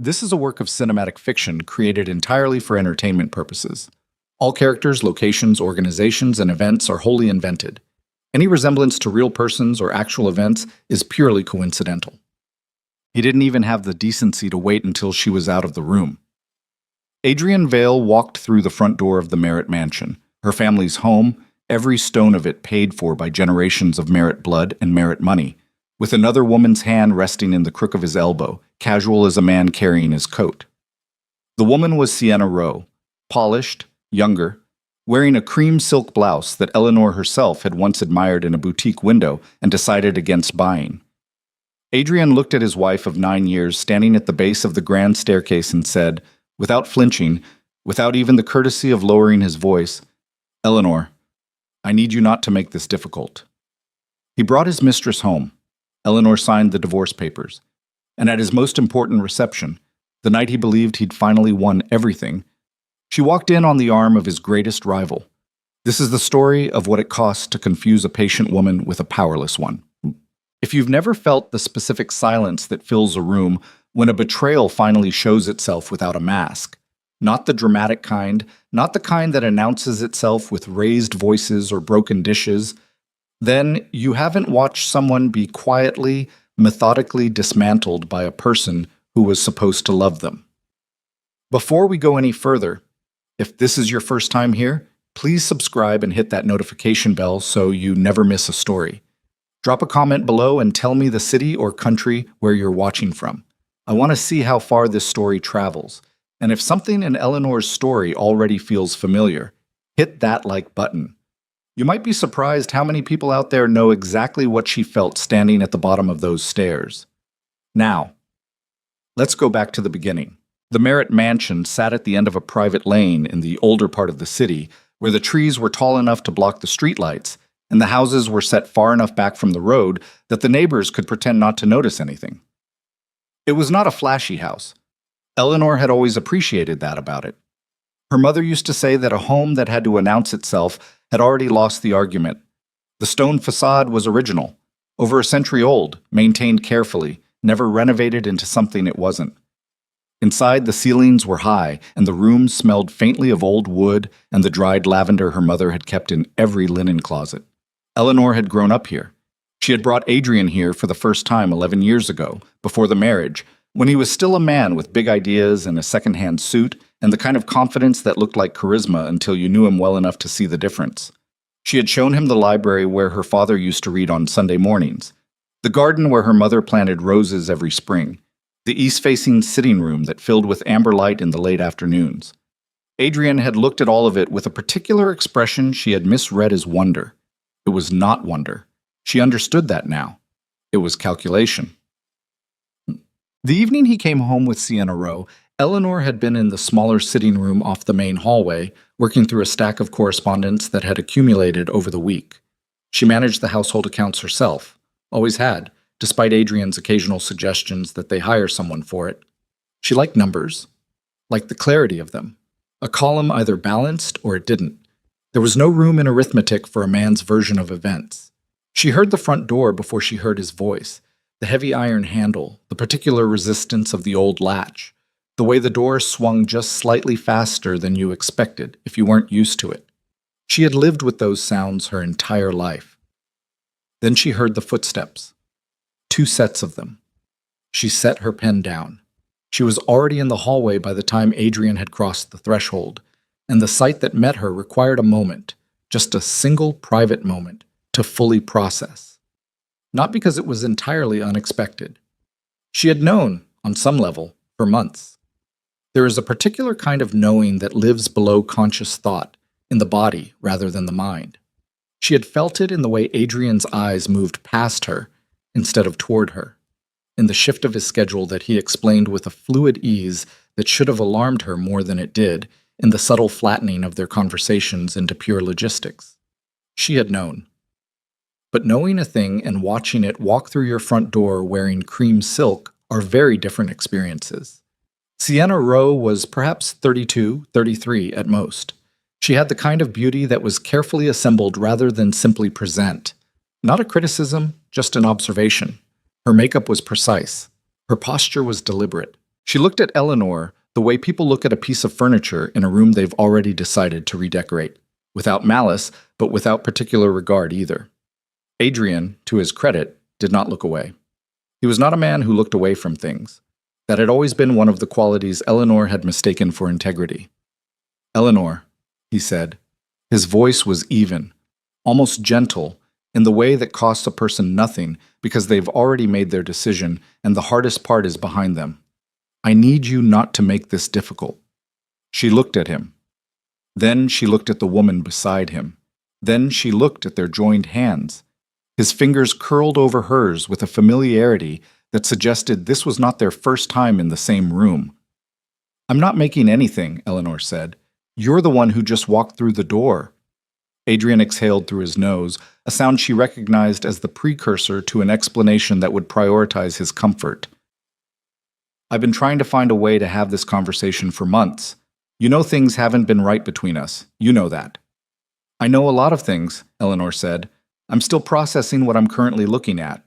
This is a work of cinematic fiction created entirely for entertainment purposes. All characters, locations, organizations, and events are wholly invented. Any resemblance to real persons or actual events is purely coincidental. He didn't even have the decency to wait until she was out of the room. Adrienne Vale walked through the front door of the Merritt mansion, her family's home, every stone of it paid for by generations of Merritt blood and Merritt money, with another woman's hand resting in the crook of his elbow, casual as a man carrying his coat. The woman was Sienna Rowe, polished, younger, wearing a cream silk blouse that Eleanor herself had once admired in a boutique window and decided against buying. Adrian looked at his wife of 9 years standing at the base of the grand staircase and said, without flinching, without even the courtesy of lowering his voice, "Eleanor, I need you not to make this difficult." He brought his mistress home. Eleanor signed the divorce papers. And at his most important reception, the night he believed he'd finally won everything, she walked in on the arm of his greatest rival. This is the story of what it costs to confuse a patient woman with a powerless one. If you've never felt the specific silence that fills a room when a betrayal finally shows itself without a mask, not the dramatic kind, not the kind that announces itself with raised voices or broken dishes, then you haven't watched someone be quietly, methodically dismantled by a person who was supposed to love them. Before we go any further, if this is your first time here, please subscribe and hit that notification bell so you never miss a story. Drop a comment below and tell me the city or country where you're watching from. I want to see how far this story travels, and if something in Eleanor's story already feels familiar, hit that like button. You might be surprised how many people out there know exactly what she felt standing at the bottom of those stairs. Now, let's go back to the beginning. The Merritt mansion sat at the end of a private lane in the older part of the city, where the trees were tall enough to block the streetlights, and the houses were set far enough back from the road that the neighbors could pretend not to notice anything. It was not a flashy house. Eleanor had always appreciated that about it. Her mother used to say that a home that had to announce itself had already lost the argument. The stone facade was original, over a century old, maintained carefully, never renovated into something it wasn't. Inside, the ceilings were high, and the rooms smelled faintly of old wood and the dried lavender her mother had kept in every linen closet. Eleanor had grown up here. She had brought Adrian here for the first time 11 years ago, before the marriage, when he was still a man with big ideas and a second-hand suit and the kind of confidence that looked like charisma until you knew him well enough to see the difference. She had shown him the library where her father used to read on Sunday mornings, the garden where her mother planted roses every spring, the east-facing sitting room that filled with amber light in the late afternoons. Adrian had looked at all of it with a particular expression she had misread as wonder. It was not wonder. She understood that now. It was calculation. The evening he came home with Sienna Rowe, Eleanor had been in the smaller sitting room off the main hallway, working through a stack of correspondence that had accumulated over the week. She managed the household accounts herself, always had, despite Adrian's occasional suggestions that they hire someone for it. She liked numbers, liked the clarity of them. A column either balanced or it didn't. There was no room in arithmetic for a man's version of events. She heard the front door before she heard his voice, the heavy iron handle, the particular resistance of the old latch, the way the door swung just slightly faster than you expected if you weren't used to it. She had lived with those sounds her entire life. Then she heard the footsteps. 2 sets of them. She set her pen down. She was already in the hallway by the time Adrian had crossed the threshold, and the sight that met her required a moment, just a single private moment, to fully process. Not because it was entirely unexpected. She had known, on some level, for months. There is a particular kind of knowing that lives below conscious thought, in the body rather than the mind. She had felt it in the way Adrian's eyes moved past her instead of toward her, in the shift of his schedule that he explained with a fluid ease that should have alarmed her more than it did, in the subtle flattening of their conversations into pure logistics. She had known. But knowing a thing and watching it walk through your front door wearing cream silk are very different experiences. Sienna Rowe was perhaps 32, 33 at most. She had the kind of beauty that was carefully assembled rather than simply present. Not a criticism, just an observation. Her makeup was precise. Her posture was deliberate. She looked at Eleanor the way people look at a piece of furniture in a room they've already decided to redecorate, without malice, but without particular regard either. Adrian, to his credit, did not look away. He was not a man who looked away from things. That had always been one of the qualities Eleanor had mistaken for integrity. "Eleanor," he said. His voice was even, almost gentle, in the way that costs a person nothing because they've already made their decision and the hardest part is behind them. "I need you not to make this difficult." She looked at him. Then she looked at the woman beside him. Then she looked at their joined hands. His fingers curled over hers with a familiarity that suggested this was not their first time in the same room. "I'm not making anything," Eleanor said. "You're the one who just walked through the door." Adrian exhaled through his nose, a sound she recognized as the precursor to an explanation that would prioritize his comfort. "I've been trying to find a way to have this conversation for months. You know things haven't been right between us. You know that." "I know a lot of things," Eleanor said. "I'm still processing what I'm currently looking at."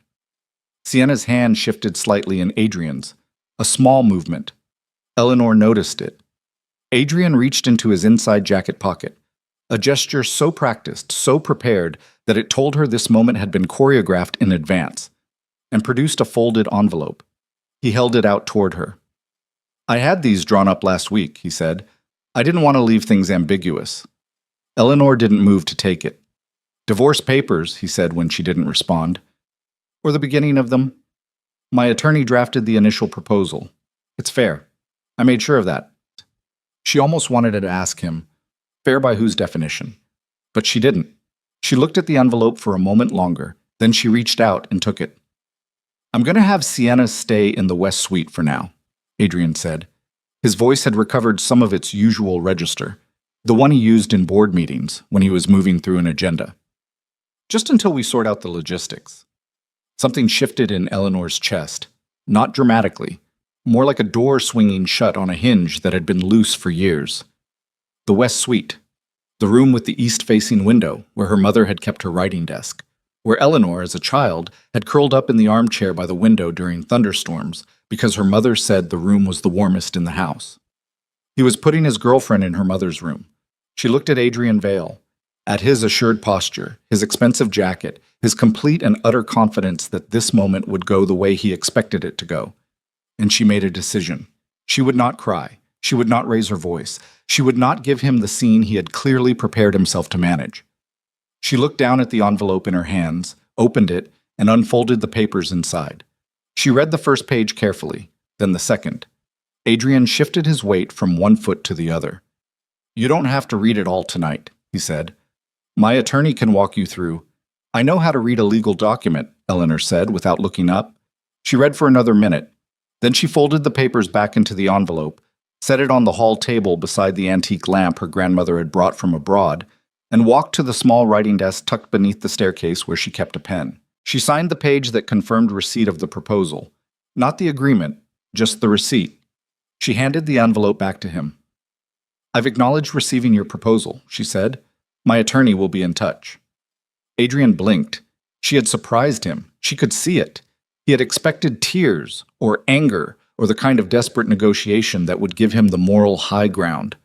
Sienna's hand shifted slightly in Adrian's, a small movement. Eleanor noticed it. Adrian reached into his inside jacket pocket, a gesture so practiced, so prepared, that it told her this moment had been choreographed in advance, and produced a folded envelope. He held it out toward her. "I had these drawn up last week," he said. "I didn't want to leave things ambiguous." Eleanor didn't move to take it. "Divorce papers," he said when she didn't respond. "Or the beginning of them. My attorney drafted the initial proposal. It's fair. I made sure of that." She almost wanted to ask him, fair by whose definition? But she didn't. She looked at the envelope for a moment longer, then she reached out and took it. "I'm going to have Sienna stay in the West Suite for now," Adrian said. His voice had recovered some of its usual register, the one he used in board meetings when he was moving through an agenda. "Just until we sort out the logistics." Something shifted in Eleanor's chest, not dramatically, more like a door swinging shut on a hinge that had been loose for years. The West Suite, the room with the east-facing window where her mother had kept her writing desk, where Eleanor, as a child, had curled up in the armchair by the window during thunderstorms because her mother said the room was the warmest in the house. He was putting his girlfriend in her mother's room. She looked at Adrian Vale, at his assured posture, his expensive jacket, his complete and utter confidence that this moment would go the way he expected it to go. And she made a decision. She would not cry. She would not raise her voice. She would not give him the scene he had clearly prepared himself to manage. She looked down at the envelope in her hands, opened it, and unfolded the papers inside. She read the first page carefully, then the second. Adrian shifted his weight from one foot to the other. "You don't have to read it all tonight," he said. "My attorney can walk you through." "I know how to read a legal document," Eleanor said without looking up. She read for another minute. Then she folded the papers back into the envelope, set it on the hall table beside the antique lamp her grandmother had brought from abroad, and walked to the small writing desk tucked beneath the staircase where she kept a pen. She signed the page that confirmed receipt of the proposal. Not the agreement, just the receipt. She handed the envelope back to him. "I've acknowledged receiving your proposal," she said. "My attorney will be in touch." Adrian blinked. She had surprised him. She could see it. He had expected tears, or anger, or the kind of desperate negotiation that would give him the moral high ground.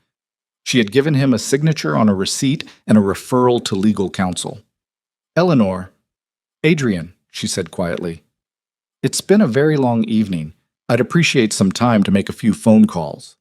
She had given him a signature on a receipt and a referral to legal counsel. "Eleanor." "Adrian," she said quietly. "It's been a very long evening. I'd appreciate some time to make a few phone calls."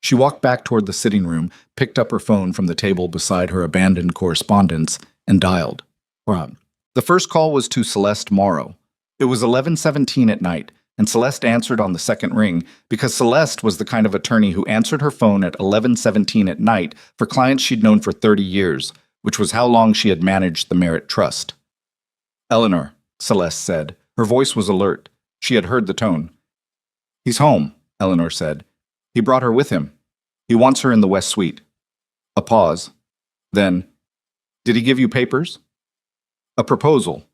She walked back toward the sitting room, picked up her phone from the table beside her abandoned correspondence, and dialed. The first call was to Celeste Morrow. It was 11:17 at night, and Celeste answered on the second ring because Celeste was the kind of attorney who answered her phone at 11:17 at night for clients she'd known for 30 years, which was how long she had managed the Merit Trust. "Eleanor," Celeste said. Her voice was alert. She had heard the tone. "He's home," Eleanor said. "He brought her with him. He wants her in the West Suite." A pause. Then, "Did he give you papers?" "A proposal.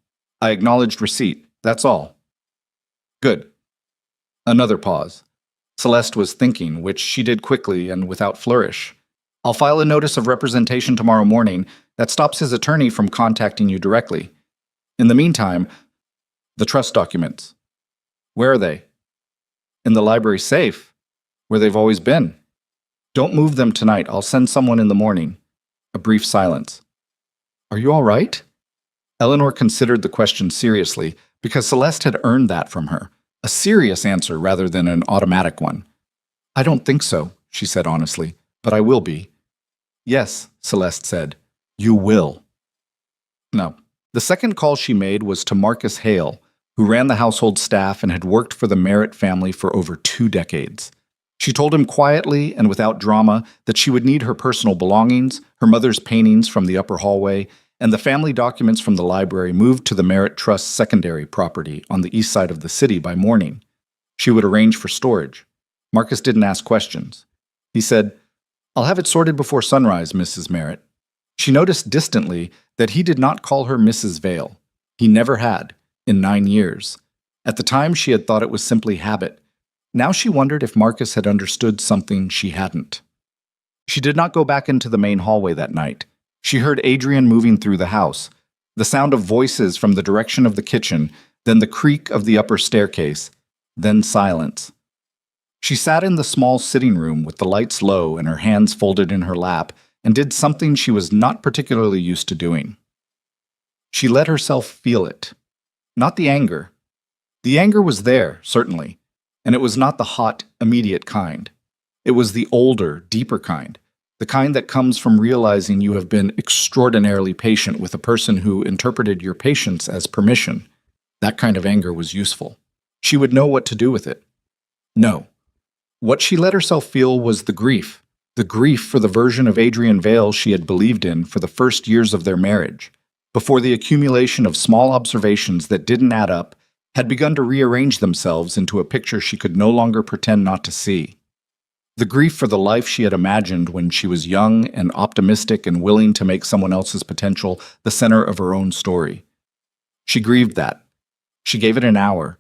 I acknowledged receipt. That's all." "Good." Another pause. Celeste was thinking, which she did quickly and without flourish. "I'll file a notice of representation tomorrow morning that stops his attorney from contacting you directly. In the meantime, the trust documents. Where are they?" "In the library safe," Where they've always been. Don't move them tonight. I'll send someone in the morning. A brief silence. Are you all right? Eleanor considered the question seriously because Celeste had earned that from her, a serious answer rather than an automatic one. I don't think so, she said honestly, but I will be. Yes, Celeste said. You will. No. The second call she made was to Marcus Hale, who ran the household staff and had worked for the Merritt family for over 2 decades. She told him quietly and without drama that she would need her personal belongings, her mother's paintings from the upper hallway, and the family documents from the library moved to the Merritt Trust's secondary property on the east side of the city by morning. She would arrange for storage. Marcus didn't ask questions. He said, I'll have it sorted before sunrise, Mrs. Merritt. She noticed distantly that he did not call her Mrs. Vale. He never had, in 9 years. At the time, she had thought it was simply habit. Now she wondered if Marcus had understood something she hadn't. She did not go back into the main hallway that night. She heard Adrian moving through the house, the sound of voices from the direction of the kitchen, then the creak of the upper staircase, then silence. She sat in the small sitting room with the lights low and her hands folded in her lap and did something she was not particularly used to doing. She let herself feel it. Not the anger. The anger was there, certainly, and it was not the hot, immediate kind. It was the older, deeper kind, the kind that comes from realizing you have been extraordinarily patient with a person who interpreted your patience as permission. That kind of anger was useful. She would know what to do with it. No. What she let herself feel was the grief for the version of Adrian Vale she had believed in for the first years of their marriage, before the accumulation of small observations that didn't add up had begun to rearrange themselves into a picture she could no longer pretend not to see. The grief for the life she had imagined when she was young and optimistic and willing to make someone else's potential the center of her own story. She grieved that. She gave it an hour.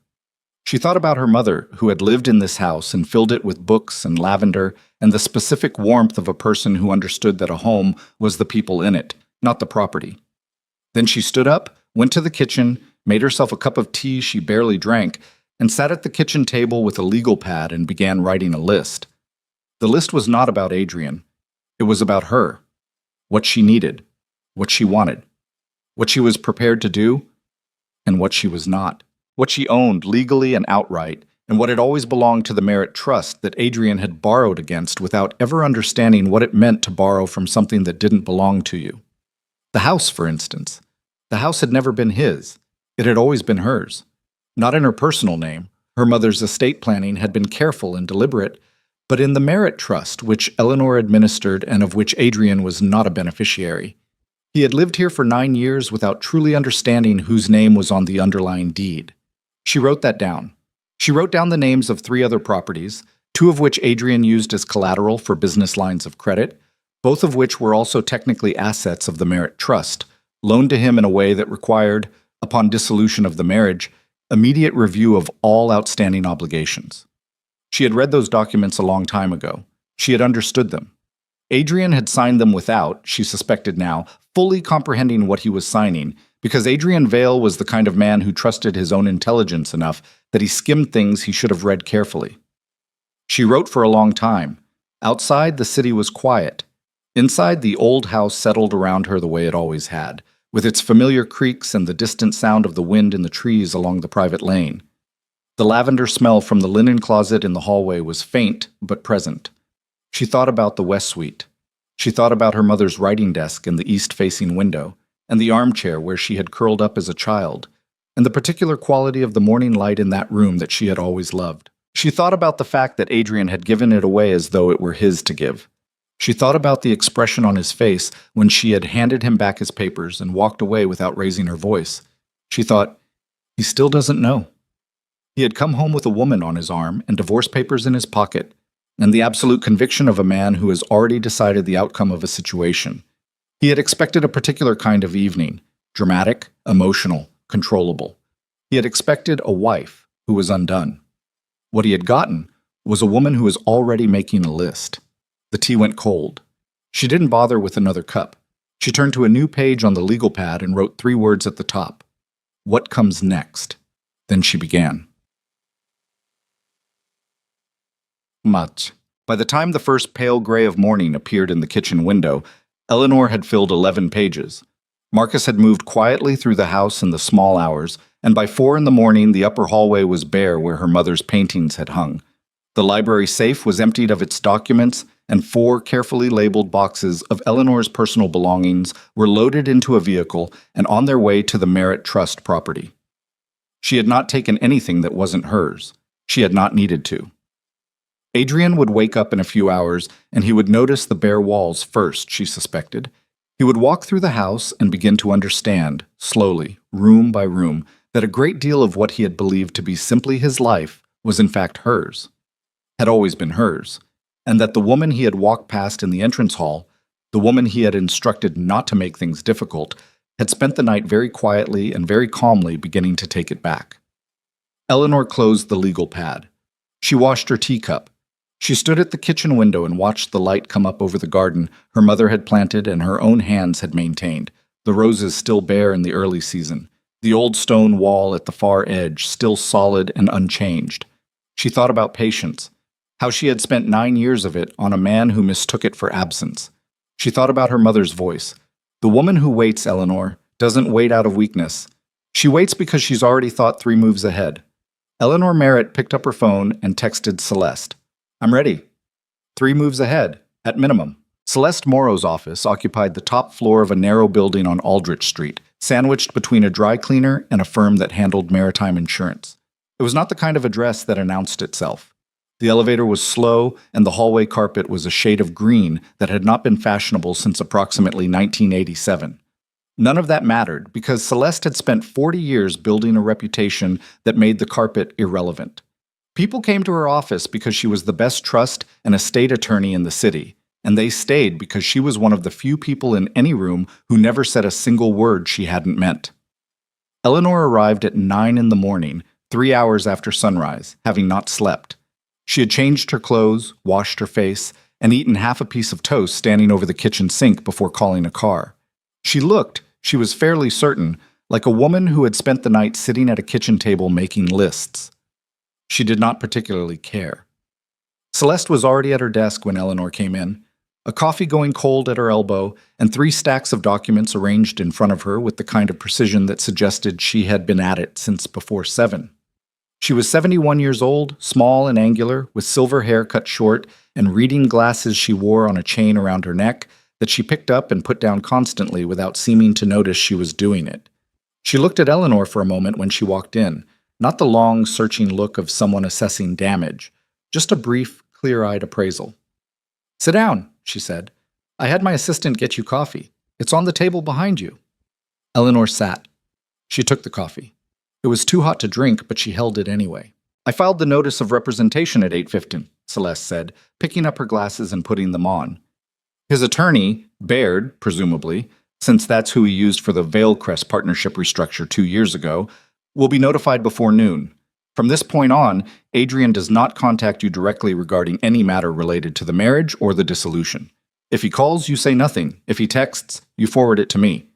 She thought about her mother, who had lived in this house and filled it with books and lavender and the specific warmth of a person who understood that a home was the people in it, not the property. Then she stood up, went to the kitchen, made herself a cup of tea she barely drank, and sat at the kitchen table with a legal pad and began writing a list. The list was not about Adrian. It was about her, what she needed, what she wanted, what she was prepared to do, and what she was not. What she owned legally and outright, and what had always belonged to the Merritt Trust that Adrian had borrowed against without ever understanding what it meant to borrow from something that didn't belong to you. The house, for instance. The house had never been his. It had always been hers. Not in her personal name. Her mother's estate planning had been careful and deliberate, but in the Merritt Trust, which Eleanor administered and of which Adrian was not a beneficiary. He had lived here for 9 years without truly understanding whose name was on the underlying deed. She wrote that down. She wrote down the names of 3 other properties, 2 of which Adrian used as collateral for business lines of credit, both of which were also technically assets of the Merritt Trust, loaned to him in a way that required, upon dissolution of the marriage, immediate review of all outstanding obligations. She had read those documents a long time ago. She had understood them. Adrian had signed them without, she suspected now, fully comprehending what he was signing, because Adrian Vale was the kind of man who trusted his own intelligence enough that he skimmed things he should have read carefully. She wrote for a long time. Outside, the city was quiet. Inside, the old house settled around her the way it always had, with its familiar creaks and the distant sound of the wind in the trees along the private lane. The lavender smell from the linen closet in the hallway was faint but present. She thought about the West Suite. She thought about her mother's writing desk in the east-facing window, and the armchair where she had curled up as a child, and the particular quality of the morning light in that room that she had always loved. She thought about the fact that Adrian had given it away as though it were his to give. She thought about the expression on his face when she had handed him back his papers and walked away without raising her voice. She thought, he still doesn't know. He had come home with a woman on his arm and divorce papers in his pocket, and the absolute conviction of a man who has already decided the outcome of a situation. He had expected a particular kind of evening, dramatic, emotional, controllable. He had expected a wife who was undone. What he had gotten was a woman who was already making a list. The tea went cold. She didn't bother with another cup. She turned to a new page on the legal pad and wrote 3 words at the top. What comes next? Then she began. Much. By the time the first pale gray of morning appeared in the kitchen window, Eleanor had filled 11 pages. Marcus had moved quietly through the house in the small hours, and by 4 in the morning the upper hallway was bare where her mother's paintings had hung. The library safe was emptied of its documents, and 4 carefully labeled boxes of Eleanor's personal belongings were loaded into a vehicle and on their way to the Merritt Trust property. She had not taken anything that wasn't hers. She had not needed to. Adrian would wake up in a few hours, and he would notice the bare walls first, she suspected. He would walk through the house and begin to understand, slowly, room by room, that a great deal of what he had believed to be simply his life was in fact hers, had always been hers, and that the woman he had walked past in the entrance hall, the woman he had instructed not to make things difficult, had spent the night very quietly and very calmly beginning to take it back. Eleanor closed the legal pad. She washed her teacup. She stood at the kitchen window and watched the light come up over the garden her mother had planted and her own hands had maintained, the roses still bare in the early season, the old stone wall at the far edge still solid and unchanged. She thought about patience, how she had spent 9 years of it on a man who mistook it for absence. She thought about her mother's voice. The woman who waits, Eleanor, doesn't wait out of weakness. She waits because she's already thought 3 moves ahead. Eleanor Merritt picked up her phone and texted Celeste. I'm ready. 3 moves ahead, at minimum. Celeste Morrow's office occupied the top floor of a narrow building on Aldrich Street, sandwiched between a dry cleaner and a firm that handled maritime insurance. It was not the kind of address that announced itself. The elevator was slow, and the hallway carpet was a shade of green that had not been fashionable since approximately 1987. None of that mattered, because Celeste had spent 40 years building a reputation that made the carpet irrelevant. People came to her office because she was the best trust and estate attorney in the city, and they stayed because she was one of the few people in any room who never said a single word she hadn't meant. Eleanor arrived at 9 in the morning, 3 hours after sunrise, having not slept. She had changed her clothes, washed her face, and eaten half a piece of toast standing over the kitchen sink before calling a car. She looked, she was fairly certain, like a woman who had spent the night sitting at a kitchen table making lists. She did not particularly care. Celeste was already at her desk when Eleanor came in, a coffee going cold at her elbow, and 3 stacks of documents arranged in front of her with the kind of precision that suggested she had been at it since before 7. She was 71 years old, small and angular, with silver hair cut short and reading glasses she wore on a chain around her neck that she picked up and put down constantly without seeming to notice she was doing it. She looked at Eleanor for a moment when she walked in, not the long, searching look of someone assessing damage, just a brief, clear-eyed appraisal. "Sit down," she said. "I had my assistant get you coffee. It's on the table behind you." Eleanor sat. She took the coffee. It was too hot to drink, but she held it anyway. "I filed the notice of representation at 8:15, Celeste said, picking up her glasses and putting them on. His attorney, Baird, presumably, since that's who he used for the Vailcrest partnership restructure 2 years ago, will be notified before noon. From this point on, Adrian does not contact you directly regarding any matter related to the marriage or the dissolution. If he calls, you say nothing. If he texts, you forward it to me."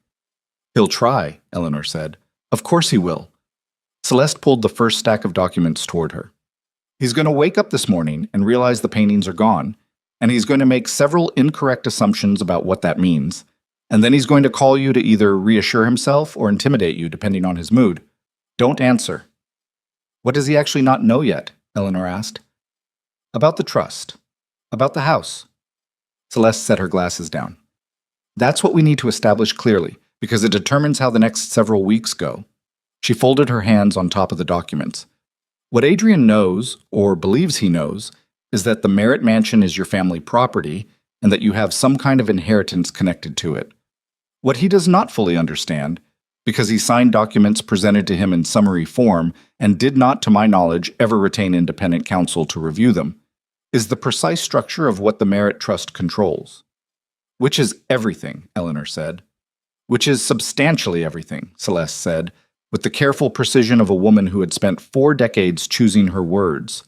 "He'll try," Eleanor said. "Of course he will." Celeste pulled the first stack of documents toward her. "He's going to wake up this morning and realize the paintings are gone, and he's going to make several incorrect assumptions about what that means, and then he's going to call you to either reassure himself or intimidate you, depending on his mood. Don't answer." "What does he actually not know yet?" Eleanor asked. "About the trust. About the house." Celeste set her glasses down. "That's what we need to establish clearly, because it determines how the next several weeks go." She folded her hands on top of the documents. "What Adrian knows, or believes he knows, is that the Merritt Mansion is your family property and that you have some kind of inheritance connected to it. What he does not fully understand, because he signed documents presented to him in summary form and did not, to my knowledge, ever retain independent counsel to review them, is the precise structure of what the Merritt Trust controls." "Which is everything," Eleanor said. "Which is substantially everything," Celeste said, with the careful precision of a woman who had spent 4 decades choosing her words.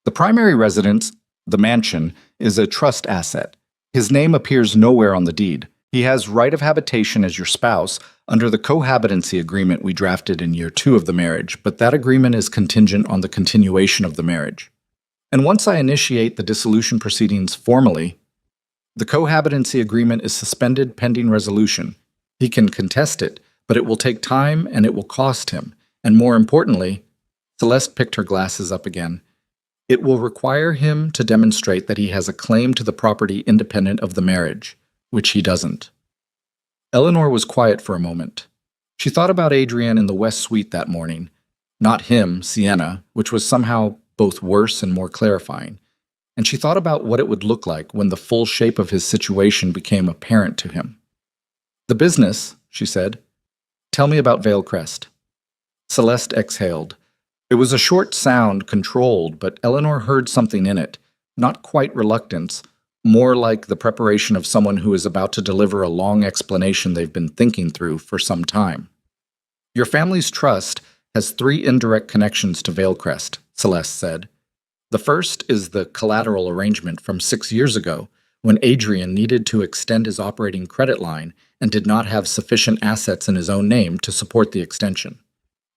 "The primary residence, the mansion, is a trust asset. His name appears nowhere on the deed. He has right of habitation as your spouse under the cohabitancy agreement we drafted in year 2 of the marriage, but that agreement is contingent on the continuation of the marriage." And once I initiate the dissolution proceedings formally, the cohabitancy agreement is suspended pending resolution. He can contest it, but it will take time and it will cost him. And more importantly, Celeste picked her glasses up again, it will require him to demonstrate that he has a claim to the property independent of the marriage, which he doesn't. Eleanor was quiet for a moment. She thought about Adrian in the West Suite that morning. Not him, Sienna, which was somehow both worse and more clarifying. And she thought about what it would look like when the full shape of his situation became apparent to him. The business, she said. Tell me about Vale Crest. Celeste exhaled. It was a short sound, controlled, but Eleanor heard something in it. Not quite reluctance, more like the preparation of someone who is about to deliver a long explanation they've been thinking through for some time. Your family's trust has 3 indirect connections to Vale Crest, Celeste said. The first is the collateral arrangement from 6 years ago, when Adrian needed to extend his operating credit line and did not have sufficient assets in his own name to support the extension.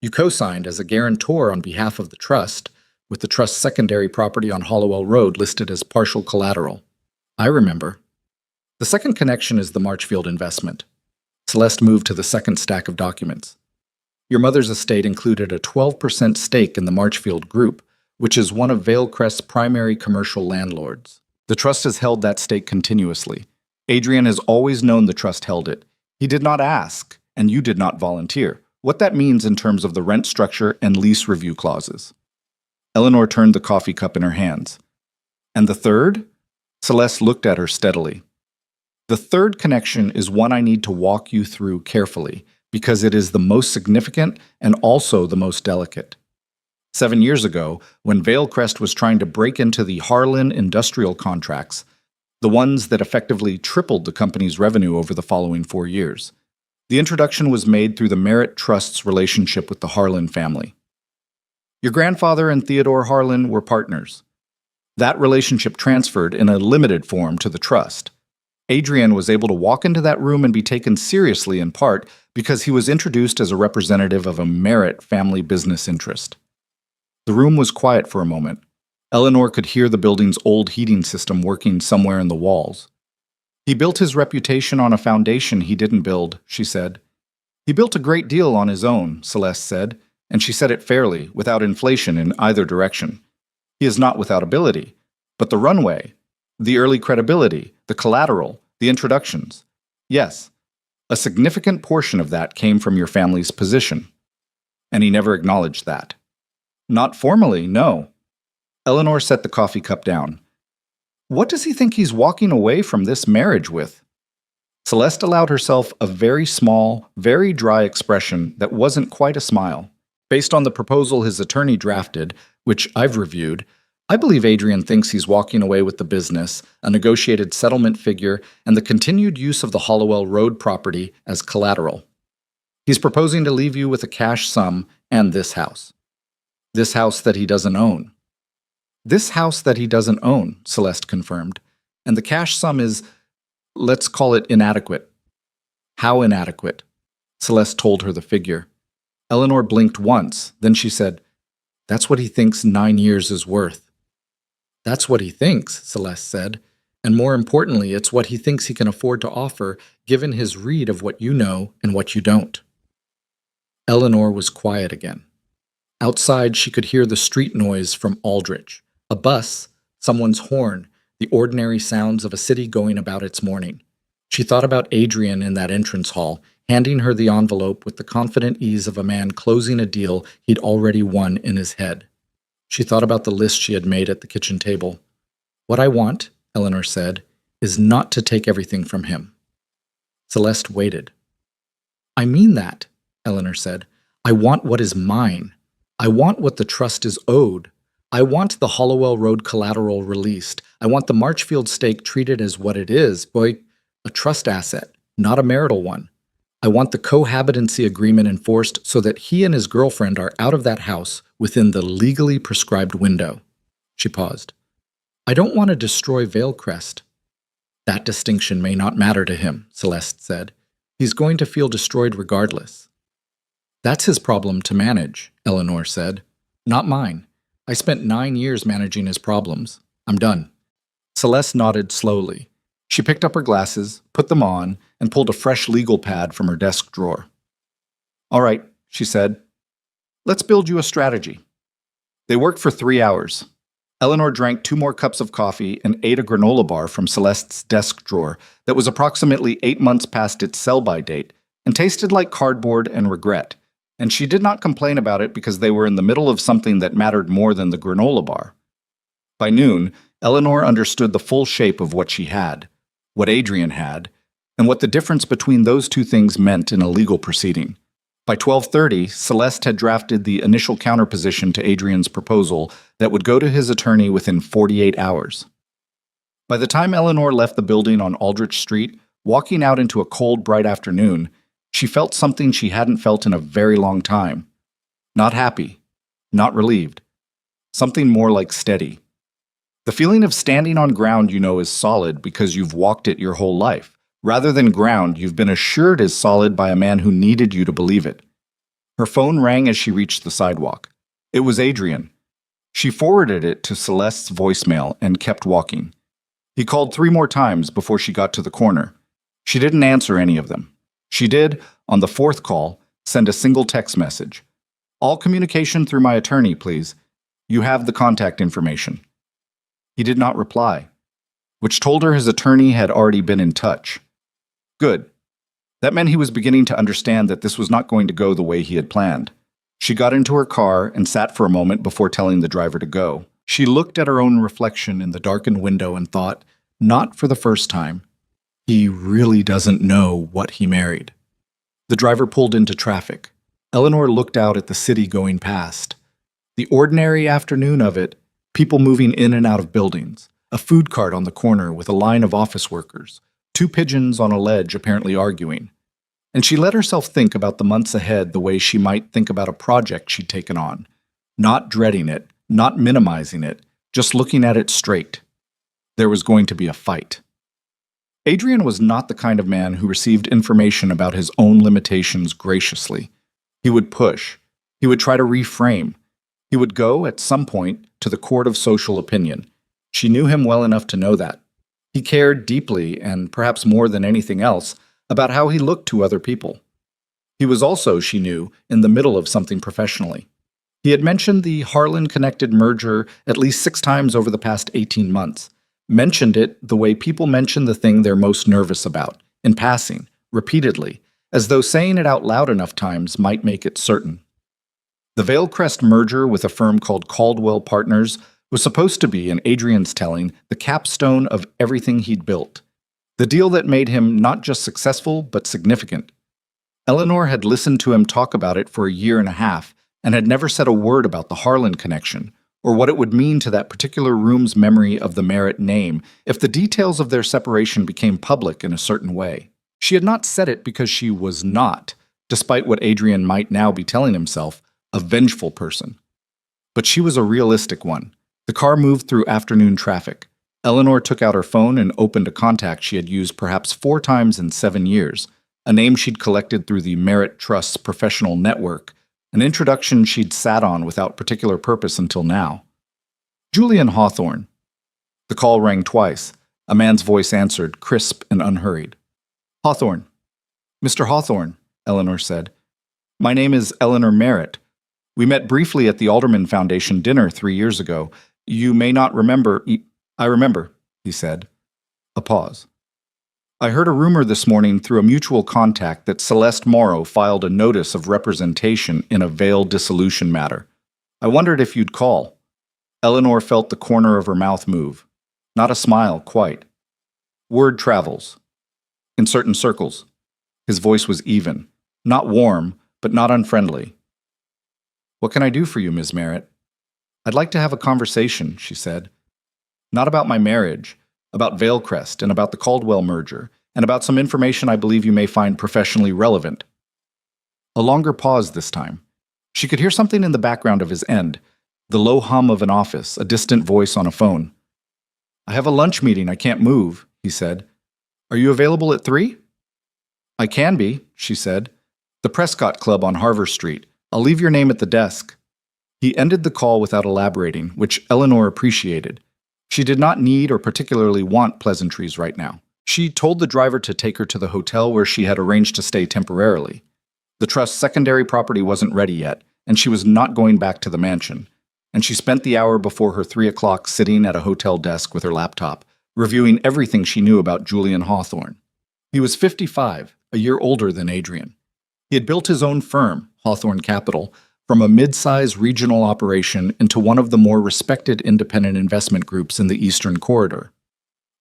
You co-signed as a guarantor on behalf of the trust, with the trust's secondary property on Hollowell Road listed as partial collateral. I remember. The second connection is the Marchfield investment. Celeste moved to the second stack of documents. Your mother's estate included a 12% stake in the Marchfield Group, which is one of Vale Crest's primary commercial landlords. The trust has held that stake continuously. Adrian has always known the trust held it. He did not ask, and you did not volunteer. What that means in terms of the rent structure and lease review clauses. Eleanor turned the coffee cup in her hands. And the third? Celeste looked at her steadily. The third connection is one I need to walk you through carefully, because it is the most significant and also the most delicate. 7 years ago, when Vale Crest was trying to break into the Harlan industrial contracts, the ones that effectively tripled the company's revenue over the following 4 years, the introduction was made through the Merit Trust's relationship with the Harlan family. Your grandfather and Theodore Harlan were partners. That relationship transferred in a limited form to the trust. Adrian was able to walk into that room and be taken seriously in part because he was introduced as a representative of a Merit family business interest. The room was quiet for a moment. Eleanor could hear the building's old heating system working somewhere in the walls. He built his reputation on a foundation he didn't build, she said. He built a great deal on his own, Celeste said, and she said it fairly, without inflation in either direction. He is not without ability, but the runway, the early credibility, the collateral, the introductions. Yes, a significant portion of that came from your family's position. And he never acknowledged that. Not formally, no. Eleanor set the coffee cup down. What does he think he's walking away from this marriage with? Celeste allowed herself a very small, very dry expression that wasn't quite a smile. Based on the proposal his attorney drafted, which I've reviewed, I believe Adrian thinks he's walking away with the business, a negotiated settlement figure, and the continued use of the Hollowell Road property as collateral. He's proposing to leave you with a cash sum and this house. This house that he doesn't own. This house that he doesn't own, Celeste confirmed. And the cash sum is, let's call it inadequate. How inadequate? Celeste told her the figure. Eleanor blinked once, then she said, That's what he thinks 9 years is worth. That's what he thinks, Celeste said. And more importantly, it's what he thinks he can afford to offer, given his read of what you know and what you don't. Eleanor was quiet again. Outside, she could hear the street noise from Aldrich. A bus, someone's horn, the ordinary sounds of a city going about its morning. She thought about Adrian in that entrance hall, handing her the envelope with the confident ease of a man closing a deal he'd already won in his head. She thought about the list she had made at the kitchen table. What I want, Eleanor said, is not to take everything from him. Celeste waited. I mean that, Eleanor said. I want what is mine. I want what the trust is owed. I want the Hollowell Road collateral released. I want the Marchfield stake treated as what it is, boy, a trust asset, not a marital one. I want the cohabitancy agreement enforced so that he and his girlfriend are out of that house within the legally prescribed window. She paused. I don't want to destroy Vale Crest. That distinction may not matter to him, Celeste said. He's going to feel destroyed regardless. That's his problem to manage, Eleanor said. Not mine. I spent 9 years managing his problems. I'm done. Celeste nodded slowly. She picked up her glasses, put them on, and pulled a fresh legal pad from her desk drawer. All right, she said. Let's build you a strategy. They worked for 3 hours. Eleanor drank 2 more cups of coffee and ate a granola bar from Celeste's desk drawer that was approximately 8 months past its sell-by date and tasted like cardboard and regret, and she did not complain about it because they were in the middle of something that mattered more than the granola bar. By noon, Eleanor understood the full shape of what she had, what Adrian had, and what the difference between those two things meant in a legal proceeding. By 12:30, Celeste had drafted the initial counterposition to Adrian's proposal that would go to his attorney within 48 hours. By the time Eleanor left the building on Aldrich Street, walking out into a cold, bright afternoon, she felt something she hadn't felt in a very long time. Not happy, not relieved. Something more like steady. The feeling of standing on ground you know is solid because you've walked it your whole life, rather than ground you've been assured is solid by a man who needed you to believe it. Her phone rang as she reached the sidewalk. It was Adrian. She forwarded it to Celeste's voicemail and kept walking. He called 3 more times before she got to the corner. She didn't answer any of them. She did, on the 4th call, send a single text message. All communication through my attorney, please. You have the contact information. He did not reply, which told her his attorney had already been in touch. Good. That meant he was beginning to understand that this was not going to go the way he had planned. She got into her car and sat for a moment before telling the driver to go. She looked at her own reflection in the darkened window and thought, not for the first time, he really doesn't know what he married. The driver pulled into traffic. Eleanor looked out at the city going past. The ordinary afternoon of it, people moving in and out of buildings, a food cart on the corner with a line of office workers, 2 pigeons on a ledge apparently arguing. And she let herself think about the months ahead the way she might think about a project she'd taken on, not dreading it, not minimizing it, just looking at it straight. There was going to be a fight. Adrian was not the kind of man who received information about his own limitations graciously. He would push. He would try to reframe. He would go, at some point, to the court of social opinion. She knew him well enough to know that. He cared deeply, and perhaps more than anything else, about how he looked to other people. He was also, she knew, in the middle of something professionally. He had mentioned the Harlan-connected merger at least 6 times over the past 18 months. Mentioned it the way people mention the thing they're most nervous about, in passing, repeatedly, as though saying it out loud enough times might make it certain. The Vailcrest merger with a firm called Caldwell Partners was supposed to be, in Adrian's telling, the capstone of everything he'd built. The deal that made him not just successful, but significant. Eleanor had listened to him talk about it for a year and a half and had never said a word about the Harlan connection, or what it would mean to that particular room's memory of the Merritt name if the details of their separation became public in a certain way. She had not said it because she was not, despite what Adrian might now be telling himself, a vengeful person. But she was a realistic one. The car moved through afternoon traffic. Eleanor took out her phone and opened a contact she had used perhaps 4 times in 7 years, a name she'd collected through the Merritt Trust's professional network, an introduction she'd sat on without particular purpose until now. Julian Hawthorne. The call rang twice. A man's voice answered, crisp and unhurried. Hawthorne. Mr. Hawthorne, Eleanor said. My name is Eleanor Merritt. We met briefly at the Alderman Foundation dinner 3 years ago. You may not remember. I remember, he said. A pause. I heard a rumor this morning through a mutual contact that Celeste Morrow filed a notice of representation in a Vail dissolution matter. I wondered if you'd call. Eleanor felt the corner of her mouth move. Not a smile, quite. Word travels. In certain circles. His voice was even. Not warm, but not unfriendly. What can I do for you, Ms. Merritt? I'd like to have a conversation, she said. Not about my marriage, about Vailcrest and about the Caldwell merger, and about some information I believe you may find professionally relevant. A longer pause this time. She could hear something in the background of his end, the low hum of an office, a distant voice on a phone. I have a lunch meeting, I can't move, he said. Are you available at 3? I can be, she said. The Prescott Club on Harvard Street. I'll leave your name at the desk. He ended the call without elaborating, which Eleanor appreciated. She did not need or particularly want pleasantries right now. She told the driver to take her to the hotel where she had arranged to stay temporarily. The trust's secondary property wasn't ready yet, and she was not going back to the mansion. And she spent the hour before her 3 o'clock sitting at a hotel desk with her laptop, reviewing everything she knew about Julian Hawthorne. He was 55, a year older than Adrian. He had built his own firm, Hawthorne Capital, from a mid-size regional operation into one of the more respected independent investment groups in the Eastern Corridor.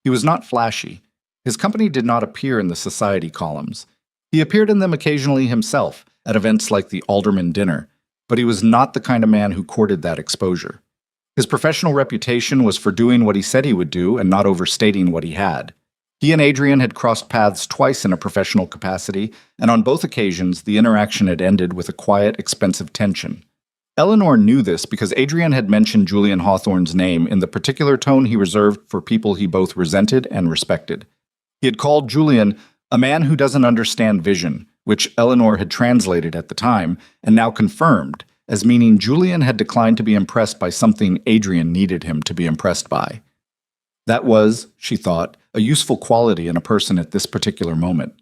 He was not flashy. His company did not appear in the society columns. He appeared in them occasionally himself, at events like the Alderman Dinner, but he was not the kind of man who courted that exposure. His professional reputation was for doing what he said he would do and not overstating what he had. He and Adrian had crossed paths twice in a professional capacity, and on both occasions the interaction had ended with a quiet, expensive tension. Eleanor knew this because Adrian had mentioned Julian Hawthorne's name in the particular tone he reserved for people he both resented and respected. He had called Julian a man who doesn't understand vision, which Eleanor had translated at the time and now confirmed as meaning Julian had declined to be impressed by something Adrian needed him to be impressed by. That was, she thought, a useful quality in a person at this particular moment.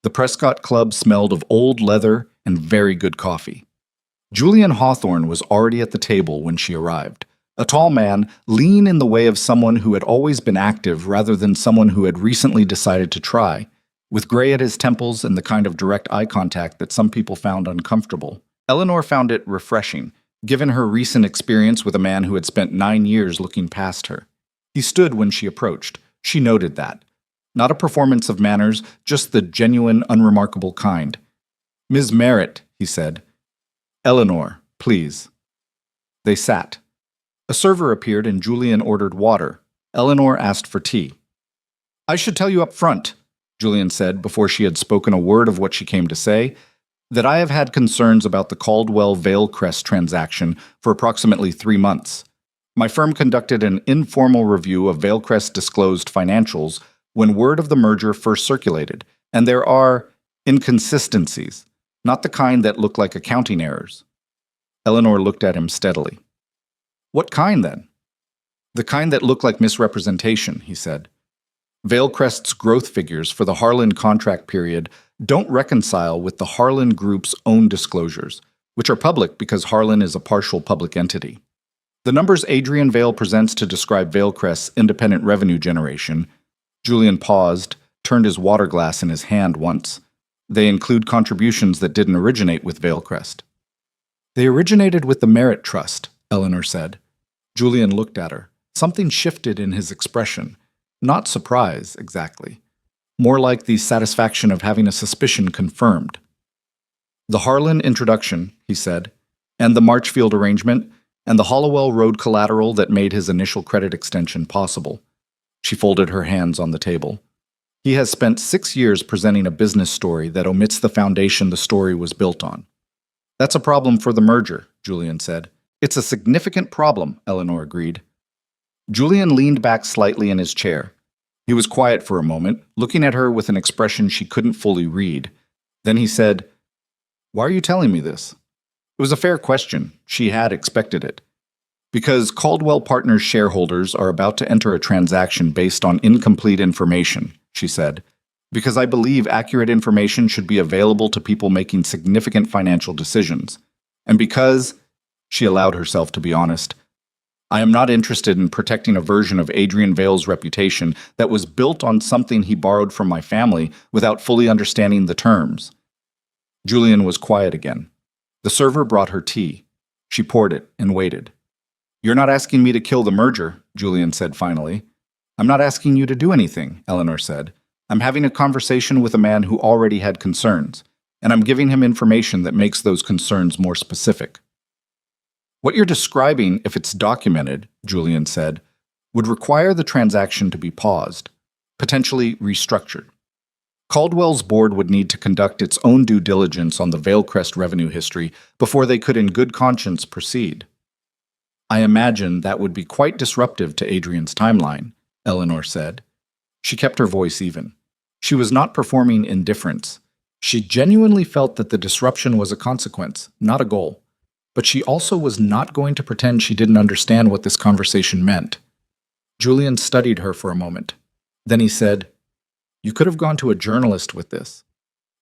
The Prescott Club smelled of old leather and very good coffee. Julian Hawthorne was already at the table when she arrived, a tall man, lean in the way of someone who had always been active rather than someone who had recently decided to try, with gray at his temples and the kind of direct eye contact that some people found uncomfortable. Eleanor found it refreshing, given her recent experience with a man who had spent 9 years looking past her. He stood when she approached. She noted that. Not a performance of manners, just the genuine, unremarkable kind. "Ms. Merritt," he said. "Eleanor, please." They sat. A server appeared and Julian ordered water. Eleanor asked for tea. "I should tell you up front," Julian said before she had spoken a word of what she came to say, "that I have had concerns about the Caldwell-Vailcrest transaction for approximately 3 months. My firm conducted an informal review of Vailcrest's disclosed financials when word of the merger first circulated, and there are inconsistencies, not the kind that look like accounting errors." Eleanor looked at him steadily. "What kind, then?" "The kind that look like misrepresentation," he said. "Vailcrest's growth figures for the Harlan contract period don't reconcile with the Harlan Group's own disclosures, which are public because Harlan is a partial public entity. The numbers Adrian Vail presents to describe Vailcrest's independent revenue generation," Julian paused, turned his water glass in his hand once. "They include contributions that didn't originate with Vailcrest." "They originated with the Merit Trust," Eleanor said. Julian looked at her. Something shifted in his expression. Not surprise, exactly. More like the satisfaction of having a suspicion confirmed. "The Harlan introduction," he said, "and the Marchfield arrangement, and the Hollowell Road collateral that made his initial credit extension possible." She folded her hands on the table. "He has spent 6 years presenting a business story that omits the foundation the story was built on." "That's a problem for the merger," Julian said. "It's a significant problem," Eleanor agreed. Julian leaned back slightly in his chair. He was quiet for a moment, looking at her with an expression she couldn't fully read. Then he said, "Why are you telling me this?" It was a fair question. She had expected it. "Because Caldwell Partners shareholders are about to enter a transaction based on incomplete information," she said. "Because I believe accurate information should be available to people making significant financial decisions. And because," she allowed herself to be honest, "I am not interested in protecting a version of Adrian Vail's reputation that was built on something he borrowed from my family without fully understanding the terms." Julian was quiet again. The server brought her tea. She poured it and waited. "You're not asking me to kill the merger," Julian said finally. "I'm not asking you to do anything," Eleanor said. "I'm having a conversation with a man who already had concerns, and I'm giving him information that makes those concerns more specific." "What you're describing, if it's documented," Julian said, "would require the transaction to be paused, potentially restructured. Caldwell's board would need to conduct its own due diligence on the Vailcrest revenue history before they could in good conscience proceed." "I imagine that would be quite disruptive to Adrian's timeline," Eleanor said. She kept her voice even. She was not performing indifference. She genuinely felt that the disruption was a consequence, not a goal. But she also was not going to pretend she didn't understand what this conversation meant. Julian studied her for a moment. Then he said, "You could have gone to a journalist with this."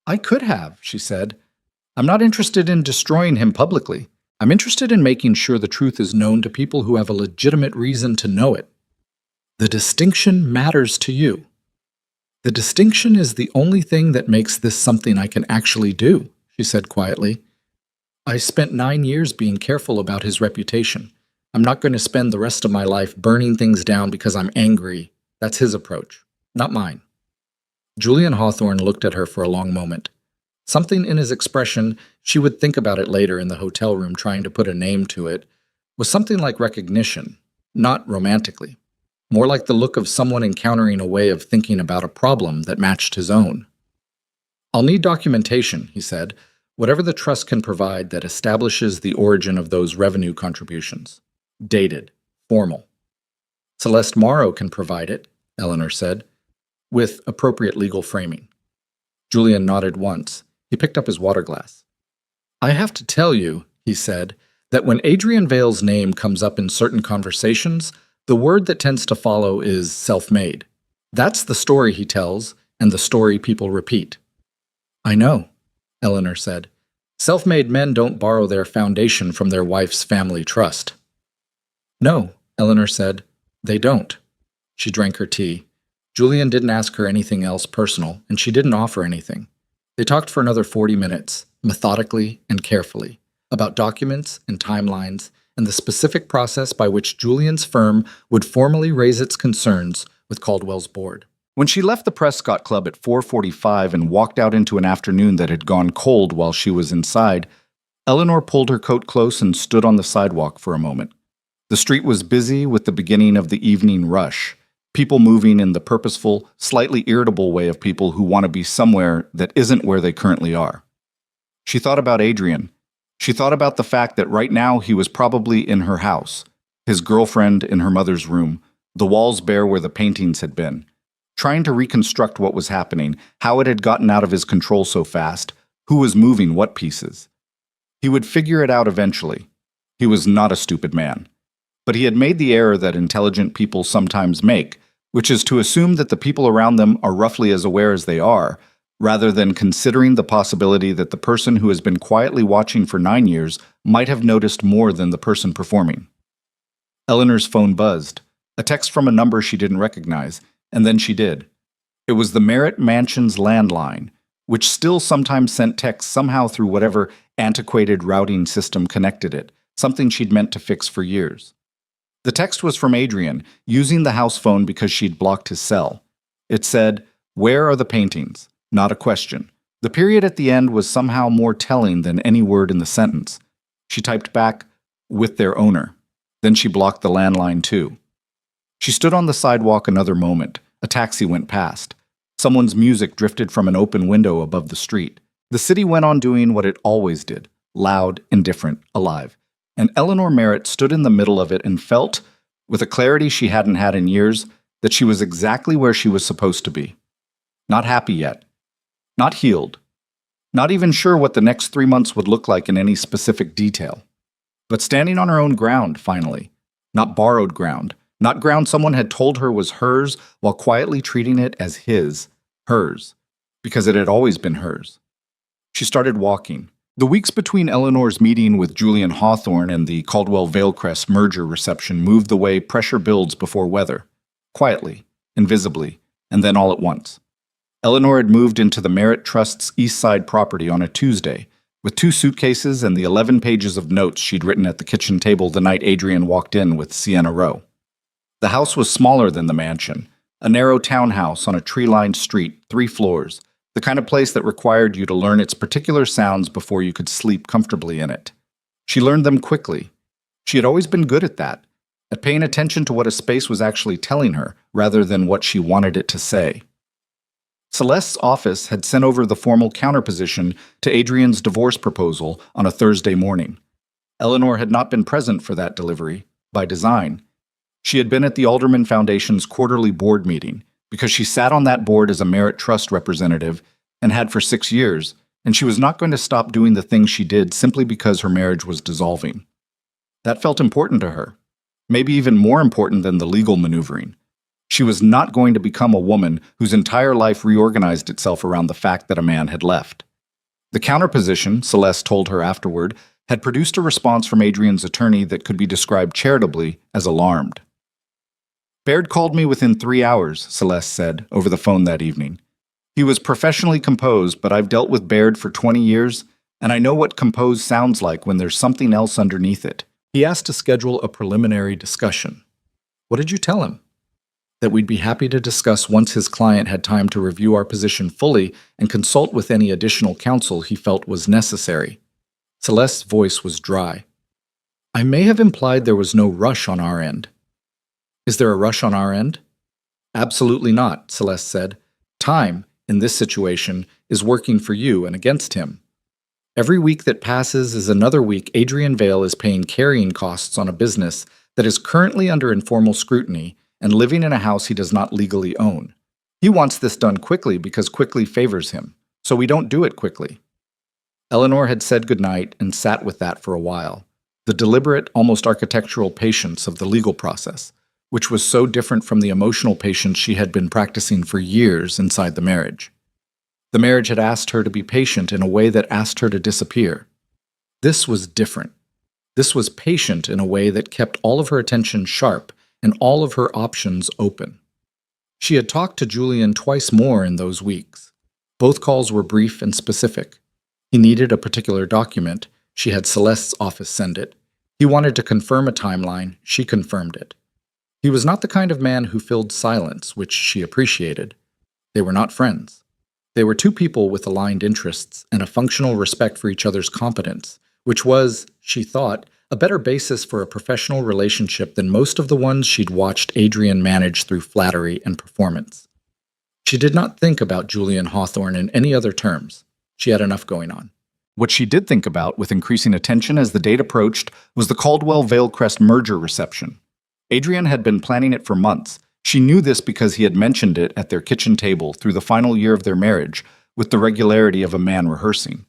"I could have," she said. "I'm not interested in destroying him publicly. I'm interested in making sure the truth is known to people who have a legitimate reason to know it. The distinction matters to you. The distinction is the only thing that makes this something I can actually do," she said quietly. "I spent 9 years being careful about his reputation. I'm not going to spend the rest of my life burning things down because I'm angry. That's his approach, not mine." Julian Hawthorne looked at her for a long moment. Something in his expression, she would think about it later in the hotel room trying to put a name to it, was something like recognition, not romantically. More like the look of someone encountering a way of thinking about a problem that matched his own. "I'll need documentation," he said, "whatever the trust can provide that establishes the origin of those revenue contributions. Dated, formal." "Celeste Morrow can provide it," Eleanor said, "with appropriate legal framing." Julian nodded once. He picked up his water glass. "I have to tell you," he said, "that when Adrian Vale's name comes up in certain conversations, the word that tends to follow is self-made. That's the story he tells, and the story people repeat." "I know," Eleanor said. "Self-made men don't borrow their foundation from their wife's family trust." "No," Eleanor said, "they don't." She drank her tea. Julian didn't ask her anything else personal, and she didn't offer anything. They talked for another 40 minutes, methodically and carefully, about documents and timelines, and the specific process by which Julian's firm would formally raise its concerns with Caldwell's board. When she left the Prescott Club at 4:45 and walked out into an afternoon that had gone cold while she was inside, Eleanor pulled her coat close and stood on the sidewalk for a moment. The street was busy with the beginning of the evening rush, people moving in the purposeful, slightly irritable way of people who want to be somewhere that isn't where they currently are. She thought about Adrian. She thought about the fact that right now he was probably in her house, his girlfriend in her mother's room, the walls bare where the paintings had been, trying to reconstruct what was happening, how it had gotten out of his control so fast, who was moving what pieces. He would figure it out eventually. He was not a stupid man. But he had made the error that intelligent people sometimes make, which is to assume that the people around them are roughly as aware as they are, rather than considering the possibility that the person who has been quietly watching for 9 years might have noticed more than the person performing. Eleanor's phone buzzed, a text from a number she didn't recognize, and then she did. It was the Merritt Mansion's landline, which still sometimes sent texts somehow through whatever antiquated routing system connected it, something she'd meant to fix for years. The text was from Adrian, using the house phone because she'd blocked his cell. It said, "Where are the paintings?" Not a question. The period at the end was somehow more telling than any word in the sentence. She typed back, "with their owner." Then she blocked the landline too. She stood on the sidewalk another moment. A taxi went past. Someone's music drifted from an open window above the street. The city went on doing what it always did, loud, indifferent, alive. And Eleanor Merritt stood in the middle of it and felt, with a clarity she hadn't had in years, that she was exactly where she was supposed to be. Not happy yet. Not healed. Not even sure what the next 3 months would look like in any specific detail. But standing on her own ground, finally. Not borrowed ground. Not ground someone had told her was hers while quietly treating it as his, hers. Because it had always been hers. She started walking. The weeks between Eleanor's meeting with Julian Hawthorne and the Caldwell-Valecrest merger reception moved the way pressure builds before weather. Quietly, invisibly, and then all at once. Eleanor had moved into the Merritt Trust's East Side property on a Tuesday, with 2 suitcases and the 11 pages of notes she'd written at the kitchen table the night Adrian walked in with Sienna Rowe. The house was smaller than the mansion, a narrow townhouse on a tree-lined street, 3 floors, the kind of place that required you to learn its particular sounds before you could sleep comfortably in it. She learned them quickly. She had always been good at that, at paying attention to what a space was actually telling her, rather than what she wanted it to say. Celeste's office had sent over the formal counterposition to Adrian's divorce proposal on a Thursday morning. Eleanor had not been present for that delivery, by design. She had been at the Alderman Foundation's quarterly board meeting, because she sat on that board as a Merritt Trust representative and had for 6 years, and she was not going to stop doing the things she did simply because her marriage was dissolving. That felt important to her, maybe even more important than the legal maneuvering. She was not going to become a woman whose entire life reorganized itself around the fact that a man had left. The counterposition, Celeste told her afterward, had produced a response from Adrian's attorney that could be described charitably as alarmed. Baird called me within 3 hours, Celeste said, over the phone that evening. He was professionally composed, but I've dealt with Baird for 20 years, and I know what composed sounds like when there's something else underneath it. He asked to schedule a preliminary discussion. What did you tell him? That we'd be happy to discuss once his client had time to review our position fully and consult with any additional counsel he felt was necessary. Celeste's voice was dry. I may have implied there was no rush on our end. Is there a rush on our end? Absolutely not, Celeste said. Time, in this situation, is working for you and against him. Every week that passes is another week Adrian Vale is paying carrying costs on a business that is currently under informal scrutiny and living in a house he does not legally own. He wants this done quickly because quickly favors him, so we don't do it quickly. Eleanor had said goodnight and sat with that for a while, the deliberate, almost architectural patience of the legal process, which was so different from the emotional patience she had been practicing for years inside the marriage. The marriage had asked her to be patient in a way that asked her to disappear. This was different. This was patient in a way that kept all of her attention sharp and all of her options open. She had talked to Julian twice more in those weeks. Both calls were brief and specific. He needed a particular document. She had Celeste's office send it. He wanted to confirm a timeline. She confirmed it. He was not the kind of man who filled silence, which she appreciated. They were not friends. They were two people with aligned interests and a functional respect for each other's competence, which was, she thought, a better basis for a professional relationship than most of the ones she'd watched Adrian manage through flattery and performance. She did not think about Julian Hawthorne in any other terms. She had enough going on. What she did think about, with increasing attention as the date approached, was the Caldwell-Valecrest merger reception. Adrian had been planning it for months. She knew this because he had mentioned it at their kitchen table through the final year of their marriage, with the regularity of a man rehearsing.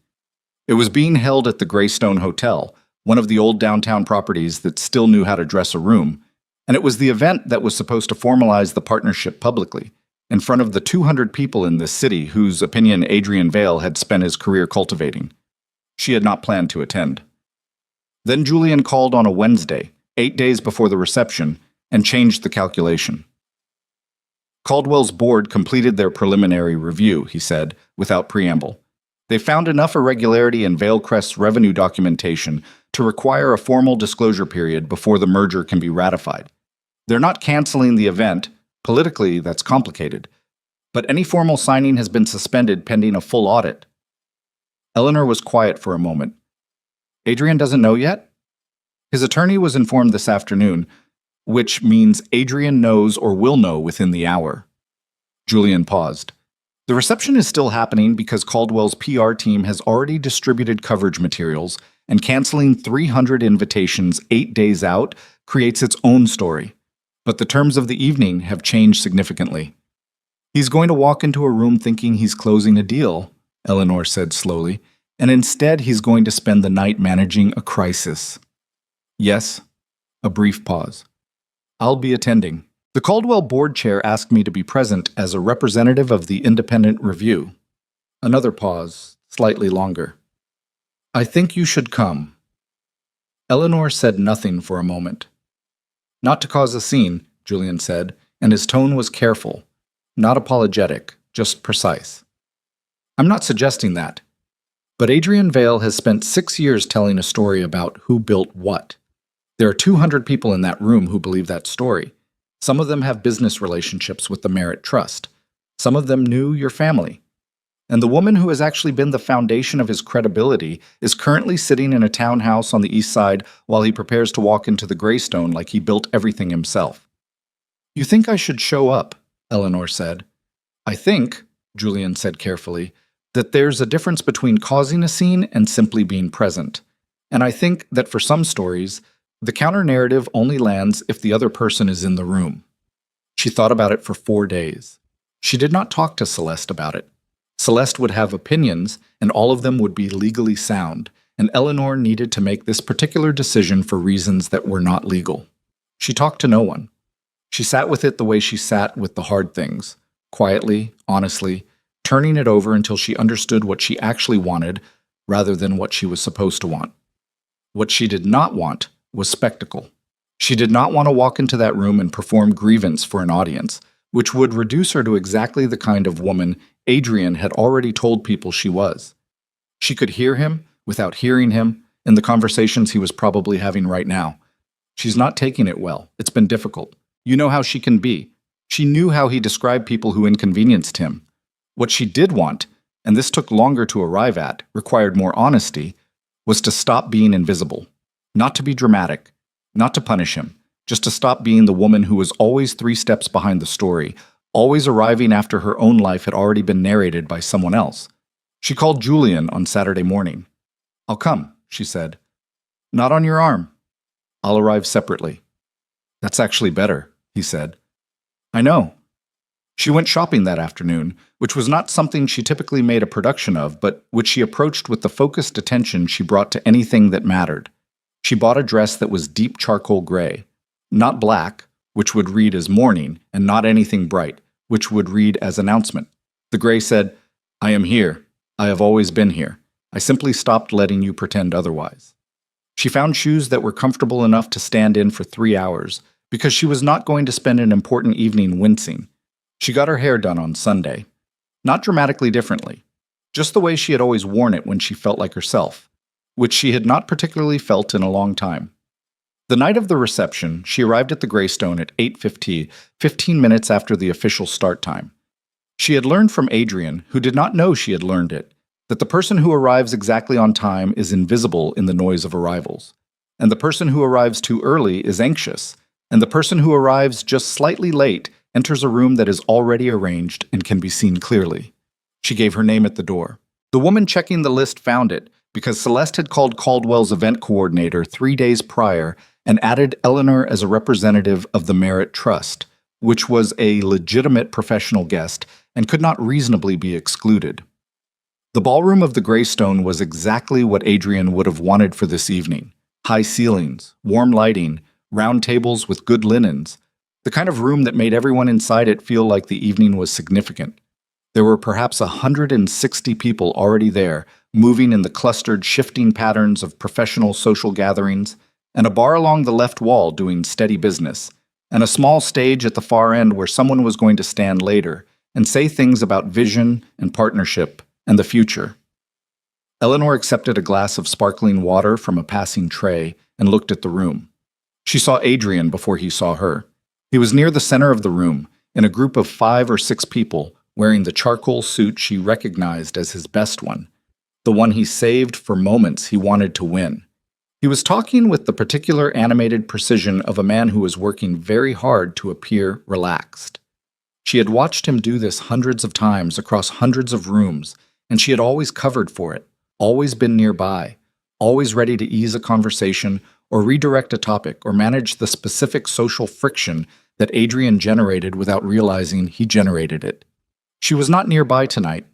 It was being held at the Greystone Hotel, one of the old downtown properties that still knew how to dress a room, and it was the event that was supposed to formalize the partnership publicly, in front of the 200 people in this city whose opinion Adrian Vale had spent his career cultivating. She had not planned to attend. Then Julian called on a Wednesday, 8 days before the reception, and changed the calculation. Caldwell's board completed their preliminary review, he said, without preamble. They found enough irregularity in Valecrest's revenue documentation to require a formal disclosure period before the merger can be ratified. They're not canceling the event. Politically, that's complicated. But any formal signing has been suspended pending a full audit. Eleanor was quiet for a moment. Adrian doesn't know yet? His attorney was informed this afternoon, which means Adrian knows or will know within the hour. Julian paused. The reception is still happening because Caldwell's PR team has already distributed coverage materials, and canceling 300 invitations 8 days out creates its own story. But the terms of the evening have changed significantly. He's going to walk into a room thinking he's closing a deal, Eleanor said slowly, and instead he's going to spend the night managing a crisis. Yes. A brief pause. I'll be attending. The Caldwell board chair asked me to be present as a representative of the independent review. Another pause, slightly longer. I think you should come. Eleanor said nothing for a moment. Not to cause a scene, Julian said, and his tone was careful. Not apologetic, just precise. I'm not suggesting that. But Adrian Vale has spent 6 years telling a story about who built what. There are 200 people in that room who believe that story. Some of them have business relationships with the Merit Trust. Some of them knew your family. And the woman who has actually been the foundation of his credibility is currently sitting in a townhouse on the east side while he prepares to walk into the Greystone like he built everything himself. You think I should show up, Eleanor said. I think, Julian said carefully, that there's a difference between causing a scene and simply being present. And I think that for some stories, the counter-narrative only lands if the other person is in the room. She thought about it for 4 days. She did not talk to Celeste about it. Celeste would have opinions, and all of them would be legally sound, and Eleanor needed to make this particular decision for reasons that were not legal. She talked to no one. She sat with it the way she sat with the hard things, quietly, honestly, turning it over until she understood what she actually wanted rather than what she was supposed to want. What she did not want was spectacle. She did not want to walk into that room and perform grievance for an audience, which would reduce her to exactly the kind of woman Adrian had already told people she was. She could hear him without hearing him in the conversations he was probably having right now. She's not taking it well. It's been difficult. You know how she can be. She knew how he described people who inconvenienced him. What she did want, and this took longer to arrive at, required more honesty, was to stop being invisible. Not to be dramatic, not to punish him, just to stop being the woman who was always 3 steps behind the story, always arriving after her own life had already been narrated by someone else. She called Julian on Saturday morning. "I'll come," she said. "Not on your arm. I'll arrive separately." "That's actually better," he said. "I know." She went shopping that afternoon, which was not something she typically made a production of, but which she approached with the focused attention she brought to anything that mattered. She bought a dress that was deep charcoal gray, not black, which would read as morning, and not anything bright, which would read as announcement. The gray said, "I am here. I have always been here. I simply stopped letting you pretend otherwise." She found shoes that were comfortable enough to stand in for 3 hours, because she was not going to spend an important evening wincing. She got her hair done on Sunday. Not dramatically differently, just the way she had always worn it when she felt like herself, which she had not particularly felt in a long time. The night of the reception, she arrived at the Greystone at 8:50, 15 minutes after the official start time. She had learned from Adrian, who did not know she had learned it, that the person who arrives exactly on time is invisible in the noise of arrivals, and the person who arrives too early is anxious, and the person who arrives just slightly late enters a room that is already arranged and can be seen clearly. She gave her name at the door. The woman checking the list found it because Celeste had called Caldwell's event coordinator 3 days prior and added Eleanor as a representative of the Merit Trust, which was a legitimate professional guest and could not reasonably be excluded. The ballroom of the Greystone was exactly what Adrian would have wanted for this evening. High ceilings, warm lighting, round tables with good linens, the kind of room that made everyone inside it feel like the evening was significant. There were perhaps 160 people already there, moving in the clustered, shifting patterns of professional social gatherings, and a bar along the left wall doing steady business, and a small stage at the far end where someone was going to stand later and say things about vision and partnership and the future. Eleanor accepted a glass of sparkling water from a passing tray and looked at the room. She saw Adrian before he saw her. He was near the center of the room, in a group of 5 or 6 people, wearing the charcoal suit she recognized as his best one, the one he saved for moments he wanted to win. He was talking with the particular animated precision of a man who was working very hard to appear relaxed. She had watched him do this hundreds of times across hundreds of rooms, and she had always covered for it, always been nearby, always ready to ease a conversation or redirect a topic or manage the specific social friction that Adrian generated without realizing he generated it. She was not nearby tonight.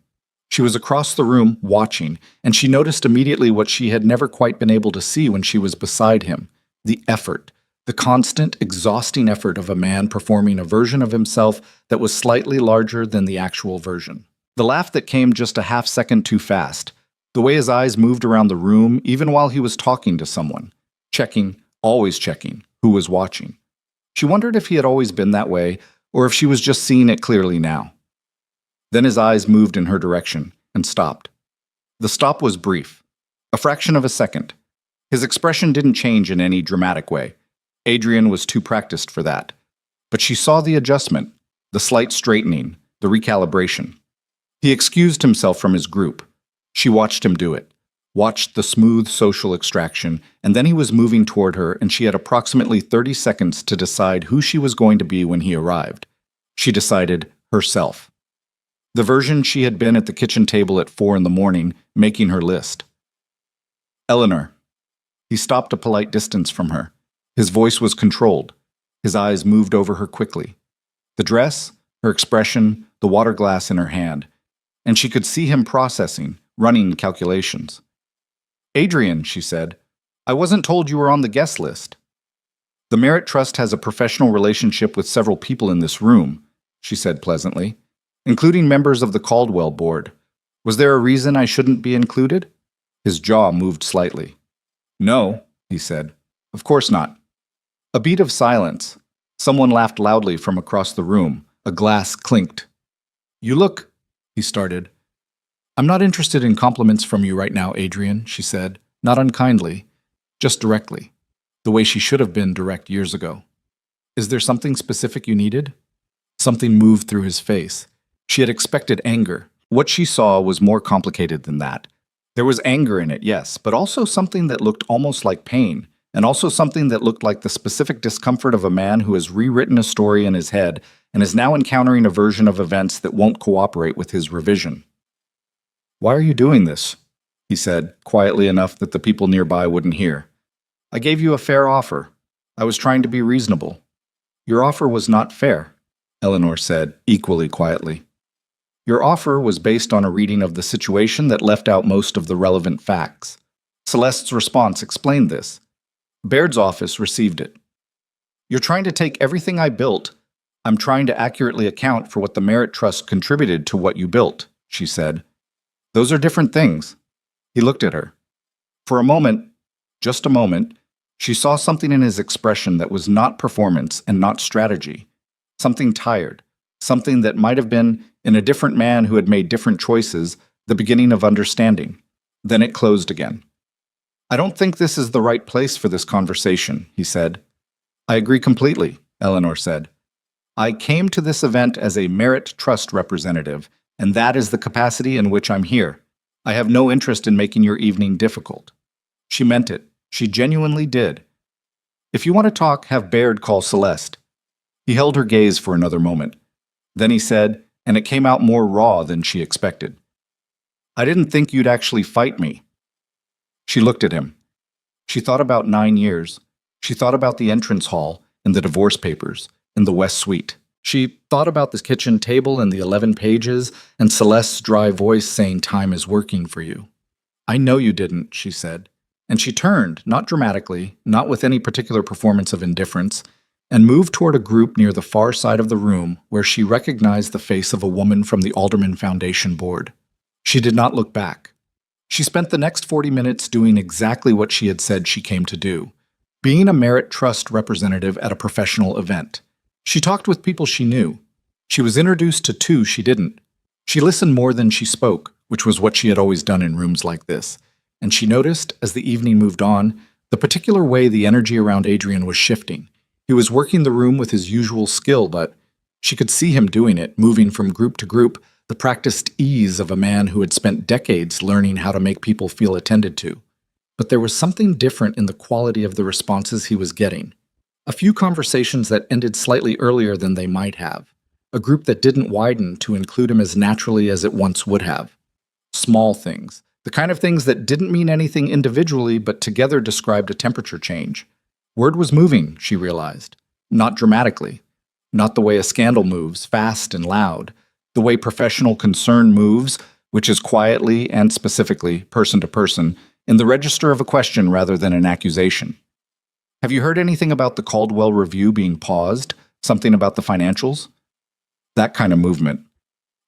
She was across the room watching, and she noticed immediately what she had never quite been able to see when she was beside him: the effort, the constant, exhausting effort of a man performing a version of himself that was slightly larger than the actual version. The laugh that came just a half second too fast, the way his eyes moved around the room even while he was talking to someone, checking, always checking, who was watching. She wondered if he had always been that way, or if she was just seeing it clearly now. Then his eyes moved in her direction and stopped. The stop was brief, a fraction of a second. His expression didn't change in any dramatic way. Adrian was too practiced for that. But she saw the adjustment, the slight straightening, the recalibration. He excused himself from his group. She watched him do it, watched the smooth social extraction, and then he was moving toward her, and she had approximately 30 seconds to decide who she was going to be when he arrived. She decided herself. The version she had been at the kitchen table at 4 in the morning, making her list. Eleanor. He stopped a polite distance from her. His voice was controlled. His eyes moved over her quickly. The dress, her expression, the water glass in her hand. and she could see him processing, running calculations. "Adrian," she said, "I wasn't told you were on the guest list." "The Merit Trust has a professional relationship with several people in this room," she said pleasantly, "including members of the Caldwell board. Was there a reason I shouldn't be included?" His jaw moved slightly. "No," he said. "Of course not." A beat of silence. Someone laughed loudly from across the room. A glass clinked. "You look," he started. "I'm not interested in compliments from you right now, Adrian," she said, not unkindly, just directly, the way she should have been direct years ago. "Is there something specific you needed?" Something moved through his face. She had expected anger. What she saw was more complicated than that. There was anger in it, yes, but also something that looked almost like pain, and also something that looked like the specific discomfort of a man who has rewritten a story in his head and is now encountering a version of events that won't cooperate with his revision. "Why are you doing this?" he said, quietly enough that the people nearby wouldn't hear. "I gave you a fair offer. I was trying to be reasonable." "Your offer was not fair," Eleanor said, equally quietly. "Your offer was based on a reading of the situation that left out most of the relevant facts." Celeste's response explained this. Baird's office received it. "You're trying to take everything I built. I'm trying to accurately account for what the Merit Trust contributed to what you built," she said. "Those are different things." He looked at her. For a moment, just a moment, she saw something in his expression that was not performance and not strategy. Something tired. Something that might have been, in a different man who had made different choices, the beginning of understanding. Then it closed again. "I don't think this is the right place for this conversation," he said. "I agree completely," Eleanor said. "I came to this event as a Merit Trust representative, and that is the capacity in which I'm here. I have no interest in making your evening difficult." She meant it. She genuinely did. "If you want to talk, have Baird call Celeste." He held her gaze for another moment. Then he said, and it came out more raw than she expected, "I didn't think you'd actually fight me." She looked at him. She thought about 9 years. She thought about the entrance hall and the divorce papers and the West Suite. She thought about the kitchen table and the 11 pages and Celeste's dry voice saying time is working for you. "I know you didn't," she said. And she turned, not dramatically, not with any particular performance of indifference, and moved toward a group near the far side of the room where she recognized the face of a woman from the Alderman Foundation board. She did not look back. She spent the next 40 minutes doing exactly what she had said she came to do, being a Merit Trust representative at a professional event. She talked with people she knew. She was introduced to 2 she didn't. She listened more than she spoke, which was what she had always done in rooms like this. And she noticed, as the evening moved on, the particular way the energy around Adrian was shifting. He was working the room with his usual skill, but she could see him doing it, moving from group to group, the practiced ease of a man who had spent decades learning how to make people feel attended to. But there was something different in the quality of the responses he was getting. A few conversations that ended slightly earlier than they might have. A group that didn't widen to include him as naturally as it once would have. Small things. The kind of things that didn't mean anything individually, but together described a temperature change. Word was moving, she realized. Not dramatically. Not the way a scandal moves, fast and loud. The way professional concern moves, which is quietly and specifically, person to person, in the register of a question rather than an accusation. "Have you heard anything about the Caldwell review being paused? Something about the financials?" That kind of movement.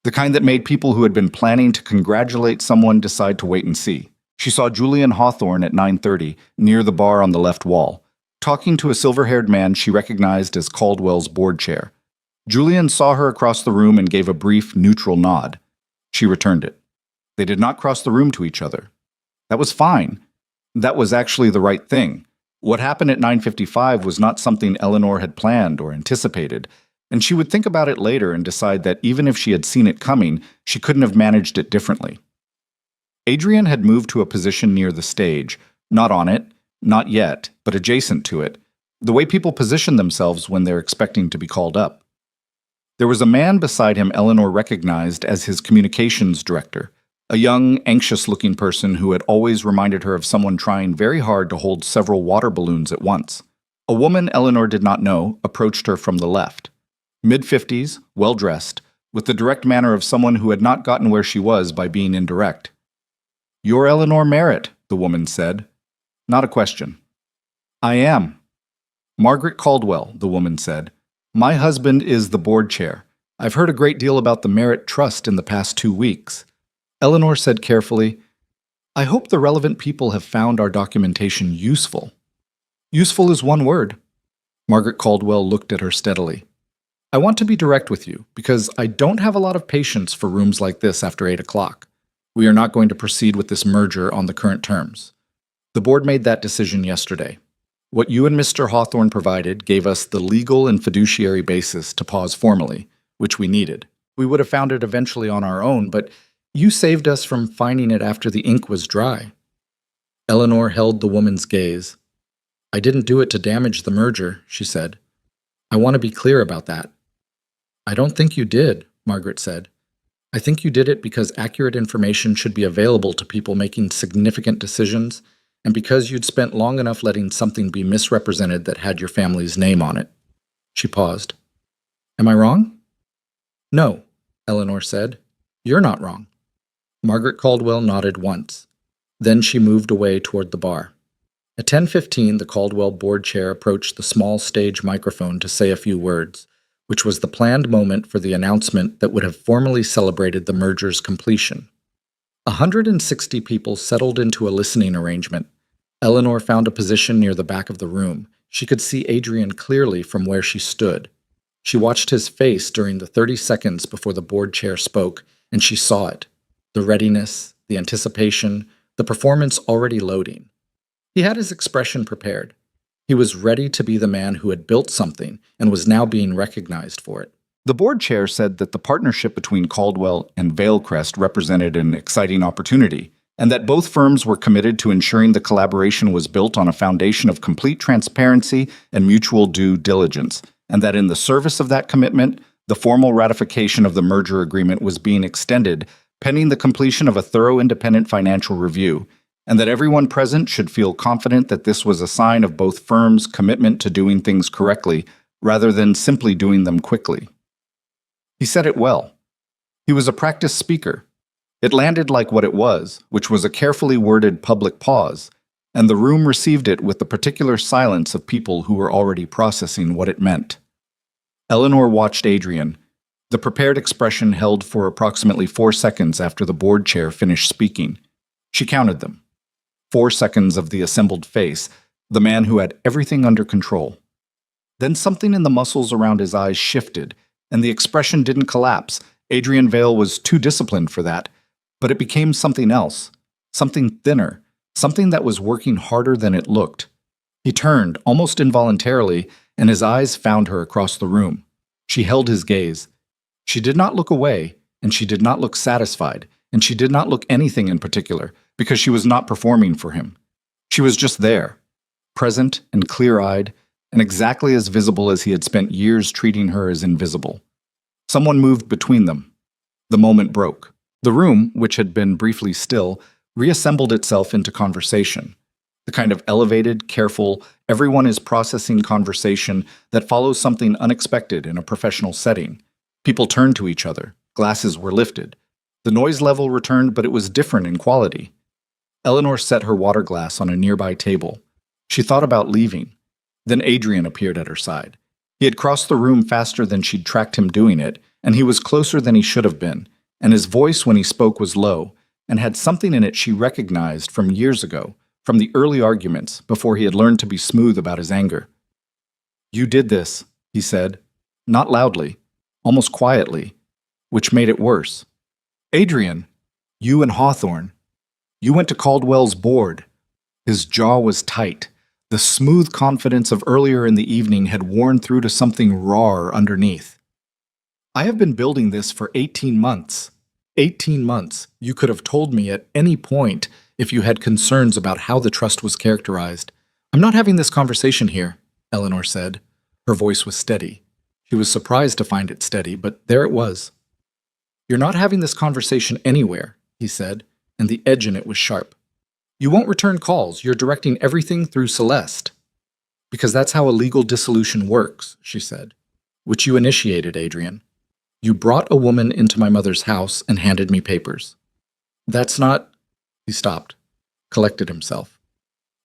The kind that made people who had been planning to congratulate someone decide to wait and see. She saw Julian Hawthorne at 9:30, near the bar on the left wall, talking to a silver-haired man she recognized as Caldwell's board chair. Julian saw her across the room and gave a brief, neutral nod. She returned it. They did not cross the room to each other. That was fine. That was actually the right thing. What happened at 9:55 was not something Eleanor had planned or anticipated, and she would think about it later and decide that even if she had seen it coming, she couldn't have managed it differently. Adrian had moved to a position near the stage, not on it, not yet, but adjacent to it, the way people position themselves when they're expecting to be called up. There was a man beside him Eleanor recognized as his communications director, a young, anxious-looking person who had always reminded her of someone trying very hard to hold several water balloons at once. A woman Eleanor did not know approached her from the left. Mid-50s, well-dressed, with the direct manner of someone who had not gotten where she was by being indirect. "You're Eleanor Merritt," the woman said. Not a question. "I am." "Margaret Caldwell," the woman said. "My husband is the board chair. I've heard a great deal about the Merritt Trust in the past 2 weeks." Eleanor said carefully, "I hope the relevant people have found our documentation useful." "Useful is one word." Margaret Caldwell looked at her steadily. "I want to be direct with you, because I don't have a lot of patience for rooms like this after 8 o'clock. We are not going to proceed with this merger on the current terms. The board made that decision yesterday. What you and Mr. Hawthorne provided gave us the legal and fiduciary basis to pause formally, which we needed. We would have found it eventually on our own, but you saved us from finding it after the ink was dry." Eleanor held the woman's gaze. "I didn't do it to damage the merger," she said. "I want to be clear about that." "I don't think you did," Margaret said. "I think you did it because accurate information should be available to people making significant decisions, and because you'd spent long enough letting something be misrepresented that had your family's name on it." She paused. "Am I wrong?" "No," Eleanor said. "You're not wrong." Margaret Caldwell nodded once. Then she moved away toward the bar. At 10:15, the Caldwell board chair approached the small stage microphone to say a few words, which was the planned moment for the announcement that would have formally celebrated the merger's completion. 160 people settled into a listening arrangement. Eleanor found a position near the back of the room. She could see Adrian clearly from where she stood. She watched his face during the 30 seconds before the board chair spoke, and she saw it. The readiness, the anticipation, the performance already loading. He had his expression prepared. He was ready to be the man who had built something and was now being recognized for it. The board chair said that the partnership between Caldwell and Vailcrest represented an exciting opportunity, and that both firms were committed to ensuring the collaboration was built on a foundation of complete transparency and mutual due diligence, and that in the service of that commitment, the formal ratification of the merger agreement was being extended pending the completion of a thorough independent financial review, and that everyone present should feel confident that this was a sign of both firms' commitment to doing things correctly rather than simply doing them quickly. He said it well. He was a practiced speaker. It landed like what it was, which was a carefully worded public pause, and the room received it with the particular silence of people who were already processing what it meant. Eleanor watched Adrian. The prepared expression held for approximately 4 seconds after the board chair finished speaking. She counted them. 4 seconds of the assembled face, the man who had everything under control. Then something in the muscles around his eyes shifted, and the expression didn't collapse. Adrian Vale was too disciplined for that, but it became something else, something thinner, something that was working harder than it looked. He turned, almost involuntarily, and his eyes found her across the room. She held his gaze. She did not look away, and she did not look satisfied, and she did not look anything in particular, because she was not performing for him. She was just there, present and clear-eyed, and exactly as visible as he had spent years treating her as invisible. Someone moved between them. The moment broke. The room, which had been briefly still, reassembled itself into conversation. The kind of elevated, careful, everyone is processing conversation that follows something unexpected in a professional setting. People turned to each other. Glasses were lifted. The noise level returned, but it was different in quality. Eleanor set her water glass on a nearby table. She thought about leaving. Then Adrian appeared at her side. He had crossed the room faster than she'd tracked him doing it, and he was closer than he should have been, and his voice when he spoke was low, and had something in it she recognized from years ago, from the early arguments, before he had learned to be smooth about his anger. "You did this," he said, not loudly, almost quietly, which made it worse. "Adrian, you and Hawthorne, you went to Caldwell's board." His jaw was tight. The smooth confidence of earlier in the evening had worn through to something rawer underneath. "I have been building this for 18 months. 18 months. You could have told me at any point if you had concerns about how the trust was characterized. I'm not having this conversation here," Eleanor said. Her voice was steady. She was surprised to find it steady, but there it was. "You're not having this conversation anywhere," he said, and the edge in it was sharp. "You won't return calls. You're directing everything through Celeste." "Because that's how a legal dissolution works," she said. "Which you initiated, Adrian." You brought a woman into my mother's house and handed me papers. That's not... He stopped, collected himself.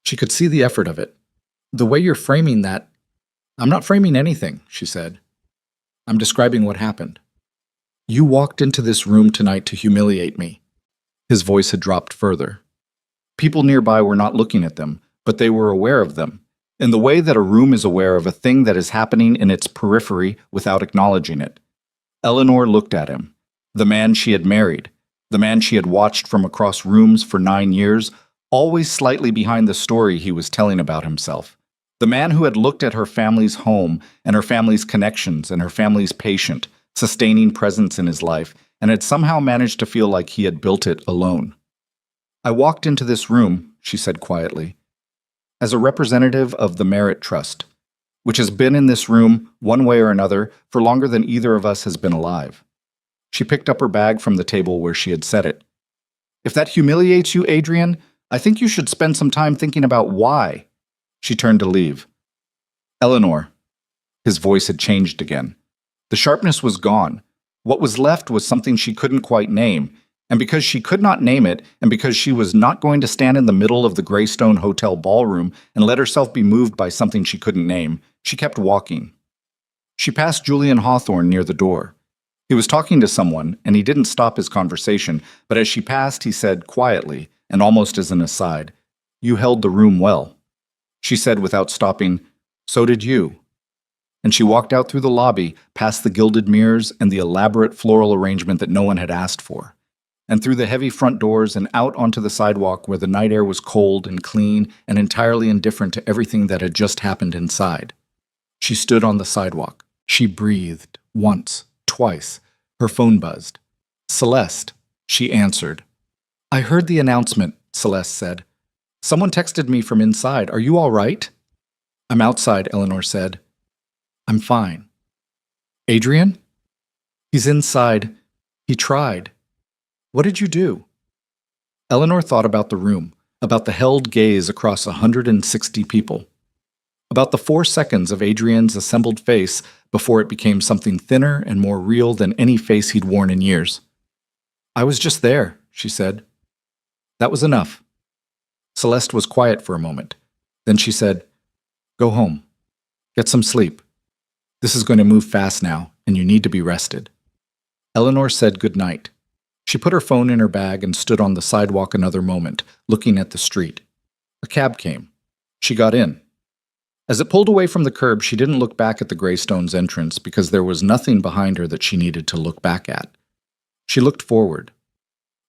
She could see the effort of it. The way you're framing that... I'm not framing anything, she said. I'm describing what happened. You walked into this room tonight to humiliate me. His voice had dropped further. People nearby were not looking at them, but they were aware of them, in the way that a room is aware of a thing that is happening in its periphery without acknowledging it. Eleanor looked at him, the man she had married, the man she had watched from across rooms for 9 years, always slightly behind the story he was telling about himself. The man who had looked at her family's home and her family's connections and her family's patient, sustaining presence in his life, and had somehow managed to feel like he had built it alone. I walked into this room, she said quietly, as a representative of the Merit Trust, which has been in this room, one way or another, for longer than either of us has been alive. She picked up her bag from the table where she had set it. If that humiliates you, Adrian, I think you should spend some time thinking about why. She turned to leave. Eleanor. His voice had changed again. The sharpness was gone. What was left was something she couldn't quite name, and because she could not name it, and because she was not going to stand in the middle of the Greystone Hotel ballroom and let herself be moved by something she couldn't name, she kept walking. She passed Julian Hawthorne near the door. He was talking to someone, and he didn't stop his conversation, but as she passed, he said quietly, and almost as an aside, "You held the room well." She said without stopping, "So did you." And she walked out through the lobby, past the gilded mirrors and the elaborate floral arrangement that no one had asked for, and through the heavy front doors and out onto the sidewalk where the night air was cold and clean and entirely indifferent to everything that had just happened inside. She stood on the sidewalk. She breathed, once, twice. Her phone buzzed. "Celeste," she answered. "I heard the announcement," Celeste said. "Someone texted me from inside. Are you all right?" "I'm outside," Eleanor said. "I'm fine." "Adrian?" "He's inside. He tried." "What did you do?" Eleanor thought about the room, about the held gaze across 160 people, about the 4 seconds of Adrian's assembled face before it became something thinner and more real than any face he'd worn in years. "I was just there," she said. That was enough. Celeste was quiet for a moment. Then she said, "Go home. Get some sleep. This is going to move fast now, and you need to be rested." Eleanor said good night. She put her phone in her bag and stood on the sidewalk another moment, looking at the street. A cab came. She got in. As it pulled away from the curb, she didn't look back at the Greystones' entrance because there was nothing behind her that she needed to look back at. She looked forward.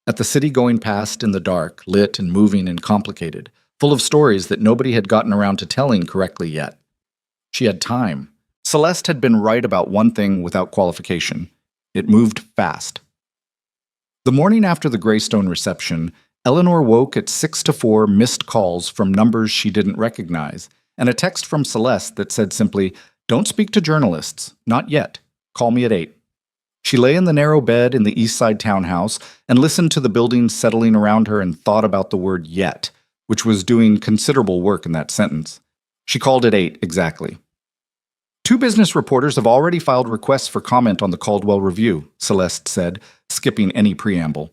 At the city going past in the dark, lit and moving and complicated, full of stories that nobody had gotten around to telling correctly yet. She had time. Celeste had been right about one thing without qualification. It moved fast. The morning after the Greystone reception, Eleanor woke at 6 to 4 missed calls from numbers she didn't recognize, and a text from Celeste that said simply, "Don't speak to journalists. Not yet. Call me at 8. She lay in the narrow bed in the East Side townhouse and listened to the buildings settling around her and thought about the word yet, which was doing considerable work in that sentence. She called at 8 exactly. 2 business reporters have already filed requests for comment on the Caldwell Review, Celeste said, skipping any preamble.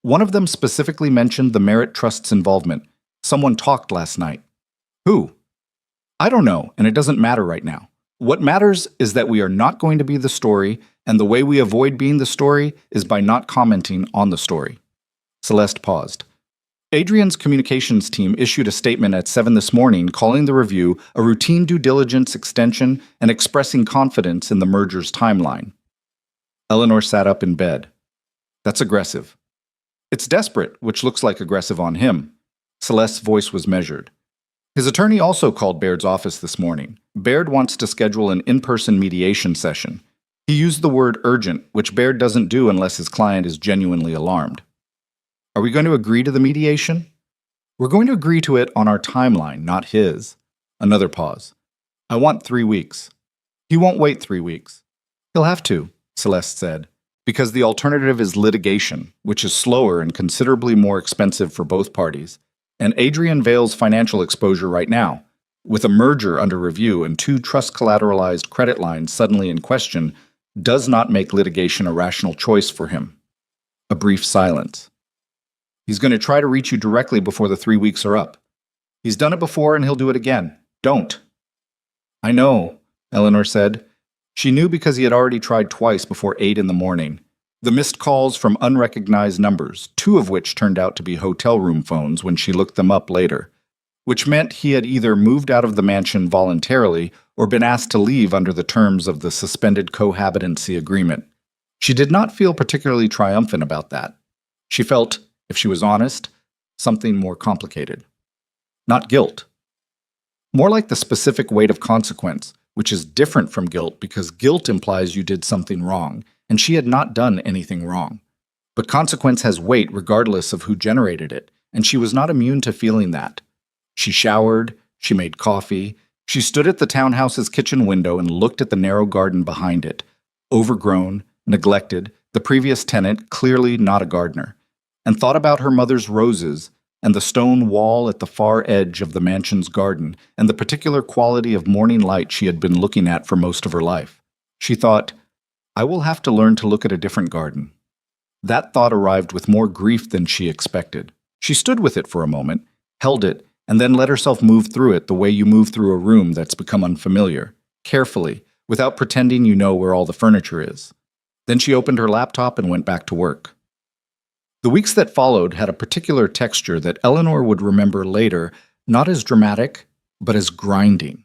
One of them specifically mentioned the Merit Trust's involvement. Someone talked last night. Who? I don't know, and it doesn't matter right now. What matters is that we are not going to be the story, and the way we avoid being the story is by not commenting on the story. Celeste paused. Adrian's communications team issued a statement at 7 this morning calling the review a routine due diligence extension and expressing confidence in the merger's timeline. Eleanor sat up in bed. That's aggressive. It's desperate, which looks like aggressive on him. Celeste's voice was measured. His attorney also called Baird's office this morning. Baird wants to schedule an in-person mediation session. He used the word urgent, which Baird doesn't do unless his client is genuinely alarmed. Are we going to agree to the mediation? We're going to agree to it on our timeline, not his. Another pause. I want 3 weeks. He won't wait 3 weeks. He'll have to, Celeste said, because the alternative is litigation, which is slower and considerably more expensive for both parties, and Adrian Vale's financial exposure right now, with a merger under review and 2 trust-collateralized credit lines suddenly in question, does not make litigation a rational choice for him. A brief silence. He's going to try to reach you directly before the 3 weeks are up. He's done it before and he'll do it again. Don't. I know, Eleanor said. She knew because he had already tried twice before 8 in the morning. The missed calls from unrecognized numbers, 2 of which turned out to be hotel room phones when she looked them up later, which meant he had either moved out of the mansion voluntarily or been asked to leave under the terms of the suspended cohabitancy agreement. She did not feel particularly triumphant about that. She felt, if she was honest, something more complicated. Not guilt. More like the specific weight of consequence, which is different from guilt because guilt implies you did something wrong, and she had not done anything wrong. But consequence has weight regardless of who generated it, and she was not immune to feeling that. She showered, she made coffee, she stood at the townhouse's kitchen window and looked at the narrow garden behind it, overgrown, neglected, the previous tenant clearly not a gardener, and thought about her mother's roses and the stone wall at the far edge of the mansion's garden and the particular quality of morning light she had been looking at for most of her life. She thought, I will have to learn to look at a different garden. That thought arrived with more grief than she expected. She stood with it for a moment, held it, and then let herself move through it the way you move through a room that's become unfamiliar, carefully, without pretending you know where all the furniture is. Then she opened her laptop and went back to work. The weeks that followed had a particular texture that Eleanor would remember later, not as dramatic, but as grinding.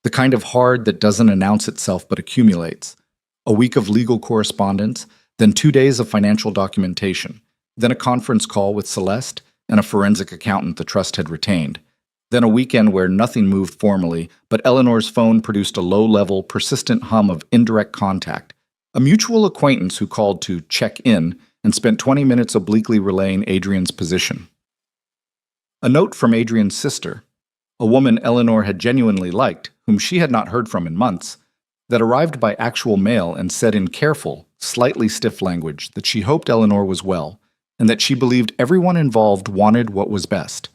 The kind of hard that doesn't announce itself but accumulates. A week of legal correspondence, then 2 days of financial documentation, then a conference call with Celeste and a forensic accountant the trust had retained, then a weekend where nothing moved formally, but Eleanor's phone produced a low-level, persistent hum of indirect contact, a mutual acquaintance who called to check in and spent 20 minutes obliquely relaying Adrian's position. A note from Adrian's sister, a woman Eleanor had genuinely liked, whom she had not heard from in months, that arrived by actual mail and said in careful, slightly stiff language that she hoped Eleanor was well, and that she believed everyone involved wanted what was best.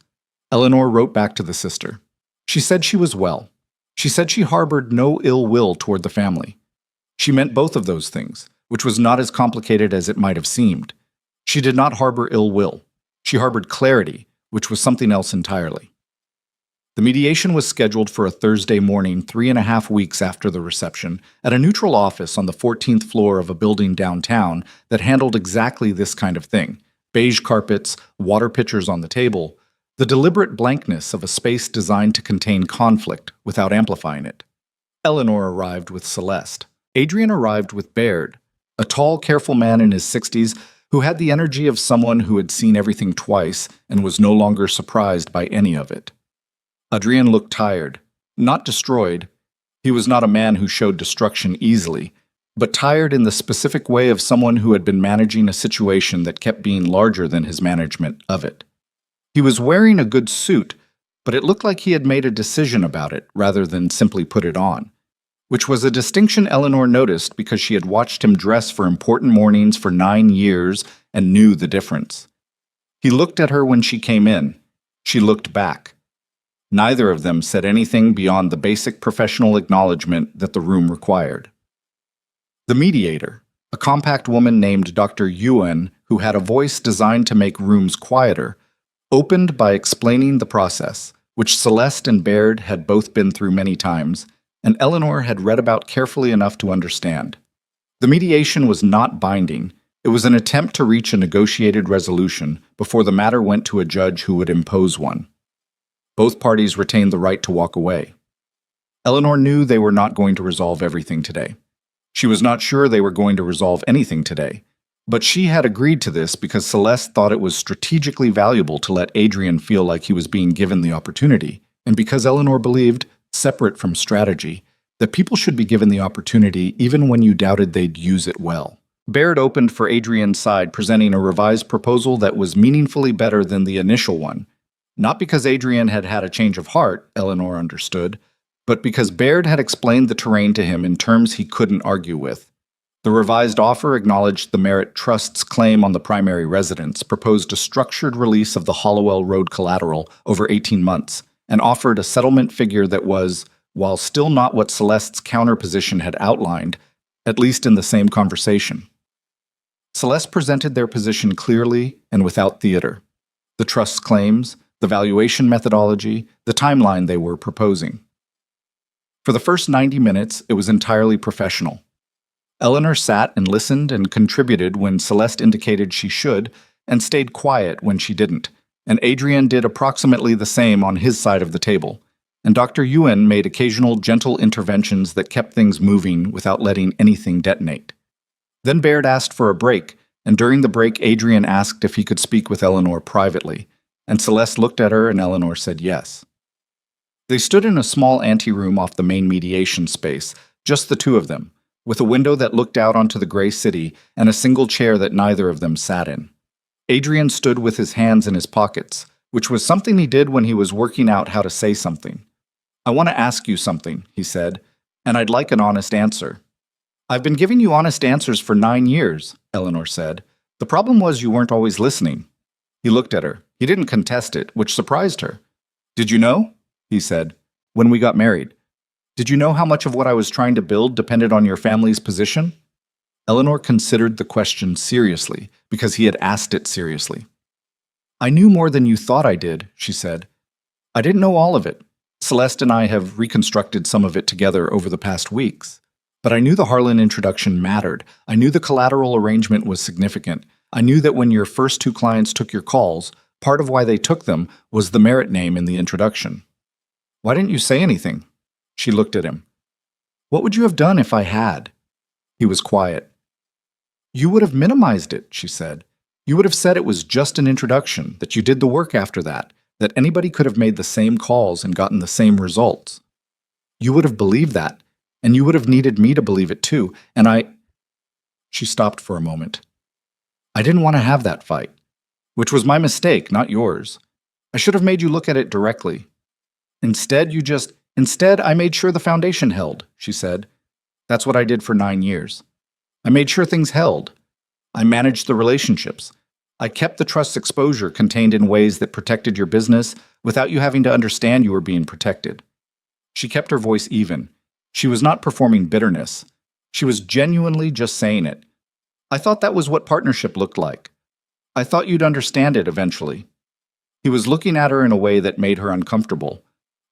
Eleanor wrote back to the sister. She said she was well. She said she harbored no ill will toward the family. She meant both of those things, which was not as complicated as it might have seemed. She did not harbor ill will. She harbored clarity, which was something else entirely. The mediation was scheduled for a Thursday morning 3.5 weeks after the reception at a neutral office on the 14th floor of a building downtown that handled exactly this kind of thing. Beige carpets, water pitchers on the table, the deliberate blankness of a space designed to contain conflict without amplifying it. Eleanor arrived with Celeste. Adrian arrived with Baird, a tall, careful man in his 60s who had the energy of someone who had seen everything twice and was no longer surprised by any of it. Adrian looked tired, not destroyed. He was not a man who showed destruction easily, but tired in the specific way of someone who had been managing a situation that kept being larger than his management of it. He was wearing a good suit, but it looked like he had made a decision about it rather than simply put it on, which was a distinction Eleanor noticed because she had watched him dress for important mornings for 9 years and knew the difference. He looked at her when she came in. She looked back. Neither of them said anything beyond the basic professional acknowledgement that the room required. The mediator, a compact woman named Dr. Yuen, who had a voice designed to make rooms quieter, opened by explaining the process, which Celeste and Baird had both been through many times, and Eleanor had read about carefully enough to understand. The mediation was not binding. It was an attempt to reach a negotiated resolution before the matter went to a judge who would impose one. Both parties retained the right to walk away. Eleanor knew they were not going to resolve everything today. She was not sure they were going to resolve anything today, but she had agreed to this because Celeste thought it was strategically valuable to let Adrian feel like he was being given the opportunity, and because Eleanor believed, separate from strategy, that people should be given the opportunity even when you doubted they'd use it well. Baird opened for Adrian's side, presenting a revised proposal that was meaningfully better than the initial one, not because Adrian had had a change of heart, Eleanor understood, but because Baird had explained the terrain to him in terms he couldn't argue with. The revised offer acknowledged the Merit Trust's claim on the primary residence, proposed a structured release of the Hollowell Road collateral over 18 months, and offered a settlement figure that was, while still not what Celeste's counterposition had outlined, at least in the same conversation. Celeste presented their position clearly and without theater. The trust's claims, the valuation methodology, the timeline they were proposing. For the first 90 minutes, it was entirely professional. Eleanor sat and listened and contributed when Celeste indicated she should, and stayed quiet when she didn't, and Adrian did approximately the same on his side of the table, and Dr. Ewan made occasional gentle interventions that kept things moving without letting anything detonate. Then Baird asked for a break, and during the break Adrian asked if he could speak with Eleanor privately, and Celeste looked at her and Eleanor said yes. They stood in a small anteroom off the main mediation space, just the two of them, with a window that looked out onto the gray city and a single chair that neither of them sat in. Adrian stood with his hands in his pockets, which was something he did when he was working out how to say something. "I want to ask you something," he said, "and I'd like an honest answer." "I've been giving you honest answers for 9 years," Eleanor said. "The problem was you weren't always listening." He looked at her. He didn't contest it, which surprised her. "Did you know?" he said. "When we got married. Did you know how much of what I was trying to build depended on your family's position?" Eleanor considered the question seriously, because he had asked it seriously. "I knew more than you thought I did," she said. "I didn't know all of it. Celeste and I have reconstructed some of it together over the past weeks. But I knew the Harlan introduction mattered. I knew the collateral arrangement was significant. I knew that when your first 2 clients took your calls, part of why they took them was the merit name in the introduction." "Why didn't you say anything?" She looked at him. "What would you have done if I had?" He was quiet. "You would have minimized it," she said. "You would have said it was just an introduction, that you did the work after that anybody could have made the same calls and gotten the same results. You would have believed that, and you would have needed me to believe it too, and I—" She stopped for a moment. "I didn't want to have that fight, which was my mistake, not yours. I should have made you look at it directly. Instead, I made sure the foundation held," she said. "That's what I did for 9 years. I made sure things held. I managed the relationships. I kept the trust's exposure contained in ways that protected your business without you having to understand you were being protected." She kept her voice even. She was not performing bitterness. She was genuinely just saying it. "I thought that was what partnership looked like. I thought you'd understand it eventually." He was looking at her in a way that made her uncomfortable.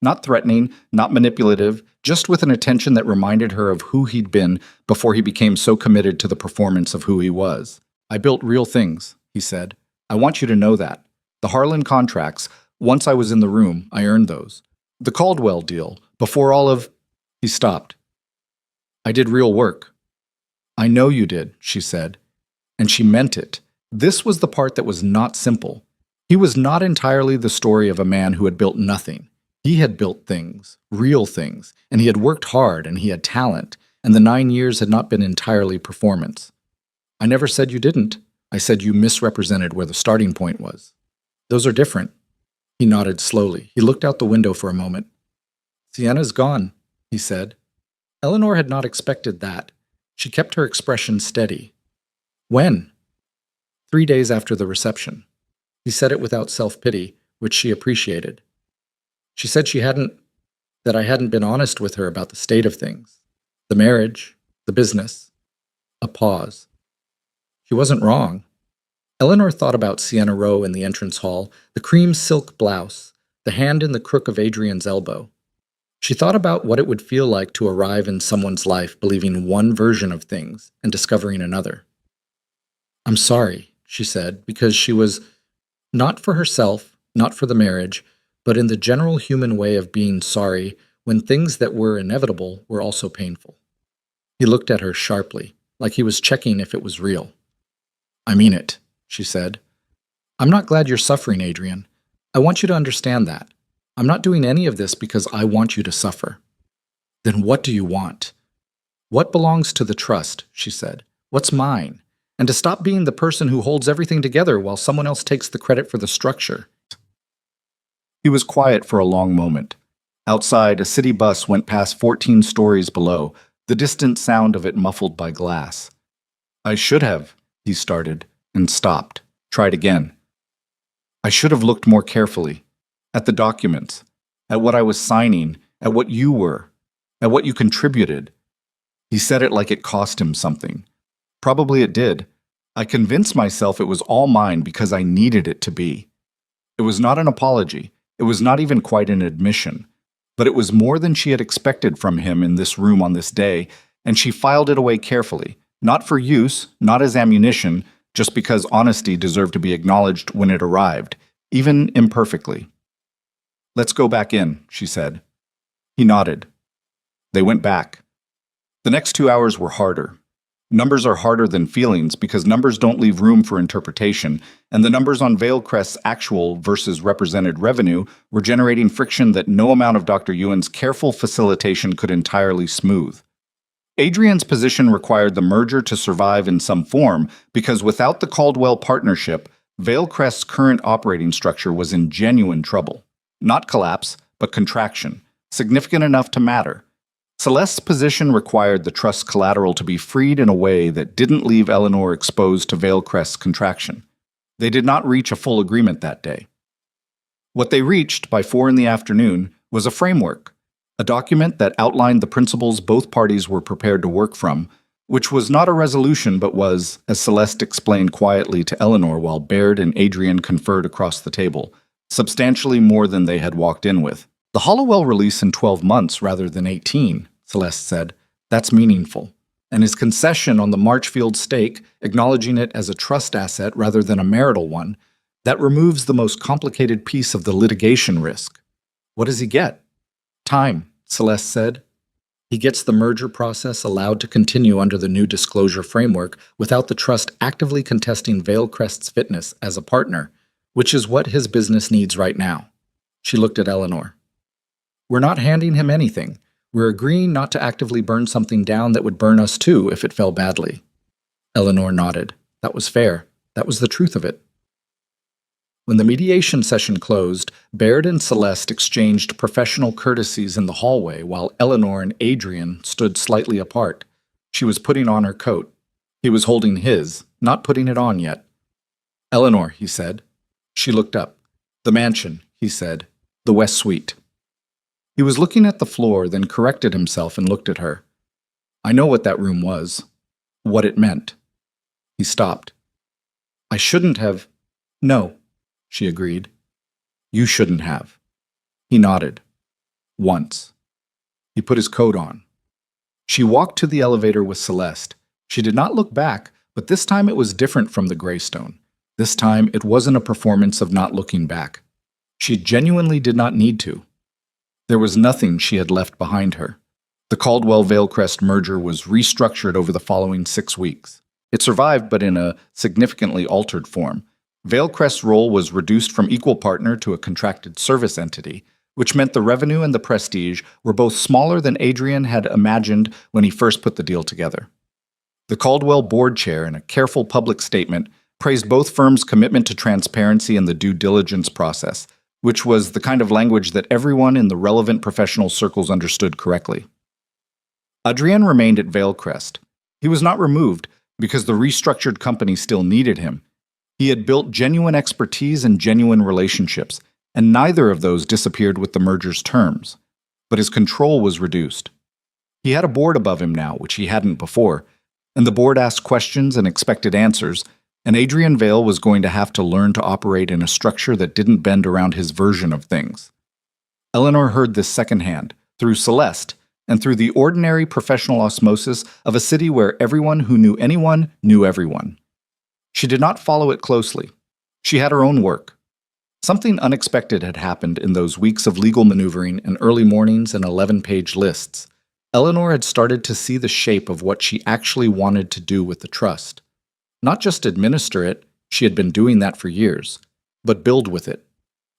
Not threatening, not manipulative, just with an attention that reminded her of who he'd been before he became so committed to the performance of who he was. "I built real things," he said. "I want you to know that. The Harlan contracts, once I was in the room, I earned those. The Caldwell deal, before all of—" He stopped. "I did real work." "I know you did," she said. And she meant it. This was the part that was not simple. He was not entirely the story of a man who had built nothing. He had built things, real things, and he had worked hard and he had talent, and the 9 years had not been entirely performance. "I never said you didn't. I said you misrepresented where the starting point was. Those are different." He nodded slowly. He looked out the window for a moment. "Sienna's gone," he said. Eleanor had not expected that. She kept her expression steady. "When?" 3 days after the reception. He said it without self-pity, which she appreciated. She said that I hadn't been honest with her about the state of things. The marriage, the business. A pause. She wasn't wrong. Eleanor thought about Sienna Rowe in the entrance hall, the cream silk blouse, the hand in the crook of Adrian's elbow. She thought about what it would feel like to arrive in someone's life believing one version of things and discovering another. "I'm sorry," she said, because she was, not for herself, not for the marriage, but in the general human way of being sorry when things that were inevitable were also painful. He looked at her sharply, like he was checking if it was real. "I mean it," she said. "I'm not glad you're suffering, Adrian. I want you to understand that. I'm not doing any of this because I want you to suffer." "Then what do you want?" "What belongs to the trust," she said. "What's mine? And to stop being the person who holds everything together while someone else takes the credit for the structure." He was quiet for a long moment. Outside, a city bus went past 14 stories below, the distant sound of it muffled by glass. "I should have," he started, and stopped, tried again. "I should have looked more carefully. At the documents, at what I was signing, at what you were, at what you contributed. He said it like it cost him something. Probably it did. I convinced myself it was all mine because I needed it to be. It was not an apology. It was not even quite an admission. But it was more than she had expected from him in this room on this day, and she filed it away carefully, not for use, not as ammunition, just because honesty deserved to be acknowledged when it arrived, even imperfectly. "Let's go back in," she said. He nodded. They went back. The next 2 hours were harder. Numbers are harder than feelings because numbers don't leave room for interpretation, and the numbers on Veilcrest's actual versus represented revenue were generating friction that no amount of Dr. Ewan's careful facilitation could entirely smooth. Adrian's position required the merger to survive in some form because without the Caldwell partnership, Veilcrest's current operating structure was in genuine trouble. Not collapse, but contraction, significant enough to matter. Celeste's position required the trust's collateral to be freed in a way that didn't leave Eleanor exposed to Veilcrest's contraction. They did not reach a full agreement that day. What they reached by 4 in the afternoon was a framework, a document that outlined the principles both parties were prepared to work from, which was not a resolution but was, as Celeste explained quietly to Eleanor while Baird and Adrian conferred across the table, substantially more than they had walked in with. "The Hollowell release in 12 months rather than 18, Celeste said. "That's meaningful. And his concession on the Marchfield stake, acknowledging it as a trust asset rather than a marital one, that removes the most complicated piece of the litigation risk. What does he get?" "Time," Celeste said. "He gets the merger process allowed to continue under the new disclosure framework without the trust actively contesting Veilcrest's fitness as a partner, which is what his business needs right now." She looked at Eleanor. "We're not handing him anything. We're agreeing not to actively burn something down that would burn us too if it fell badly." Eleanor nodded. That was fair. That was the truth of it. When the mediation session closed, Baird and Celeste exchanged professional courtesies in the hallway while Eleanor and Adrian stood slightly apart. She was putting on her coat. He was holding his, not putting it on yet. "Eleanor," he said. She looked up. "The mansion," he said. "The West Suite." He was looking at the floor, then corrected himself and looked at her. "I know what that room was. What it meant." He stopped. "I shouldn't have—" "No," she agreed. "You shouldn't have." He nodded. "Once." He put his coat on. She walked to the elevator with Celeste. She did not look back, but this time it was different from the Greystone. This time it wasn't a performance of not looking back. She genuinely did not need to. There was nothing she had left behind her. The Caldwell-Veilcrest merger was restructured over the following 6 weeks. It survived, but in a significantly altered form. Veilcrest's role was reduced from equal partner to a contracted service entity, which meant the revenue and the prestige were both smaller than Adrian had imagined when he first put the deal together. The Caldwell board chair, in a careful public statement, praised both firms' commitment to transparency and the due diligence process, which was the kind of language that everyone in the relevant professional circles understood correctly. Adrien remained at Veilcrest. He was not removed because the restructured company still needed him. He had built genuine expertise and genuine relationships, and neither of those disappeared with the merger's terms. But his control was reduced. He had a board above him now, which he hadn't before, and the board asked questions and expected answers, and Adrian Vale was going to have to learn to operate in a structure that didn't bend around his version of things. Eleanor heard this secondhand, through Celeste, and through the ordinary professional osmosis of a city where everyone who knew anyone knew everyone. She did not follow it closely. She had her own work. Something unexpected had happened in those weeks of legal maneuvering and early mornings and 11-page lists. Eleanor had started to see the shape of what she actually wanted to do with the trust. Not just administer it, she had been doing that for years, but build with it.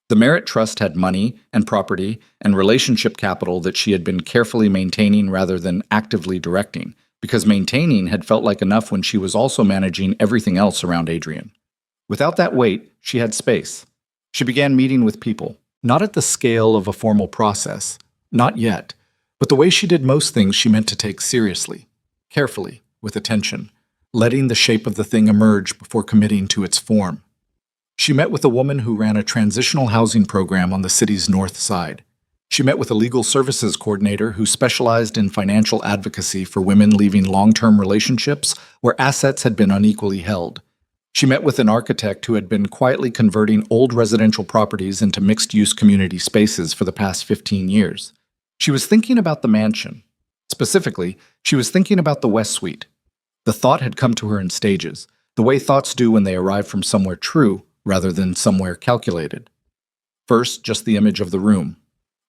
The Merit Trust had money and property and relationship capital that she had been carefully maintaining rather than actively directing, because maintaining had felt like enough when she was also managing everything else around Adrian. Without that weight, she had space. She began meeting with people, not at the scale of a formal process, not yet, but the way she did most things she meant to take seriously, carefully, with attention, letting the shape of the thing emerge before committing to its form. She met with a woman who ran a transitional housing program on the city's north side. She met with a legal services coordinator who specialized in financial advocacy for women leaving long-term relationships where assets had been unequally held. She met with an architect who had been quietly converting old residential properties into mixed-use community spaces for the past 15 years. She was thinking about the mansion. Specifically, she was thinking about the West Suite. The thought had come to her in stages, the way thoughts do when they arrive from somewhere true rather than somewhere calculated. First, just the image of the room.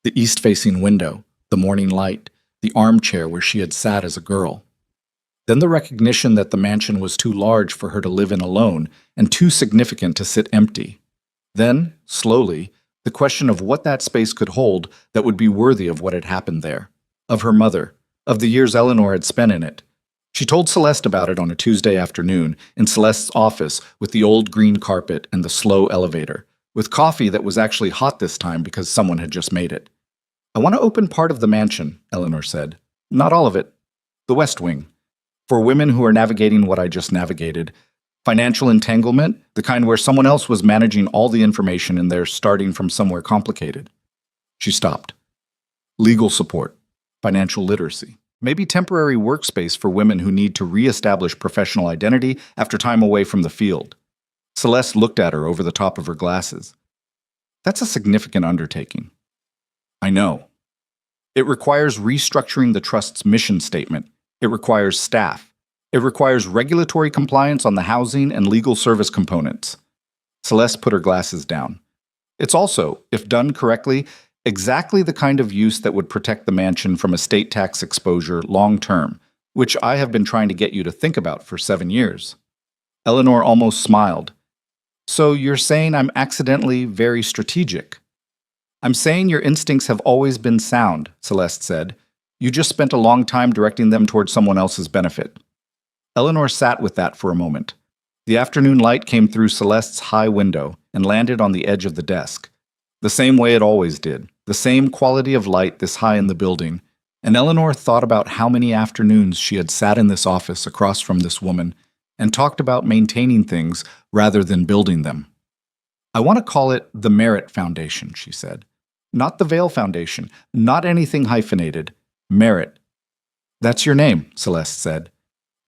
The east-facing window, the morning light, the armchair where she had sat as a girl. Then the recognition that the mansion was too large for her to live in alone and too significant to sit empty. Then, slowly, the question of what that space could hold that would be worthy of what had happened there, of her mother, of the years Eleanor had spent in it. She told Celeste about it on a Tuesday afternoon in Celeste's office with the old green carpet and the slow elevator, with coffee that was actually hot this time because someone had just made it. "I want to open part of the mansion," Eleanor said. "Not all of it. The West Wing. For women who are navigating what I just navigated. Financial entanglement, the kind where someone else was managing all the information and they're starting from somewhere complicated." She stopped. Legal support. Financial literacy. Maybe temporary workspace for women who need to re-establish professional identity after time away from the field. Celeste looked at her over the top of her glasses. "That's a significant undertaking." "I know. It requires restructuring the trust's mission statement. It requires staff. It requires regulatory compliance on the housing and legal service components." Celeste put her glasses down. "It's also, if done correctly, exactly the kind of use that would protect the mansion from estate tax exposure long term, which I have been trying to get you to think about for 7 years. Eleanor almost smiled. "So you're saying I'm accidentally very strategic?" "I'm saying your instincts have always been sound," Celeste said. "You just spent a long time directing them towards someone else's benefit." Eleanor sat with that for a moment. The afternoon light came through Celeste's high window and landed on the edge of the desk. The same way it always did, the same quality of light this high in the building, and Eleanor thought about how many afternoons she had sat in this office across from this woman and talked about maintaining things rather than building them. "I want to call it the Merit Foundation," she said. "Not the Veil Foundation, not anything hyphenated. Merit." "That's your name," Celeste said.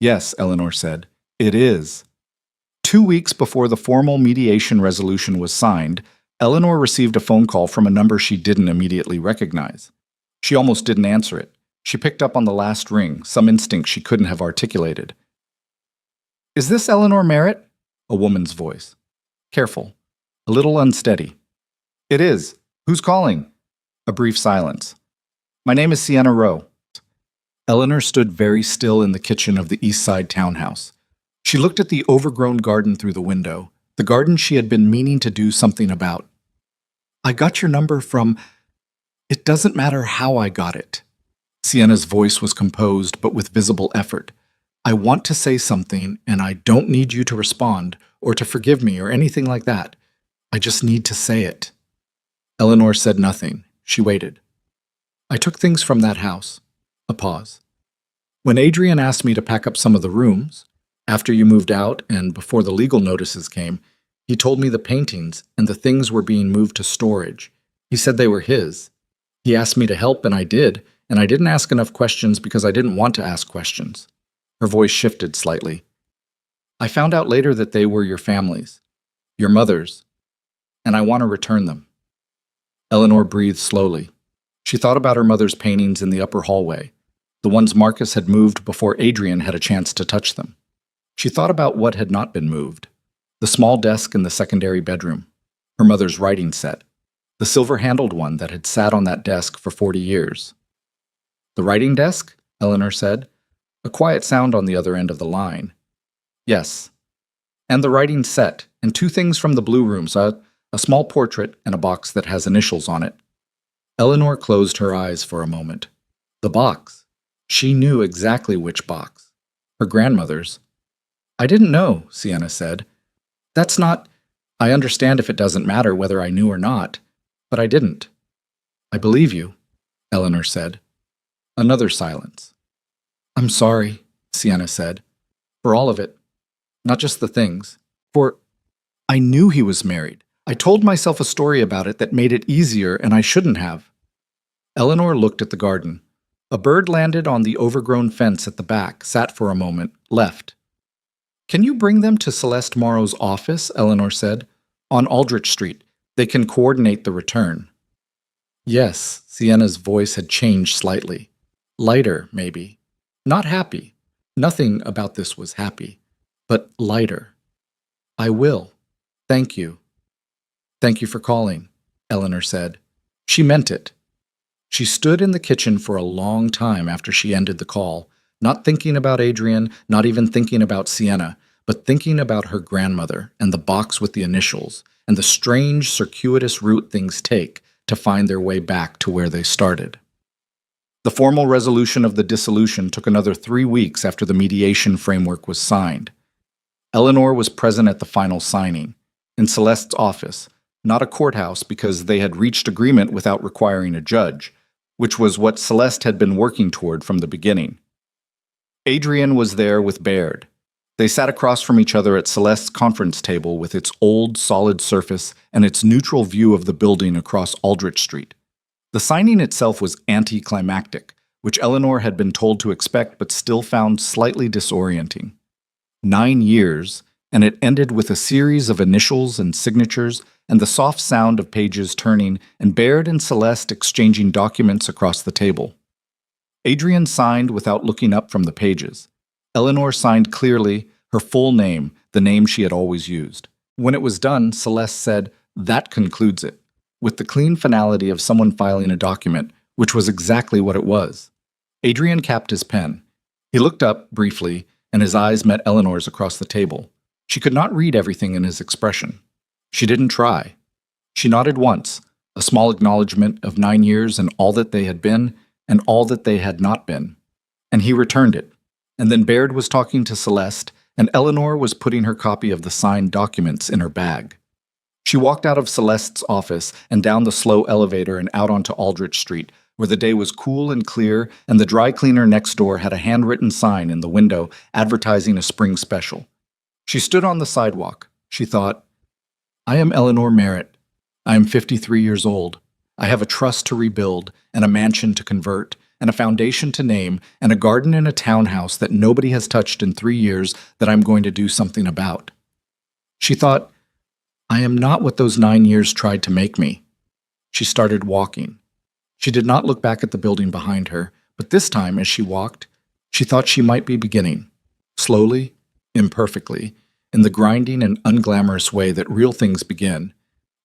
"Yes," Eleanor said. "It is." 2 weeks before the formal mediation resolution was signed, Eleanor received a phone call from a number she didn't immediately recognize. She almost didn't answer it. She picked up on the last ring, some instinct she couldn't have articulated. "Is this Eleanor Merritt?" A woman's voice. Careful. A little unsteady. "It is. Who's calling?" A brief silence. "My name is Sienna Rowe." Eleanor stood very still in the kitchen of the East Side townhouse. She looked at the overgrown garden through the window, the garden she had been meaning to do something about. "I got your number from... It doesn't matter how I got it." Sienna's voice was composed, but with visible effort. "I want to say something, and I don't need you to respond, or to forgive me, or anything like that. I just need to say it." Eleanor said nothing. She waited. "I took things from that house." A pause. "When Adrian asked me to pack up some of the rooms, after you moved out and before the legal notices came, he told me the paintings and the things were being moved to storage. He said they were his. He asked me to help, and I did, and I didn't ask enough questions because I didn't want to ask questions." Her voice shifted slightly. "I found out later that they were your family's, your mother's, and I want to return them." Eleanor breathed slowly. She thought about her mother's paintings in the upper hallway, the ones Marcus had moved before Adrian had a chance to touch them. She thought about what had not been moved. The small desk in the secondary bedroom, her mother's writing set, the silver-handled one that had sat on that desk for 40 years. "The writing desk?" Eleanor said, a quiet sound on the other end of the line. "Yes. And the writing set, and 2 things from the blue rooms, a small portrait and a box that has initials on it." Eleanor closed her eyes for a moment. The box. She knew exactly which box. Her grandmother's. "I didn't know," Sienna said. "That's not... I understand if it doesn't matter whether I knew or not, but I didn't." "I believe you," Eleanor said. Another silence. "I'm sorry," Sienna said, "for all of it. Not just the things. For I knew he was married. I told myself a story about it that made it easier, and I shouldn't have." Eleanor looked at the garden. A bird landed on the overgrown fence at the back, sat for a moment, left. "Can you bring them to Celeste Morrow's office?" Eleanor said. "On Aldrich Street. They can coordinate the return." Yes, Sienna's voice had changed slightly. Lighter, maybe. Not happy. Nothing about this was happy. But lighter. "I will. Thank you." "Thank you for calling," Eleanor said. She meant it. She stood in the kitchen for a long time after she ended the call, not thinking about Adrian, not even thinking about Sienna, but thinking about her grandmother and the box with the initials and the strange, circuitous route things take to find their way back to where they started. The formal resolution of the dissolution took another 3 weeks after the mediation framework was signed. Eleanor was present at the final signing, in Celeste's office, not a courthouse because they had reached agreement without requiring a judge, which was what Celeste had been working toward from the beginning. Adrian was there with Baird. They sat across from each other at Celeste's conference table with its old, solid surface and its neutral view of the building across Aldrich Street. The signing itself was anticlimactic, which Eleanor had been told to expect but still found slightly disorienting. 9 years, and it ended with a series of initials and signatures and the soft sound of pages turning and Baird and Celeste exchanging documents across the table. Adrian signed without looking up from the pages. Eleanor signed clearly, her full name, the name she had always used. When it was done, Celeste said, "That concludes it," with the clean finality of someone filing a document, which was exactly what it was. Adrian capped his pen. He looked up, briefly, and his eyes met Eleanor's across the table. She could not read everything in his expression. She didn't try. She nodded once, a small acknowledgement of 9 years and all that they had been and all that they had not been. And he returned it. And then Baird was talking to Celeste, and Eleanor was putting her copy of the signed documents in her bag. She walked out of Celeste's office and down the slow elevator and out onto Aldrich Street, where the day was cool and clear, and the dry cleaner next door had a handwritten sign in the window advertising a spring special. She stood on the sidewalk. She thought, "I am Eleanor Merritt. I am 53 years old. I have a trust to rebuild, and a mansion to convert, and a foundation to name, and a garden in a townhouse that nobody has touched in 3 years that I'm going to do something about." She thought, "I am not what those 9 years tried to make me." She started walking. She did not look back at the building behind her, but this time, as she walked, she thought she might be beginning. Slowly, imperfectly, in the grinding and unglamorous way that real things begin,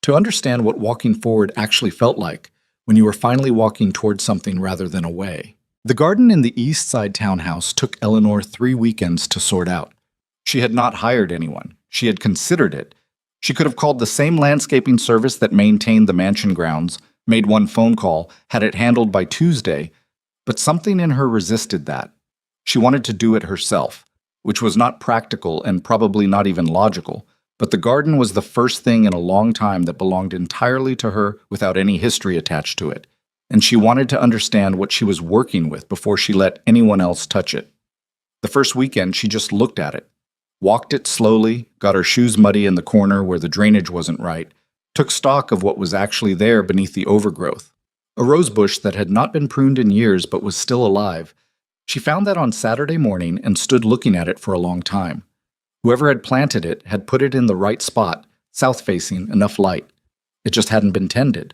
to understand what walking forward actually felt like when you were finally walking towards something rather than away. The garden in the East Side townhouse took Eleanor 3 weekends to sort out. She had not hired anyone. She had considered it. She could have called the same landscaping service that maintained the mansion grounds, made one phone call, had it handled by Tuesday, but something in her resisted that. She wanted to do it herself, which was not practical and probably not even logical, but the garden was the first thing in a long time that belonged entirely to her without any history attached to it, and she wanted to understand what she was working with before she let anyone else touch it. The first weekend, she just looked at it, walked it slowly, got her shoes muddy in the corner where the drainage wasn't right, took stock of what was actually there beneath the overgrowth. A rose bush that had not been pruned in years but was still alive. She found that on Saturday morning and stood looking at it for a long time. Whoever had planted it had put it in the right spot, south-facing, enough light. It just hadn't been tended.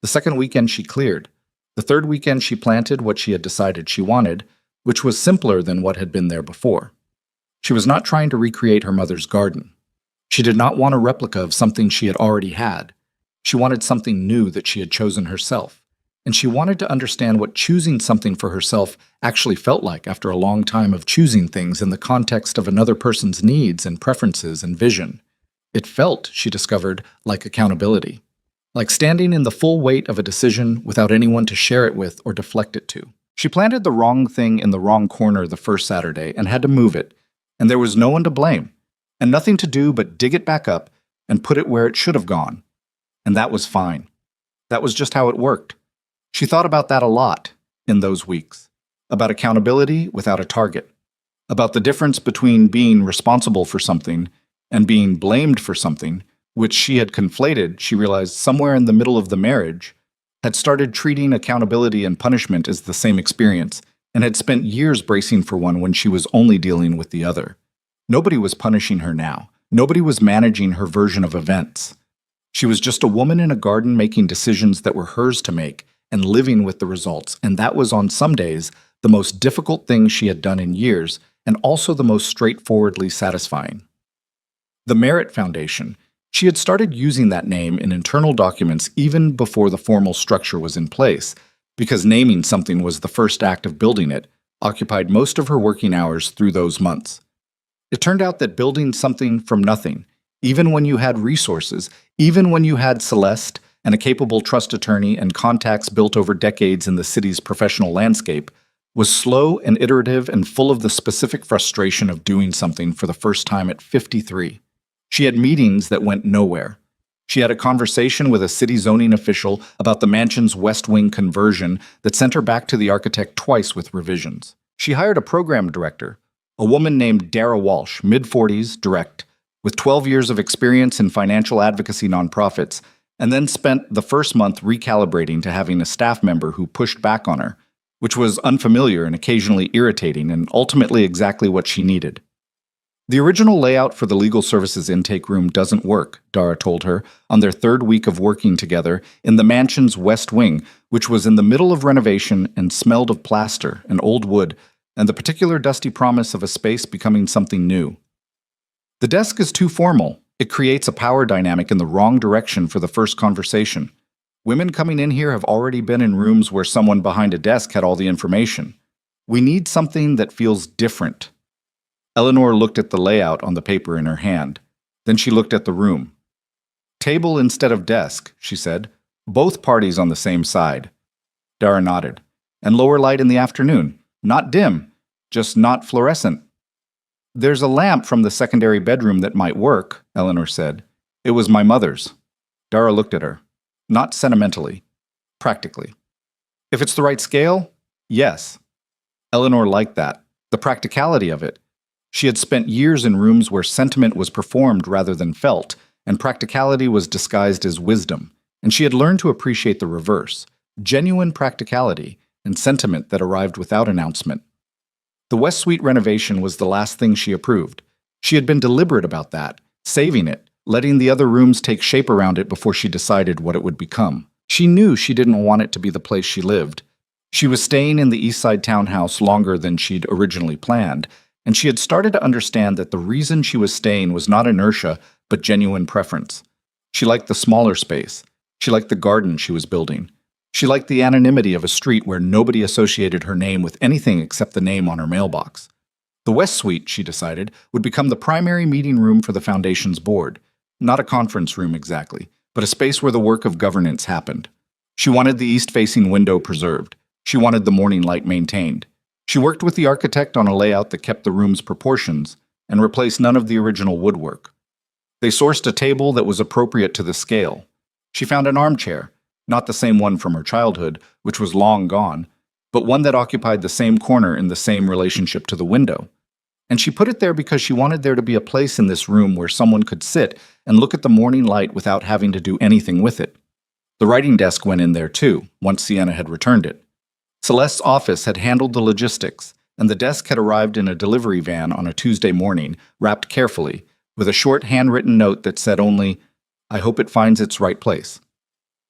The second weekend she cleared. The third weekend she planted what she had decided she wanted, which was simpler than what had been there before. She was not trying to recreate her mother's garden. She did not want a replica of something she had already had. She wanted something new that she had chosen herself. And she wanted to understand what choosing something for herself actually felt like after a long time of choosing things in the context of another person's needs and preferences and vision. It felt, she discovered, like accountability. Like standing in the full weight of a decision without anyone to share it with or deflect it to. She planted the wrong thing in the wrong corner the first Saturday and had to move it, and there was no one to blame, and nothing to do but dig it back up and put it where it should have gone. And that was fine. That was just how it worked. She thought about that a lot in those weeks, about accountability without a target, about the difference between being responsible for something and being blamed for something, which she had conflated, she realized, somewhere in the middle of the marriage, had started treating accountability and punishment as the same experience, and had spent years bracing for one when she was only dealing with the other. Nobody was punishing her now. Nobody was managing her version of events. She was just a woman in a garden making decisions that were hers to make and living with the results, and that was on some days the most difficult thing she had done in years and also the most straightforwardly satisfying. The Merit Foundation. She had started using that name in internal documents even before the formal structure was in place, because naming something was the first act of building it, occupied most of her working hours through those months. It turned out that building something from nothing, even when you had resources, even when you had Celeste and a capable trust attorney and contacts built over decades in the city's professional landscape, was slow and iterative and full of the specific frustration of doing something for the first time at 53. She had meetings that went nowhere. She had a conversation with a city zoning official about the mansion's West Wing conversion that sent her back to the architect twice with revisions. She hired a program director, a woman named Dara Walsh, mid-40s, direct, with 12 years of experience in financial advocacy nonprofits, and then spent the first month recalibrating to having a staff member who pushed back on her, which was unfamiliar and occasionally irritating and ultimately exactly what she needed. The original layout for the legal services intake room doesn't work, Dara told her, on their third week of working together in the mansion's West Wing, which was in the middle of renovation and smelled of plaster and old wood and the particular dusty promise of a space becoming something new. The desk is too formal. It creates a power dynamic in the wrong direction for the first conversation. Women coming in here have already been in rooms where someone behind a desk had all the information. We need something that feels different. Eleanor looked at the layout on the paper in her hand. Then she looked at the room. Table instead of desk, she said. Both parties on the same side. Dara nodded. And lower light in the afternoon. Not dim, just not fluorescent. There's a lamp from the secondary bedroom that might work, Eleanor said. It was my mother's. Dara looked at her. Not sentimentally. Practically. If it's the right scale, yes. Eleanor liked that. The practicality of it. She had spent years in rooms where sentiment was performed rather than felt, and practicality was disguised as wisdom, and she had learned to appreciate the reverse, genuine practicality and sentiment that arrived without announcement. The West Suite renovation was the last thing she approved. She had been deliberate about that, saving it, letting the other rooms take shape around it before she decided what it would become. She knew she didn't want it to be the place she lived. She was staying in the East Side townhouse longer than she'd originally planned, and she had started to understand that the reason she was staying was not inertia, but genuine preference. She liked the smaller space. She liked the garden she was building. She liked the anonymity of a street where nobody associated her name with anything except the name on her mailbox. The West Suite, she decided, would become the primary meeting room for the Foundation's board. Not a conference room exactly, but a space where the work of governance happened. She wanted the east-facing window preserved. She wanted the morning light maintained. She worked with the architect on a layout that kept the room's proportions and replaced none of the original woodwork. They sourced a table that was appropriate to the scale. She found an armchair, not the same one from her childhood, which was long gone, but one that occupied the same corner in the same relationship to the window. And she put it there because she wanted there to be a place in this room where someone could sit and look at the morning light without having to do anything with it. The writing desk went in there too, once Sienna had returned it. Celeste's office had handled the logistics, and the desk had arrived in a delivery van on a Tuesday morning, wrapped carefully, with a short handwritten note that said only, "I hope it finds its right place."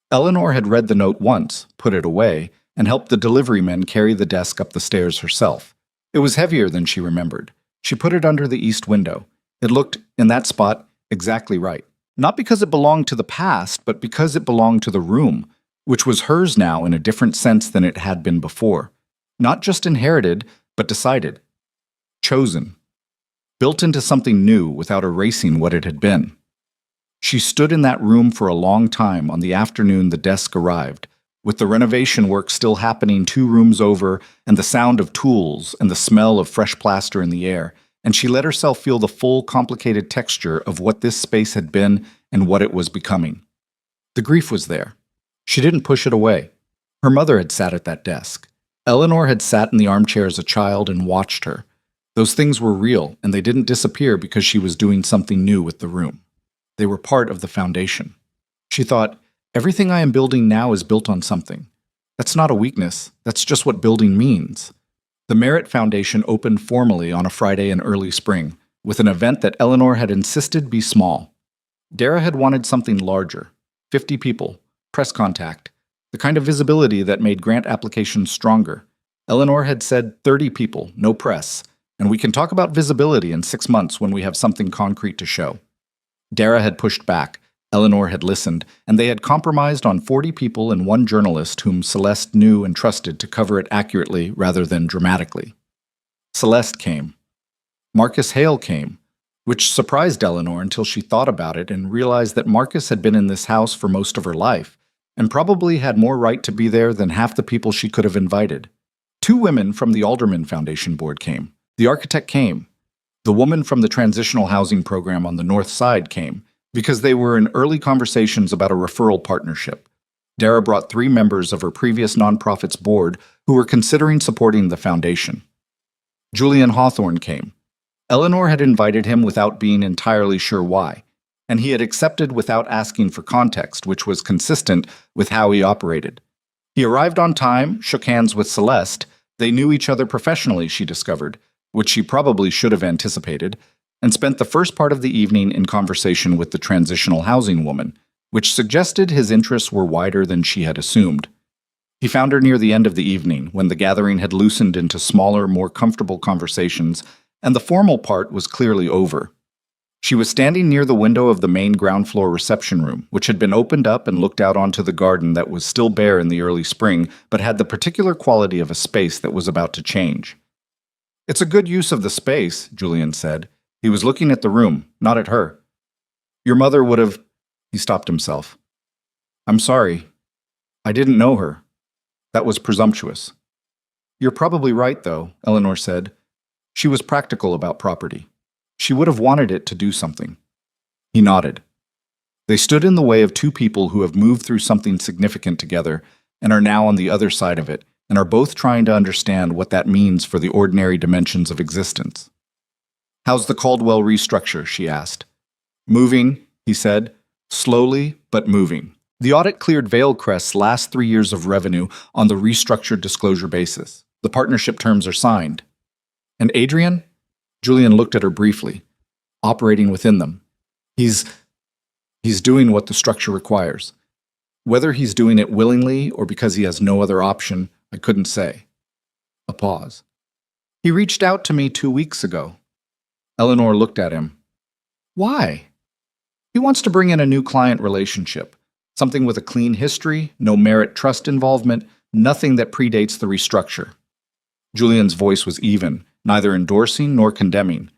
Eleanor had read the note once, put it away, and helped the delivery men carry the desk up the stairs herself. It was heavier than she remembered. She put it under the east window. It looked, in that spot, exactly right. Not because it belonged to the past, but because it belonged to the room, which was hers now in a different sense than it had been before. Not just inherited, but decided. Chosen. Built into something new without erasing what it had been. She stood in that room for a long time on the afternoon the desk arrived, with the renovation work still happening 2 rooms over and the sound of tools and the smell of fresh plaster in the air, and she let herself feel the full, complicated texture of what this space had been and what it was becoming. The grief was there. She didn't push it away. Her mother had sat at that desk. Eleanor had sat in the armchair as a child and watched her. Those things were real, and they didn't disappear because she was doing something new with the room. They were part of the foundation. She thought, Everything I am building now is built on something. That's not a weakness, that's just what building means. The Merit Foundation opened formally on a Friday in early spring, with an event that Eleanor had insisted be small. Dara had wanted something larger, 50 people, press contact, the kind of visibility that made grant applications stronger. Eleanor had said 30 people, no press, and we can talk about visibility in 6 months when we have something concrete to show. Dara had pushed back, Eleanor had listened, and they had compromised on 40 people and one journalist whom Celeste knew and trusted to cover it accurately rather than dramatically. Celeste came. Marcus Hale came, which surprised Eleanor until she thought about it and realized that Marcus had been in this house for most of her life, and probably had more right to be there than half the people she could have invited. 2 women from the Alderman Foundation Board came. The architect came. The woman from the Transitional Housing Program on the North Side came, because they were in early conversations about a referral partnership. Dara brought 3 members of her previous nonprofit's board who were considering supporting the foundation. Julian Hawthorne came. Eleanor had invited him without being entirely sure why, and he had accepted without asking for context, which was consistent with how he operated. He arrived on time, shook hands with Celeste. They knew each other professionally, she discovered, which she probably should have anticipated, and spent the first part of the evening in conversation with the transitional housing woman, which suggested his interests were wider than she had assumed. He found her near the end of the evening, when the gathering had loosened into smaller, more comfortable conversations, and the formal part was clearly over. She was standing near the window of the main ground floor reception room, which had been opened up and looked out onto the garden that was still bare in the early spring, but had the particular quality of a space that was about to change. "It's a good use of the space," Julian said. He was looking at the room, not at her. "Your mother would have—" He stopped himself. "I'm sorry. I didn't know her. That was presumptuous." "You're probably right, though," Eleanor said. She was practical about property. She would have wanted it to do something. He nodded. They stood in the way of 2 people who have moved through something significant together and are now on the other side of it, and are both trying to understand what that means for the ordinary dimensions of existence. "How's the Caldwell restructure?" she asked. "Moving," he said. "Slowly, but moving." The audit cleared Vailcrest's last 3 years of revenue on the restructured disclosure basis. The partnership terms are signed. "And Adrian?" Julian looked at her briefly. "Operating within them. He's doing what the structure requires. Whether he's doing it willingly or because he has no other option, I couldn't say." A pause. "He reached out to me 2 weeks ago." Eleanor looked at him. "Why?" "He wants to bring in a new client relationship. Something with a clean history, no merit trust involvement, nothing that predates the restructure." Julian's voice was even, neither endorsing nor condemning.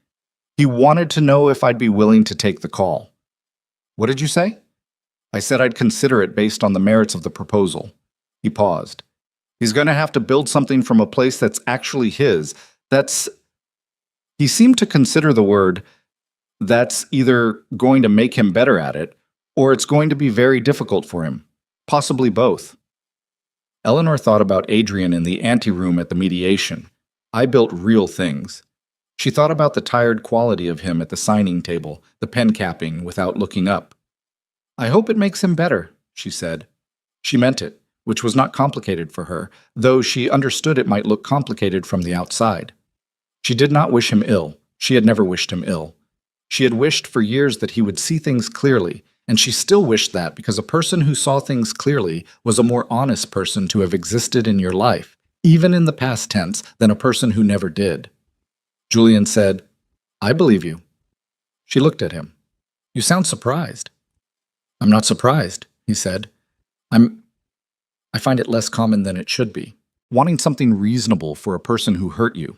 "He wanted to know if I'd be willing to take the call." "What did you say?" "I said I'd consider it based on the merits of the proposal." He paused. "He's going to have to build something from a place that's actually his. He seemed to consider the word, that's either going to make him better at it, or it's going to be very difficult for him. Possibly both." Eleanor thought about Adrian in the anteroom at the mediation. "I built real things." She thought about the tired quality of him at the signing table, the pen capping without looking up. "I hope it makes him better," she said. She meant it, which was not complicated for her, though she understood it might look complicated from the outside. She did not wish him ill. She had never wished him ill. She had wished for years that he would see things clearly, and she still wished that because a person who saw things clearly was a more honest person to have existed in your life, even in the past tense, than a person who never did. Julian said, "I believe you." She looked at him. "You sound surprised." "I'm not surprised," he said. I find it less common than it should be. Wanting something reasonable for a person who hurt you."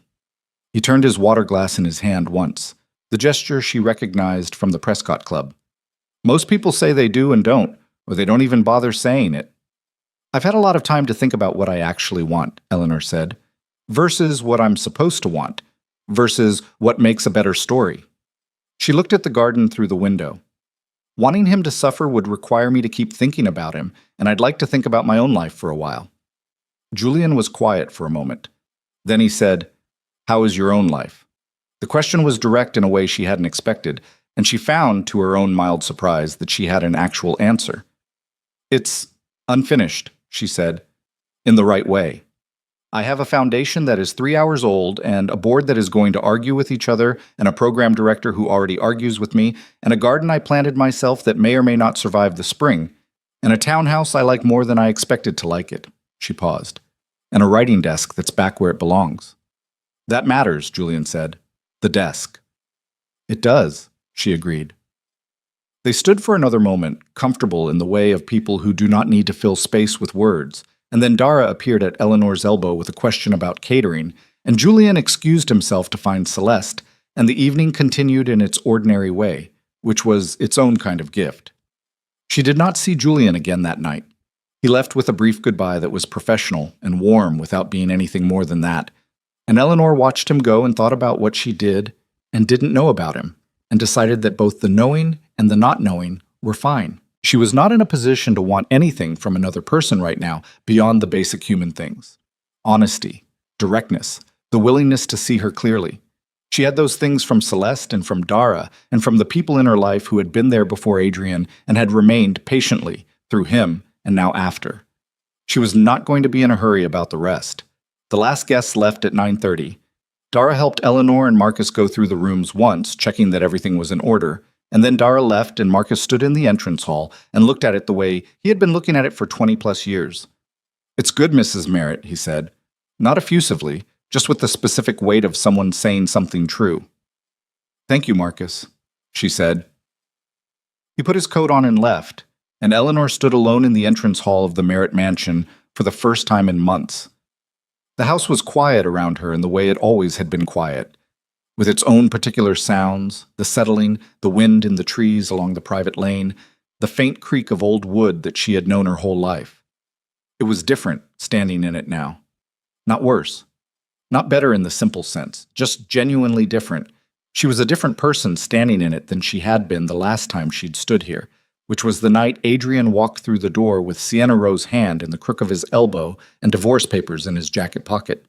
He turned his water glass in his hand once, the gesture she recognized from the Prescott Club. "Most people say they do and don't, or they don't even bother saying it." "I've had a lot of time to think about what I actually want," Eleanor said, "versus what I'm supposed to want, versus what makes a better story." She looked at the garden through the window. "Wanting him to suffer would require me to keep thinking about him, and I'd like to think about my own life for a while." Julian was quiet for a moment. Then he said, "How is your own life?" The question was direct in a way she hadn't expected, and she found, to her own mild surprise, that she had an actual answer. It's unfinished, she said, in the right way. I have a foundation that is 3 hours old, and a board that is going to argue with each other, and a program director who already argues with me, and a garden I planted myself that may or may not survive the spring, and a townhouse I like more than I expected to like it. She paused. And a writing desk that's back where it belongs. That matters, Julian said. The desk. It does, she agreed. They stood for another moment, comfortable in the way of people who do not need to fill space with words, and then Dara appeared at Eleanor's elbow with a question about catering, and Julian excused himself to find Celeste, and the evening continued in its ordinary way, which was its own kind of gift. She did not see Julian again that night. He left with a brief goodbye that was professional and warm without being anything more than that, and Eleanor watched him go and thought about what she did and didn't know about him, and decided that both the knowing and the not knowing were fine. She was not in a position to want anything from another person right now beyond the basic human things. Honesty, directness, the willingness to see her clearly. She had those things from Celeste and from Dara and from the people in her life who had been there before Adrian and had remained patiently through him and now after. She was not going to be in a hurry about the rest. The last guests left at 9:30. Dara helped Eleanor and Marcus go through the rooms once, checking that everything was in order, and then Dara left and Marcus stood in the entrance hall and looked at it the way he had been looking at it for 20-plus years. "It's good, Mrs. Merritt," he said. Not effusively, just with the specific weight of someone saying something true. "Thank you, Marcus," she said. He put his coat on and left, and Eleanor stood alone in the entrance hall of the Merritt mansion for the first time in months. The house was quiet around her in the way it always had been quiet, with its own particular sounds, the settling, the wind in the trees along the private lane, the faint creak of old wood that she had known her whole life. It was different, standing in it now. Not worse. Not better in the simple sense, just genuinely different. She was a different person standing in it than she had been the last time she'd stood here, which was the night Adrian walked through the door with Sienna Rowe's hand in the crook of his elbow and divorce papers in his jacket pocket.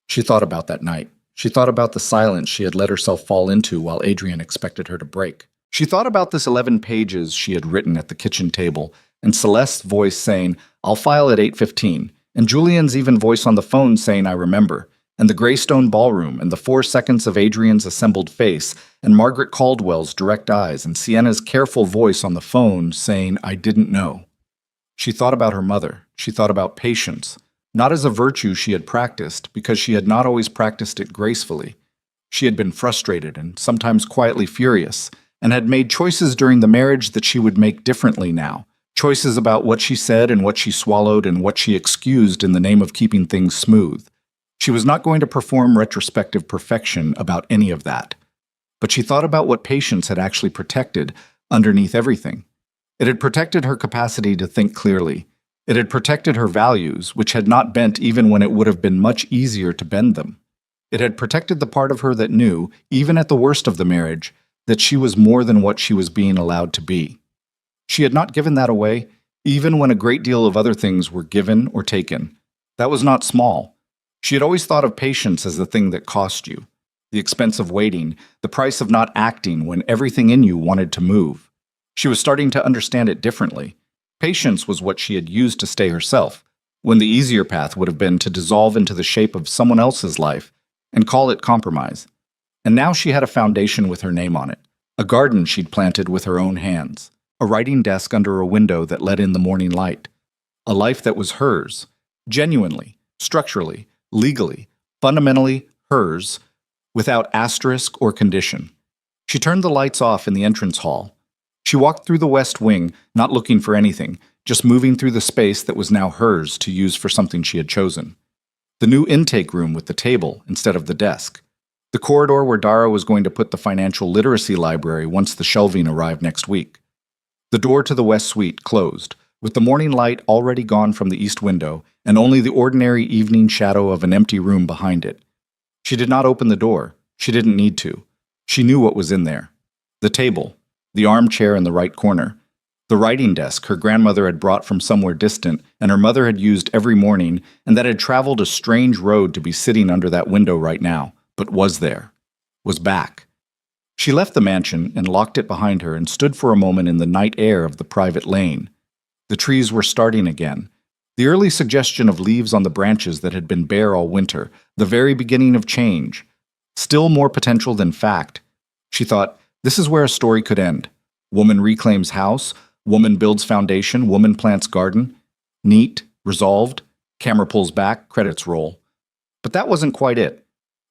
She thought about that night. She thought about the silence she had let herself fall into while Adrian expected her to break. She thought about this 11 pages she had written at the kitchen table, and Celeste's voice saying, "I'll file at 8:15, and Julian's even voice on the phone saying, "I remember," and the Greystone ballroom, and the 4 seconds of Adrian's assembled face, and Margaret Caldwell's direct eyes, and Sienna's careful voice on the phone saying, "I didn't know." She thought about her mother. She thought about patience, not as a virtue she had practiced, because she had not always practiced it gracefully. She had been frustrated and sometimes quietly furious, and had made choices during the marriage that she would make differently now, choices about what she said and what she swallowed and what she excused in the name of keeping things smooth. She was not going to perform retrospective perfection about any of that. But she thought about what patience had actually protected underneath everything. It had protected her capacity to think clearly. It had protected her values, which had not bent even when it would have been much easier to bend them. It had protected the part of her that knew, even at the worst of the marriage, that she was more than what she was being allowed to be. She had not given that away, even when a great deal of other things were given or taken. That was not small. She had always thought of patience as the thing that cost you, the expense of waiting, the price of not acting when everything in you wanted to move. She was starting to understand it differently. Patience was what she had used to stay herself, when the easier path would have been to dissolve into the shape of someone else's life and call it compromise. And now she had a foundation with her name on it, a garden she'd planted with her own hands, a writing desk under a window that let in the morning light, a life that was hers, genuinely, structurally, legally, fundamentally hers, without asterisk or condition. She turned the lights off in the entrance hall. She walked through the west wing, not looking for anything, just moving through the space that was now hers to use for something she had chosen. The new intake room with the table instead of the desk. The corridor where Dara was going to put the financial literacy library once the shelving arrived next week. The door to the west suite closed, with the morning light already gone from the east window and only the ordinary evening shadow of an empty room behind it. She did not open the door. She didn't need to. She knew what was in there. The table, the armchair in the right corner, the writing desk her grandmother had brought from somewhere distant and her mother had used every morning and that had traveled a strange road to be sitting under that window right now, but was there, was back. She left the mansion and locked it behind her and stood for a moment in the night air of the private lane. The trees were starting again. The early suggestion of leaves on the branches that had been bare all winter, the very beginning of change. Still more potential than fact. She thought, this is where a story could end. Woman reclaims house, woman builds foundation, woman plants garden. Neat, resolved, camera pulls back, credits roll. But that wasn't quite it.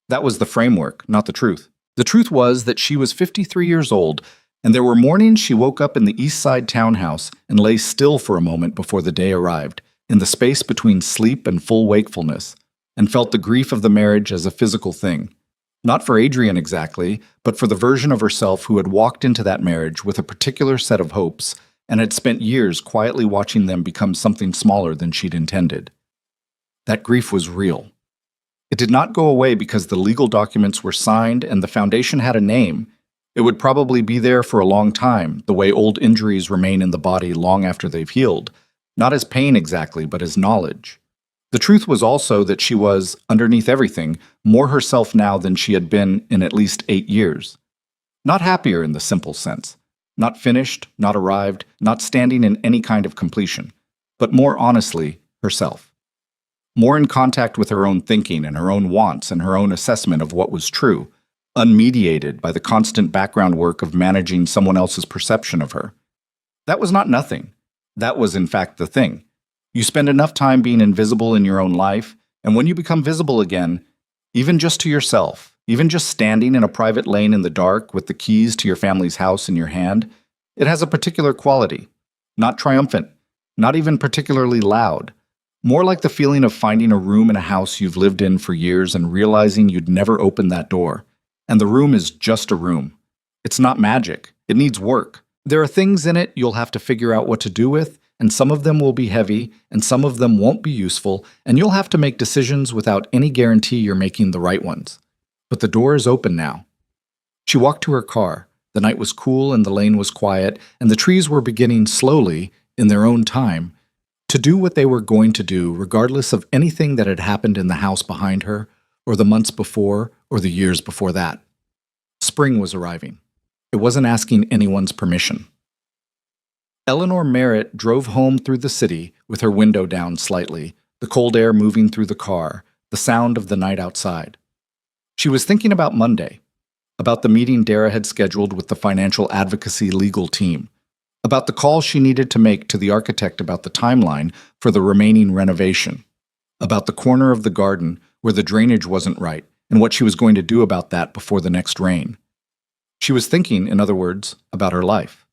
That was the framework, not the truth. The truth was that she was 53 years old, and there were mornings she woke up in the East Side townhouse and lay still for a moment before the day arrived, in the space between sleep and full wakefulness, and felt the grief of the marriage as a physical thing. Not for Adrian exactly, but for the version of herself who had walked into that marriage with a particular set of hopes and had spent years quietly watching them become something smaller than she'd intended. That grief was real. It did not go away because the legal documents were signed and the foundation had a name. It would probably be there for a long time, the way old injuries remain in the body long after they've healed, not as pain exactly, but as knowledge. The truth was also that she was, underneath everything, more herself now than she had been in at least 8 years. Not happier in the simple sense. Not finished, not arrived, not standing in any kind of completion, but more honestly, herself. More in contact with her own thinking and her own wants and her own assessment of what was true, unmediated by the constant background work of managing someone else's perception of her. That was not nothing. That was, in fact, the thing. You spend enough time being invisible in your own life, and when you become visible again, even just to yourself, even just standing in a private lane in the dark with the keys to your family's house in your hand, it has a particular quality. Not triumphant, not even particularly loud. More like the feeling of finding a room in a house you've lived in for years and realizing you'd never open that door. And the room is just a room. It's not magic. It needs work. There are things in it you'll have to figure out what to do with, and some of them will be heavy, and some of them won't be useful, and you'll have to make decisions without any guarantee you're making the right ones. But the door is open now. She walked to her car. The night was cool and the lane was quiet, and the trees were beginning slowly, in their own time, to do what they were going to do regardless of anything that had happened in the house behind her, or the months before, or the years before that. Spring was arriving. It wasn't asking anyone's permission. Eleanor Merritt drove home through the city with her window down slightly, the cold air moving through the car, the sound of the night outside. She was thinking about Monday, about the meeting Dara had scheduled with the financial advocacy legal team, about the call she needed to make to the architect about the timeline for the remaining renovation, about the corner of the garden where the drainage wasn't right and what she was going to do about that before the next rain. She was thinking, in other words, about her life.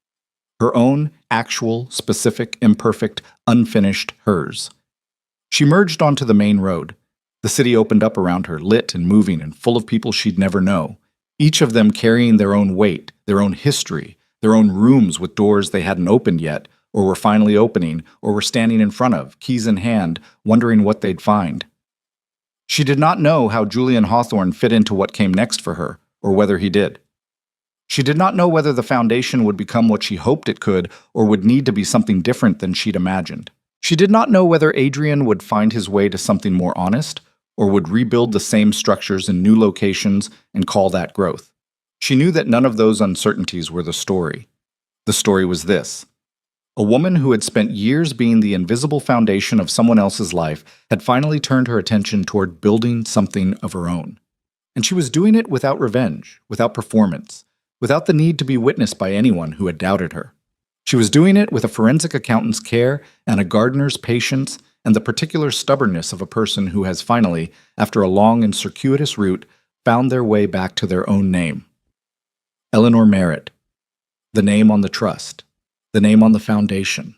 Her own, actual, specific, imperfect, unfinished hers. She merged onto the main road. The city opened up around her, lit and moving and full of people she'd never know, each of them carrying their own weight, their own history, their own rooms with doors they hadn't opened yet, or were finally opening, or were standing in front of, keys in hand, wondering what they'd find. She did not know how Julian Hawthorne fit into what came next for her, or whether he did. She did not know whether the foundation would become what she hoped it could, or would need to be something different than she'd imagined. She did not know whether Adrian would find his way to something more honest, or would rebuild the same structures in new locations and call that growth. She knew that none of those uncertainties were the story. The story was this. A woman who had spent years being the invisible foundation of someone else's life had finally turned her attention toward building something of her own. And she was doing it without revenge, without performance, without the need to be witnessed by anyone who had doubted her. She was doing it with a forensic accountant's care and a gardener's patience and the particular stubbornness of a person who has finally, after a long and circuitous route, found their way back to their own name. Eleanor Merritt. The name on the trust. The name on the foundation.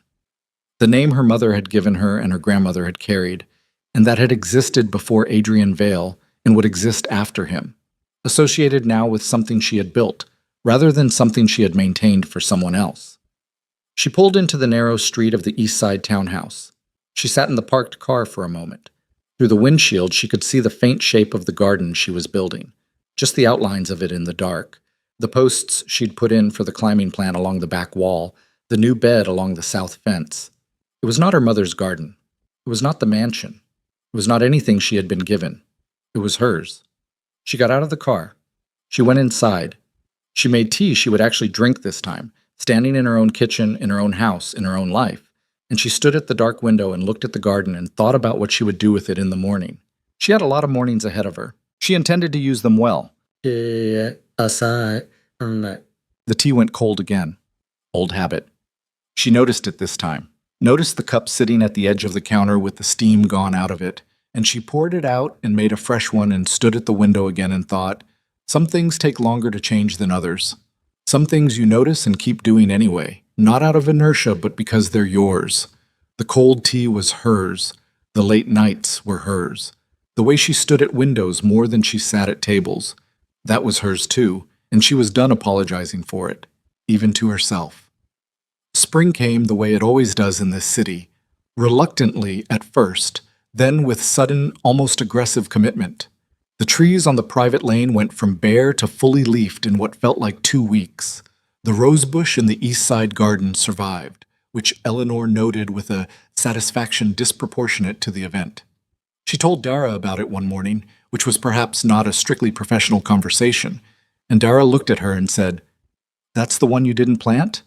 The name her mother had given her and her grandmother had carried, and that had existed before Adrian Vale and would exist after him, associated now with something she had built, rather than something she had maintained for someone else. She pulled into the narrow street of the East Side townhouse. She sat in the parked car for a moment. Through the windshield, she could see the faint shape of the garden she was building, just the outlines of it in the dark, the posts she'd put in for the climbing plan along the back wall, the new bed along the south fence. It was not her mother's garden. It was not the mansion. It was not anything she had been given. It was hers. She got out of the car. She went inside. She made tea she would actually drink this time, standing in her own kitchen, in her own house, in her own life, and she stood at the dark window and looked at the garden and thought about what she would do with it in the morning. She had a lot of mornings ahead of her. She intended to use them well. Aside from that. The tea went cold again. Old habit. She noticed it this time. Noticed the cup sitting at the edge of the counter with the steam gone out of it, and she poured it out and made a fresh one and stood at the window again and thought, some things take longer to change than others. Some things you notice and keep doing anyway, not out of inertia, but because they're yours. The cold tea was hers. The late nights were hers. The way she stood at windows more than she sat at tables. That was hers too, and she was done apologizing for it, even to herself. Spring came the way it always does in this city, reluctantly at first, then with sudden, almost aggressive commitment. The trees on the private lane went from bare to fully leafed in what felt like 2 weeks. The rosebush in the east side garden survived, which Eleanor noted with a satisfaction disproportionate to the event. She told Dara about it one morning, which was perhaps not a strictly professional conversation, and Dara looked at her and said, "That's the one you didn't plant?"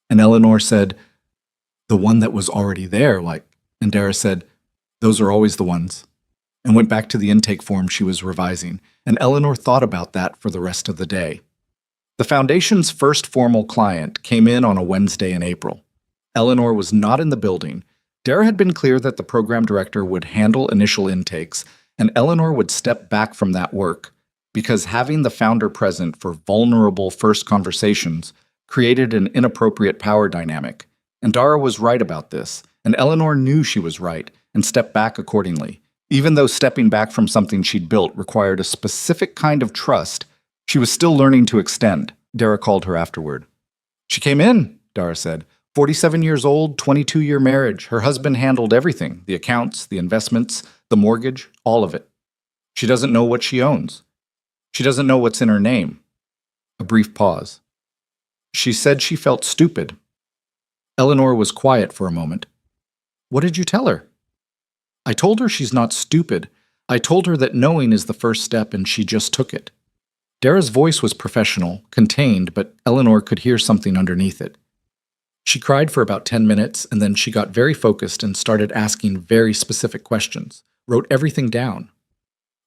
And Eleanor said, "The one that was already there, like," and Dara said, "Those are always the ones," and went back to the intake form she was revising, and Eleanor thought about that for the rest of the day. The Foundation's first formal client came in on a Wednesday in April. Eleanor was not in the building. Dara had been clear that the program director would handle initial intakes, and Eleanor would step back from that work, because having the founder present for vulnerable first conversations created an inappropriate power dynamic. And Dara was right about this, and Eleanor knew she was right, and stepped back accordingly. Even though stepping back from something she'd built required a specific kind of trust, she was still learning to extend, Dara called her afterward. "She came in," Dara said. 47 years old, 22-year marriage. Her husband handled everything, the accounts, the investments, the mortgage, all of it. She doesn't know what she owns. She doesn't know what's in her name. A brief pause. She said she felt stupid. Eleanor was quiet for a moment. "What did you tell her?" "I told her she's not stupid. I told her that knowing is the first step and she just took it." Dara's voice was professional, contained, but Eleanor could hear something underneath it. She cried for about 10 minutes, and then she got very focused and started asking very specific questions, wrote everything down.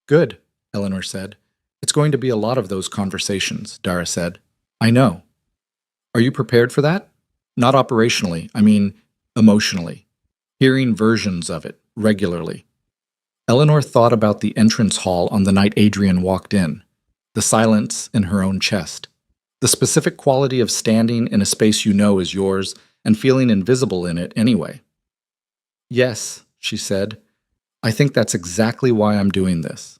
"Good," Eleanor said. "It's going to be a lot of those conversations," Dara said. "I know." "Are you prepared for that?" "Not operationally, I mean emotionally. Hearing versions of it, regularly." Eleanor thought about the entrance hall on the night Adrian walked in, the silence in her own chest. The specific quality of standing in a space you know is yours and feeling invisible in it anyway. "Yes," she said. "I think that's exactly why I'm doing this."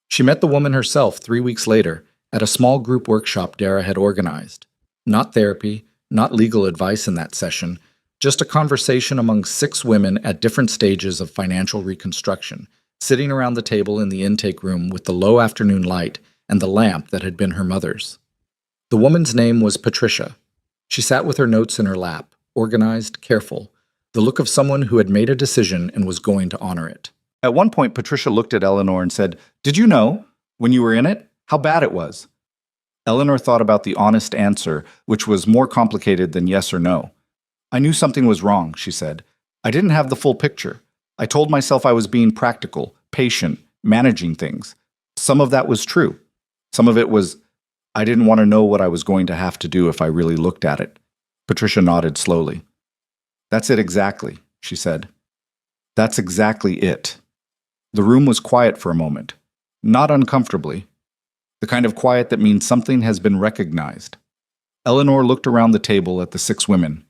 She met the woman herself 3 weeks later at a small group workshop Dara had organized. Not therapy, not legal advice in that session, just a conversation among 6 women at different stages of financial reconstruction, sitting around the table in the intake room with the low afternoon light and the lamp that had been her mother's. The woman's name was Patricia. She sat with her notes in her lap, organized, careful, the look of someone who had made a decision and was going to honor it. At one point, Patricia looked at Eleanor and said, "Did you know, when you were in it, how bad it was?" Eleanor thought about the honest answer, which was more complicated than yes or no. "I knew something was wrong," she said. "I didn't have the full picture. I told myself I was being practical, patient, managing things. Some of that was true. Some of it was, I didn't want to know what I was going to have to do if I really looked at it." Patricia nodded slowly. "That's it exactly," she said. "That's exactly it." The room was quiet for a moment, not uncomfortably. The kind of quiet that means something has been recognized. Eleanor looked around the table at the 6 women.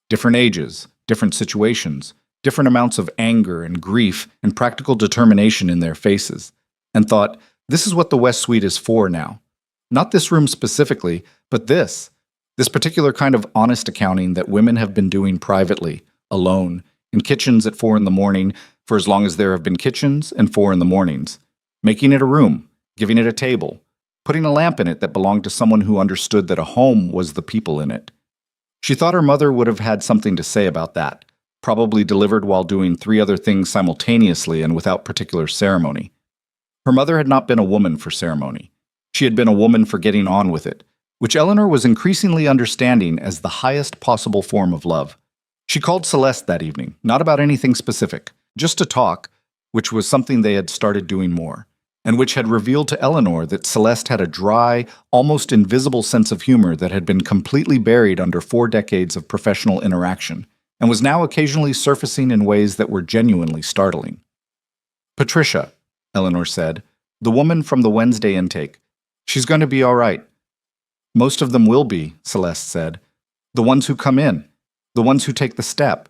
Different ages, different situations, different amounts of anger and grief and practical determination in their faces, and thought, this is what the West Suite is for now. Not this room specifically, but this particular kind of honest accounting that women have been doing privately, alone, in kitchens at 4 in the morning, for as long as there have been kitchens and 4 in the mornings, making it a room, giving it a table, putting a lamp in it that belonged to someone who understood that a home was the people in it. She thought her mother would have had something to say about that, probably delivered while doing 3 other things simultaneously and without particular ceremony. Her mother had not been a woman for ceremony. She had been a woman for getting on with it, which Eleanor was increasingly understanding as the highest possible form of love. She called Celeste that evening, not about anything specific, just to talk, which was something they had started doing more, and which had revealed to Eleanor that Celeste had a dry, almost invisible sense of humor that had been completely buried under 4 decades of professional interaction, and was now occasionally surfacing in ways that were genuinely startling. "Patricia," Eleanor said, "the woman from the Wednesday intake. She's going to be all right." "Most of them will be," Celeste said. "The ones who come in. The ones who take the step.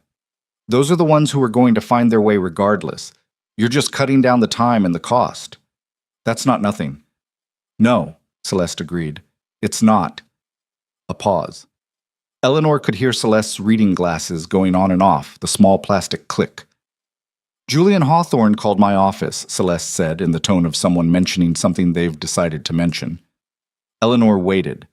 Those are the ones who are going to find their way regardless. You're just cutting down the time and the cost." "That's not nothing." "No," Celeste agreed. "It's not." A pause. Eleanor could hear Celeste's reading glasses going on and off, the small plastic click. "Julian Hawthorne called my office," Celeste said in the tone of someone mentioning something they've decided to mention. Eleanor waited.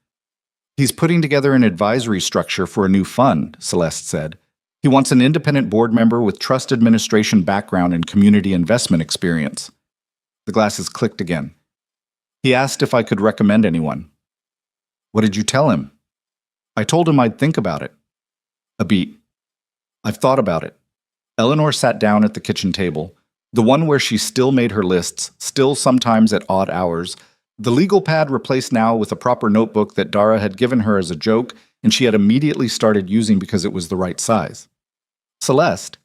"He's putting together an advisory structure for a new fund," Celeste said. "He wants an independent board member with trust administration background and community investment experience." The glasses clicked again. "He asked if I could recommend anyone." "What did you tell him?" "I told him I'd think about it." A beat. "I've thought about it." Eleanor sat down at the kitchen table, the one where she still made her lists, still sometimes at odd hours, the legal pad replaced now with a proper notebook that Dara had given her as a joke and she had immediately started using because it was the right size. "Celeste,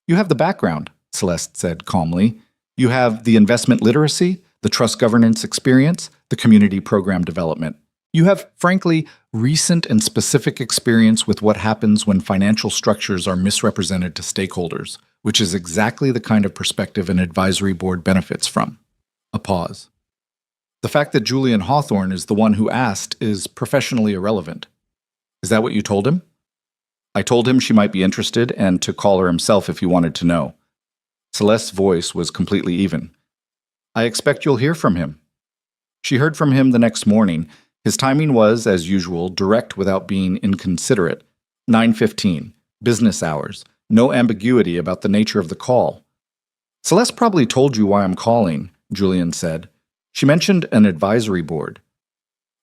you have the background," Celeste said calmly. "You have the investment literacy, the trust governance experience, the community program development. You have, frankly, recent and specific experience with what happens when financial structures are misrepresented to stakeholders, which is exactly the kind of perspective an advisory board benefits from." A pause. "The fact that Julian Hawthorne is the one who asked is professionally irrelevant." "Is that what you told him?" "I told him she might be interested and to call her himself if he wanted to know." Celeste's voice was completely even. "I expect you'll hear from him." She heard from him the next morning. His timing was, as usual, direct without being inconsiderate. 9:15, business hours, no ambiguity about the nature of the call. "Celeste probably told you why I'm calling," Julian said. "She mentioned an advisory board."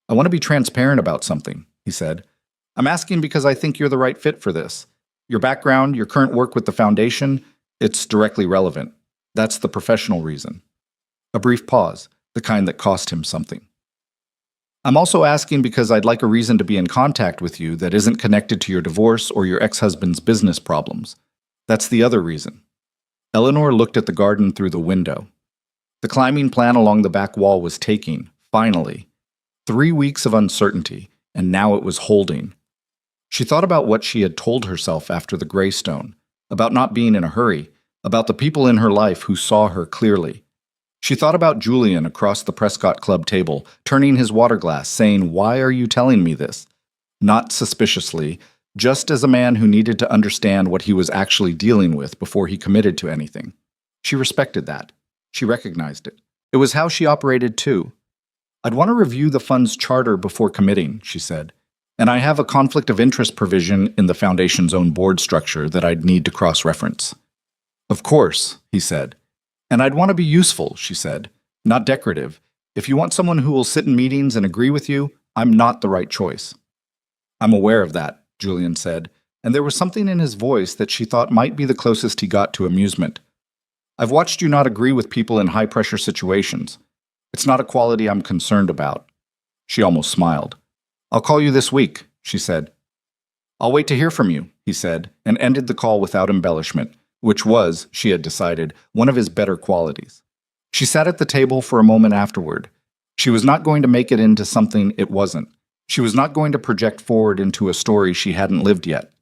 "I want to be transparent about something," he said. "I'm asking because I think you're the right fit for this. Your background, your current work with the foundation, it's directly relevant. That's the professional reason." A brief pause, the kind that cost him something. "I'm also asking because I'd like a reason to be in contact with you that isn't connected to your divorce or your ex-husband's business problems. That's the other reason." Eleanor looked at the garden through the window. The climbing plan along the back wall was taking, finally. 3 weeks of uncertainty, and now it was holding. She thought about what she had told herself after the Greystone, about not being in a hurry, about the people in her life who saw her clearly. She thought about Julian across the Prescott Club table, turning his water glass, saying, "Why are you telling me this?" Not suspiciously, just as a man who needed to understand what he was actually dealing with before he committed to anything. She respected that. She recognized it. It was how she operated too. "I'd want to review the fund's charter before committing," she said. "And I have a conflict of interest provision in the foundation's own board structure that I'd need to cross-reference." "Of course," he said. "And I'd want to be useful," she said, "not decorative. If you want someone who will sit in meetings and agree with you, I'm not the right choice." "I'm aware of that," Julian said, and there was something in his voice that she thought might be the closest he got to amusement. "I've watched you not agree with people in high-pressure situations. It's not a quality I'm concerned about." She almost smiled. "I'll call you this week," she said. "I'll wait to hear from you," he said, and ended the call without embellishment, which was, she had decided, one of his better qualities. She sat at the table for a moment afterward. She was not going to make it into something it wasn't. She was not going to project forward into a story she hadn't lived yet.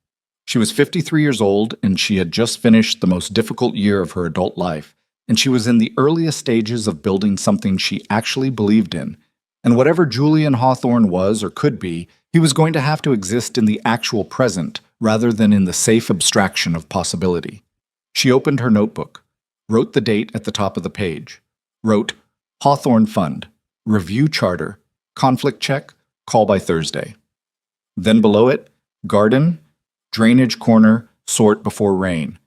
She was 53 years old, and she had just finished the most difficult year of her adult life, and she was in the earliest stages of building something she actually believed in. And whatever Julian Hawthorne was or could be, he was going to have to exist in the actual present rather than in the safe abstraction of possibility. She opened her notebook, wrote the date at the top of the page, wrote Hawthorne Fund, Review Charter, Conflict Check, Call by Thursday. Then below it, Garden, Drainage Corner, Sort before rain.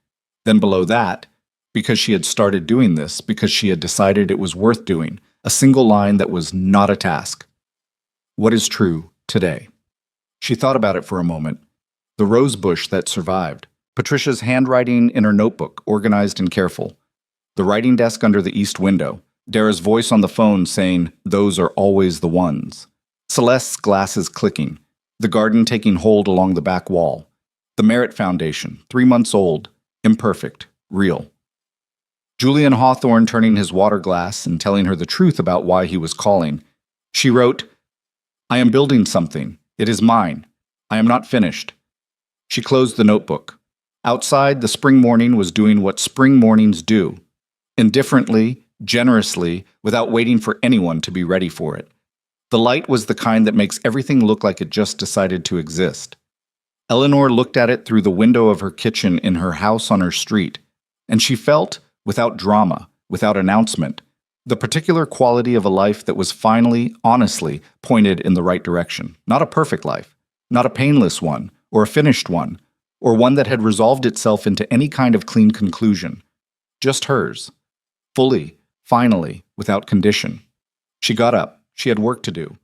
Then below that, because she had started doing this, because she had decided it was worth doing, a single line that was not a task. What is true today? She thought about it for a moment. The rose bush that survived. Patricia's handwriting in her notebook, organized and careful. The writing desk under the east window. Dara's voice on the phone saying, "Those are always the ones." Celeste's glasses clicking. The garden taking hold along the back wall. The Merit Foundation, 3 months old, imperfect, real. Julian Hawthorne turning his water glass and telling her the truth about why he was calling. She wrote, "I am building something. It is mine. I am not finished." She closed the notebook. Outside, the spring morning was doing what spring mornings do. Indifferently, generously, without waiting for anyone to be ready for it. The light was the kind that makes everything look like it just decided to exist. Eleanor looked at it through the window of her kitchen in her house on her street, and she felt, without drama, without announcement, the particular quality of a life that was finally, honestly, pointed in the right direction. Not a perfect life, not a painless one, or a finished one, or one that had resolved itself into any kind of clean conclusion. Just hers. Fully, finally, without condition. She got up. She had work to do.